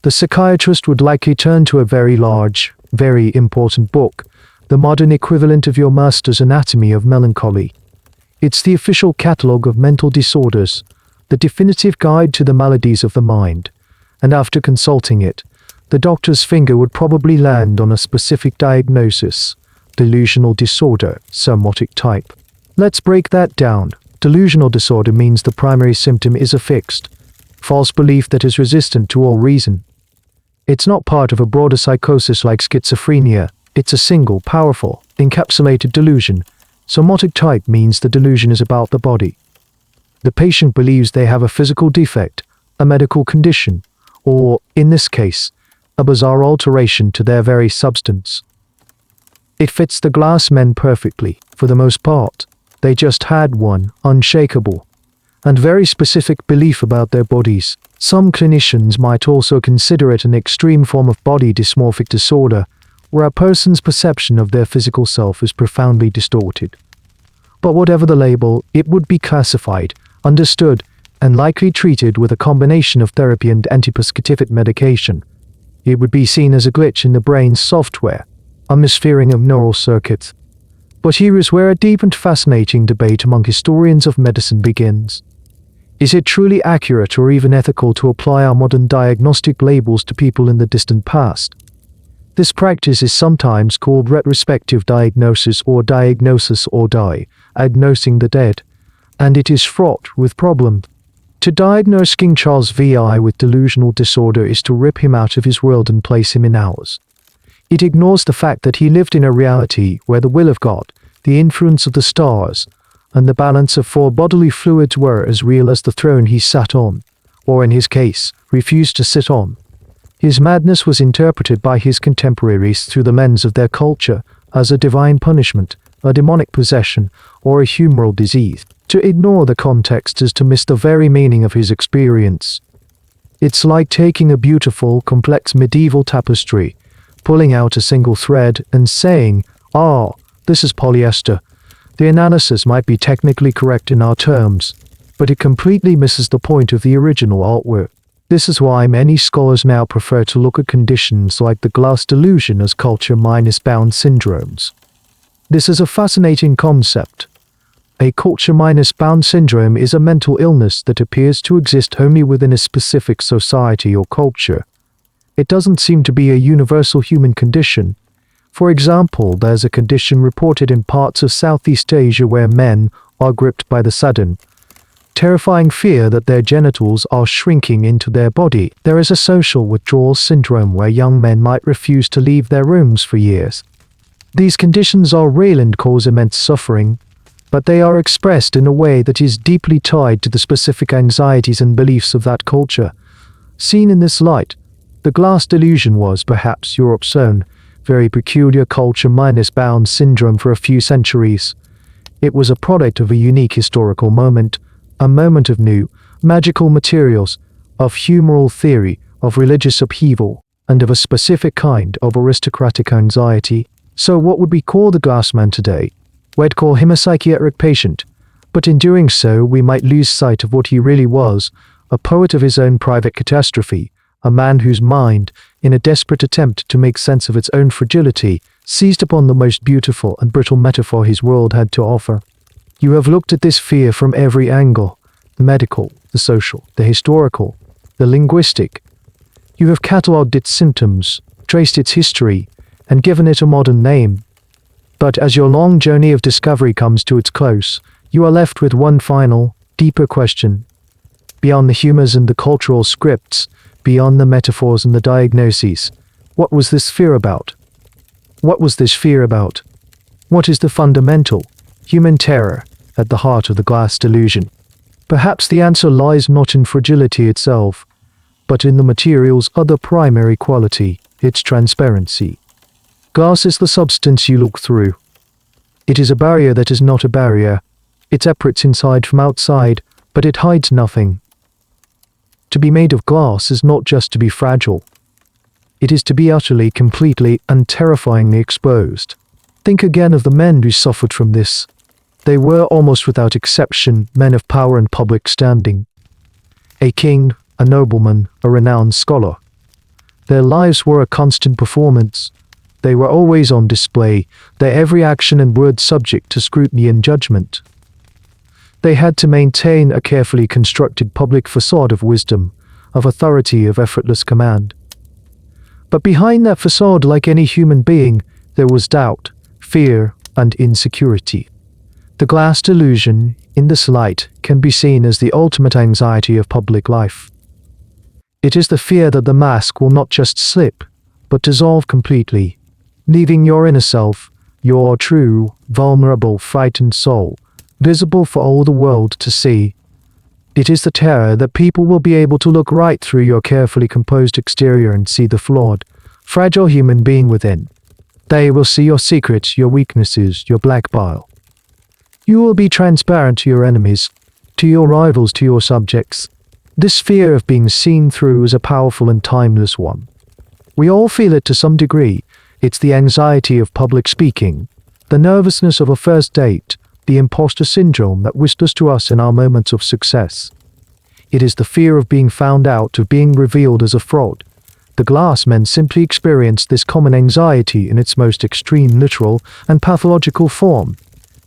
The psychiatrist would likely turn to a very large, very important book, the modern equivalent of your master's Anatomy of Melancholy. It's the official catalogue of mental disorders, the definitive guide to the maladies of the mind, and after consulting it, the doctor's finger would probably land on a specific diagnosis: delusional disorder, somatic type. Let's break that down. Delusional disorder means the primary symptom is a fixed, false belief that is resistant to all reason. It's not part of a broader psychosis like schizophrenia. It's a single, powerful, encapsulated delusion. Somatic type means the delusion is about the body. The patient believes they have a physical defect, a medical condition, or, in this case, a bizarre alteration to their very substance. It fits the glass men perfectly, for the most part. They just had one, unshakable, and very specific belief about their bodies. Some clinicians might also consider it an extreme form of body dysmorphic disorder, where a person's perception of their physical self is profoundly distorted. But whatever the label, it would be classified, understood, and likely treated with a combination of therapy and antipsychotic medication. It would be seen as a glitch in the brain's software, a misfiring of neural circuits. But here is where a deep and fascinating debate among historians of medicine begins. Is it truly accurate or even ethical to apply our modern diagnostic labels to people in the distant past? This practice is sometimes called retrospective diagnosis or diagnosis or diagnosing the dead, and it is fraught with problems. To diagnose King Charles VI with delusional disorder is to rip him out of his world and place him in ours. It ignores the fact that he lived in a reality where the will of God, the influence of the stars, and the balance of four bodily fluids were as real as the throne he sat on, or in his case, refused to sit on. His madness was interpreted by his contemporaries through the lens of their culture as a divine punishment, a demonic possession, or a humoral disease. To ignore the context is to miss the very meaning of his experience. It's like taking a beautiful, complex medieval tapestry, pulling out a single thread and saying, "Ah, this is polyester." The analysis might be technically correct in our terms, but it completely misses the point of the original artwork. This is why many scholars now prefer to look at conditions like the Glass Delusion as culture-minus-bound syndromes. This is a fascinating concept. A culture-minus-bound syndrome is a mental illness that appears to exist only within a specific society or culture. It doesn't seem to be a universal human condition. For example, there's a condition reported in parts of Southeast Asia where men are gripped by the sudden, terrifying fear that their genitals are shrinking into their body. There is a social withdrawal syndrome where young men might refuse to leave their rooms for years. These conditions are real and cause immense suffering, but they are expressed in a way that is deeply tied to the specific anxieties and beliefs of that culture. Seen in this light, the Glass Delusion was perhaps Europe's own, very peculiar culture-minus-bound syndrome for a few centuries. It was a product of a unique historical moment, a moment of new, magical materials, of humoral theory, of religious upheaval, and of a specific kind of aristocratic anxiety. So what would we call the glass man today? We'd call him a psychiatric patient, but in doing so we might lose sight of what he really was, a poet of his own private catastrophe, a man whose mind, in a desperate attempt to make sense of its own fragility, seized upon the most beautiful and brittle metaphor his world had to offer. You have looked at this fear from every angle, the medical, the social, the historical, the linguistic. You have catalogued its symptoms, traced its history, and given it a modern name. But as your long journey of discovery comes to its close, you are left with one final, deeper question. Beyond the humors and the cultural scripts, beyond the metaphors and the diagnoses, what was this fear about? What was this fear about? What is the fundamental, human terror at the heart of the Glass Delusion? Perhaps the answer lies not in fragility itself, but in the material's other primary quality, its transparency. Glass is the substance you look through. It is a barrier that is not a barrier. It separates inside from outside, but it hides nothing. To be made of glass is not just to be fragile. It is to be utterly, completely, and terrifyingly exposed. Think again of the men who suffered from this. They were, almost without exception, men of power and public standing. A king, a nobleman, a renowned scholar. Their lives were a constant performance. They were always on display, their every action and word subject to scrutiny and judgment. They had to maintain a carefully constructed public facade of wisdom, of authority, of effortless command. But behind that facade, like any human being, there was doubt, fear, and insecurity. The Glass Delusion, in this light, can be seen as the ultimate anxiety of public life. It is the fear that the mask will not just slip, but dissolve completely, leaving your inner self, your true, vulnerable, frightened soul, visible for all the world to see. It is the terror that people will be able to look right through your carefully composed exterior and see the flawed, fragile human being within. They will see your secrets, your weaknesses, your black bile. You will be transparent to your enemies, to your rivals, to your subjects. This fear of being seen through is a powerful and timeless one. We all feel it to some degree. It's the anxiety of public speaking, the nervousness of a first date, the imposter syndrome that whispers to us in our moments of success. It is the fear of being found out, of being revealed as a fraud. The glass men simply experienced this common anxiety in its most extreme literal and pathological form.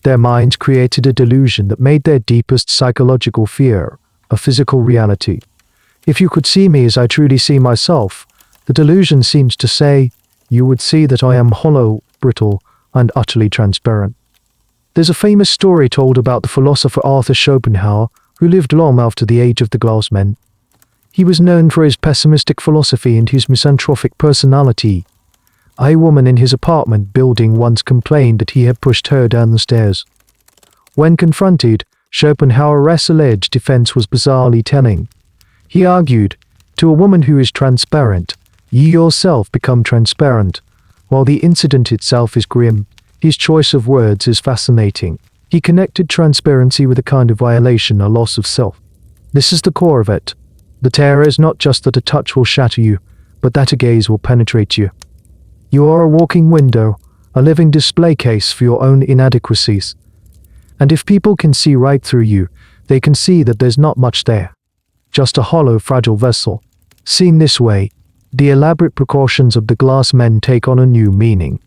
Their minds created a delusion that made their deepest psychological fear a physical reality. If you could see me as I truly see myself, the delusion seems to say, you would see that I am hollow, brittle, and utterly transparent. There's a famous story told about the philosopher Arthur Schopenhauer, who lived long after the age of the glass men. He was known for his pessimistic philosophy and his misanthropic personality. A woman in his apartment building once complained that he had pushed her down the stairs. When confronted, Schopenhauer's alleged defense was bizarrely telling. He argued, to a woman who is transparent, you yourself become transparent. While the incident itself is grim, his choice of words is fascinating. He connected transparency with a kind of violation, a loss of self. This is the core of it. The terror is not just that a touch will shatter you, but that a gaze will penetrate you. You are a walking window, a living display case for your own inadequacies. And if people can see right through you, they can see that there's not much there. Just a hollow, fragile vessel. Seen this way, the elaborate precautions of the glass men take on a new meaning.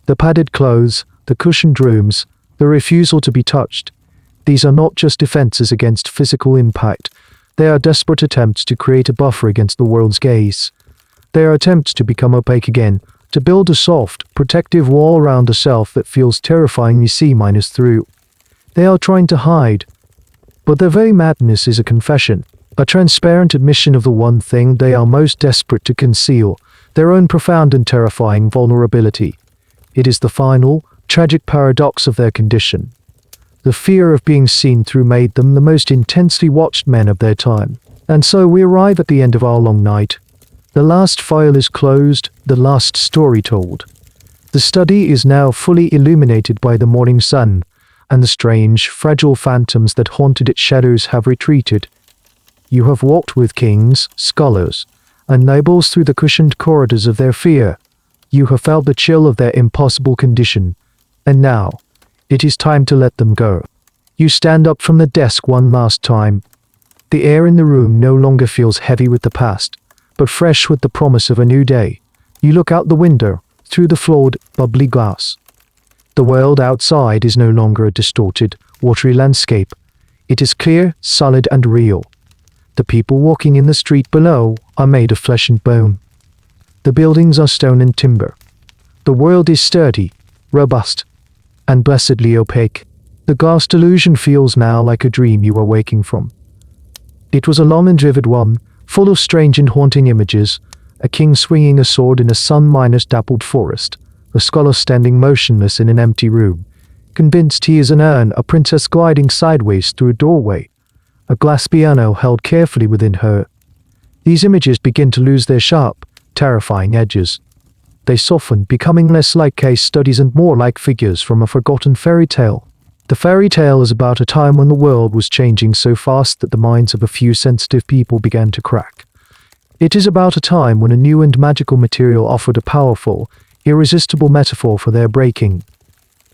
The padded clothes, the cushioned rooms, the refusal to be touched. These are not just defenses against physical impact. They are desperate attempts to create a buffer against the world's gaze. They are attempts to become opaque again, to build a soft, protective wall around a self that feels terrifyingly C-through. They are trying to hide. But their very madness is a confession. A transparent admission of the one thing they are most desperate to conceal, their own profound and terrifying vulnerability. It is the final, tragic paradox of their condition. The fear of being seen through made them the most intensely watched men of their time. And so we arrive at the end of our long night. The last file is closed, the last story told. The study is now fully illuminated by the morning sun, and the strange, fragile phantoms that haunted its shadows have retreated. You have walked with kings, scholars, and nobles through the cushioned corridors of their fear. You have felt the chill of their impossible condition, and now, it is time to let them go. You stand up from the desk one last time. The air in the room no longer feels heavy with the past, but fresh with the promise of a new day. You look out the window, through the flawed, bubbly glass. The world outside is no longer a distorted, watery landscape. It is clear, solid, and real. The people walking in the street below are made of flesh and bone. The buildings are stone and timber. The world is sturdy, robust, and blessedly opaque. The glass delusion feels now like a dream you are waking from. It was a long and vivid one, full of strange and haunting images, a king swinging a sword in a sun-dappled forest, a scholar standing motionless in an empty room, convinced he is an urn, a princess gliding sideways through a doorway, a glass piano held carefully within her. These images begin to lose their sharp, terrifying edges. They soften, becoming less like case studies and more like figures from a forgotten fairy tale. The fairy tale is about a time when the world was changing so fast that the minds of a few sensitive people began to crack. It is about a time when a new and magical material offered a powerful, irresistible metaphor for their breaking.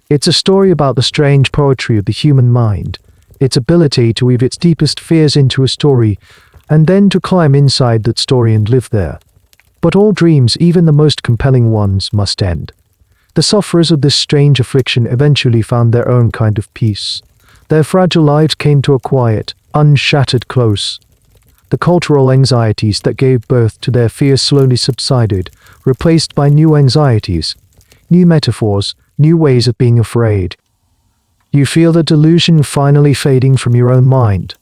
It's a story about the strange poetry of the human mind, its ability to weave its deepest fears into a story, and then to climb inside that story and live there. But all dreams, even the most compelling ones, must end. The sufferers of this strange affliction eventually found their own kind of peace. Their fragile lives came to a quiet, unshattered close. The cultural anxieties that gave birth to their fears slowly subsided, replaced by new anxieties, new metaphors, new ways of being afraid. You feel the delusion finally fading from your own mind.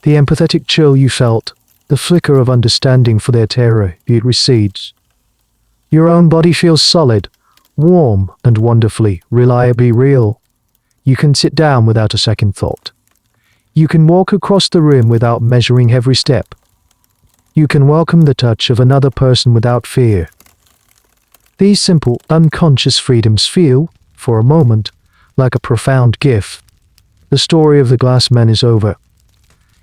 The empathetic chill you felt, the flicker of understanding for their terror, it recedes. Your own body feels solid, warm, and wonderfully, reliably real. You can sit down without a second thought. You can walk across the room without measuring every step. You can welcome the touch of another person without fear. These simple, unconscious freedoms feel, for a moment, like a profound gift. The story of the glass man is over.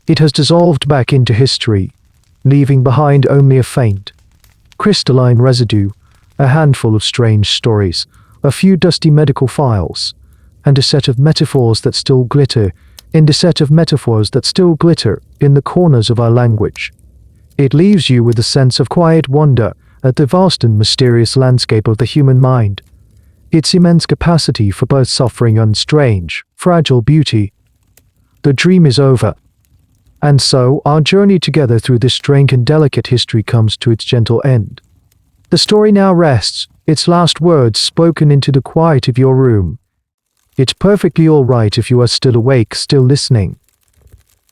It has dissolved back into history, leaving behind only a faint, crystalline residue, a handful of strange stories, a few dusty medical files, and a set of metaphors that still glitter in the corners of our language. It leaves you with a sense of quiet wonder at the vast and mysterious landscape of the human mind, its immense capacity for both suffering and strange, fragile beauty. The dream is over, And so, our journey together through this strange and delicate history comes to its gentle end. The story now rests, its last words spoken into the quiet of your room. It's perfectly all right if you are still awake, still listening.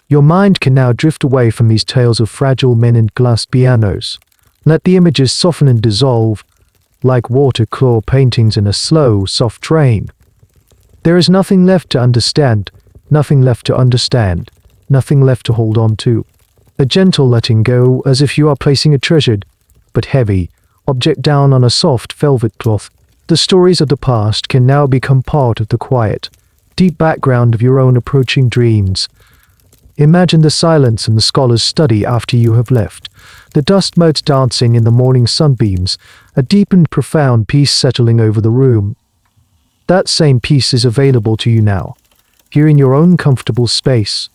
Your mind can now drift away from these tales of fragile men and glass pianos. Let the images soften and dissolve, like watercolor paintings in a slow, soft rain. There is nothing left to understand, nothing left to understand, nothing left to hold on to. A gentle letting go, as if you are placing a treasured, but heavy, object down on a soft velvet cloth. The stories of the past can now become part of the quiet, deep background of your own approaching dreams. Imagine the silence in the scholar's study after you have left, the dust motes dancing in the morning sunbeams, a deep and profound peace settling over the room. That same peace is available to you now, here in your own comfortable space.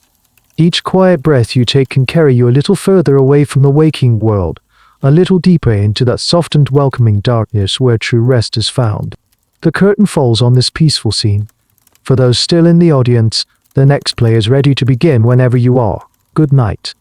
Each quiet breath you take can carry you a little further away from the waking world, a little deeper into that soft and welcoming darkness where true rest is found. The curtain falls on this peaceful scene. For those still in the audience, the next play is ready to begin whenever you are. Good night.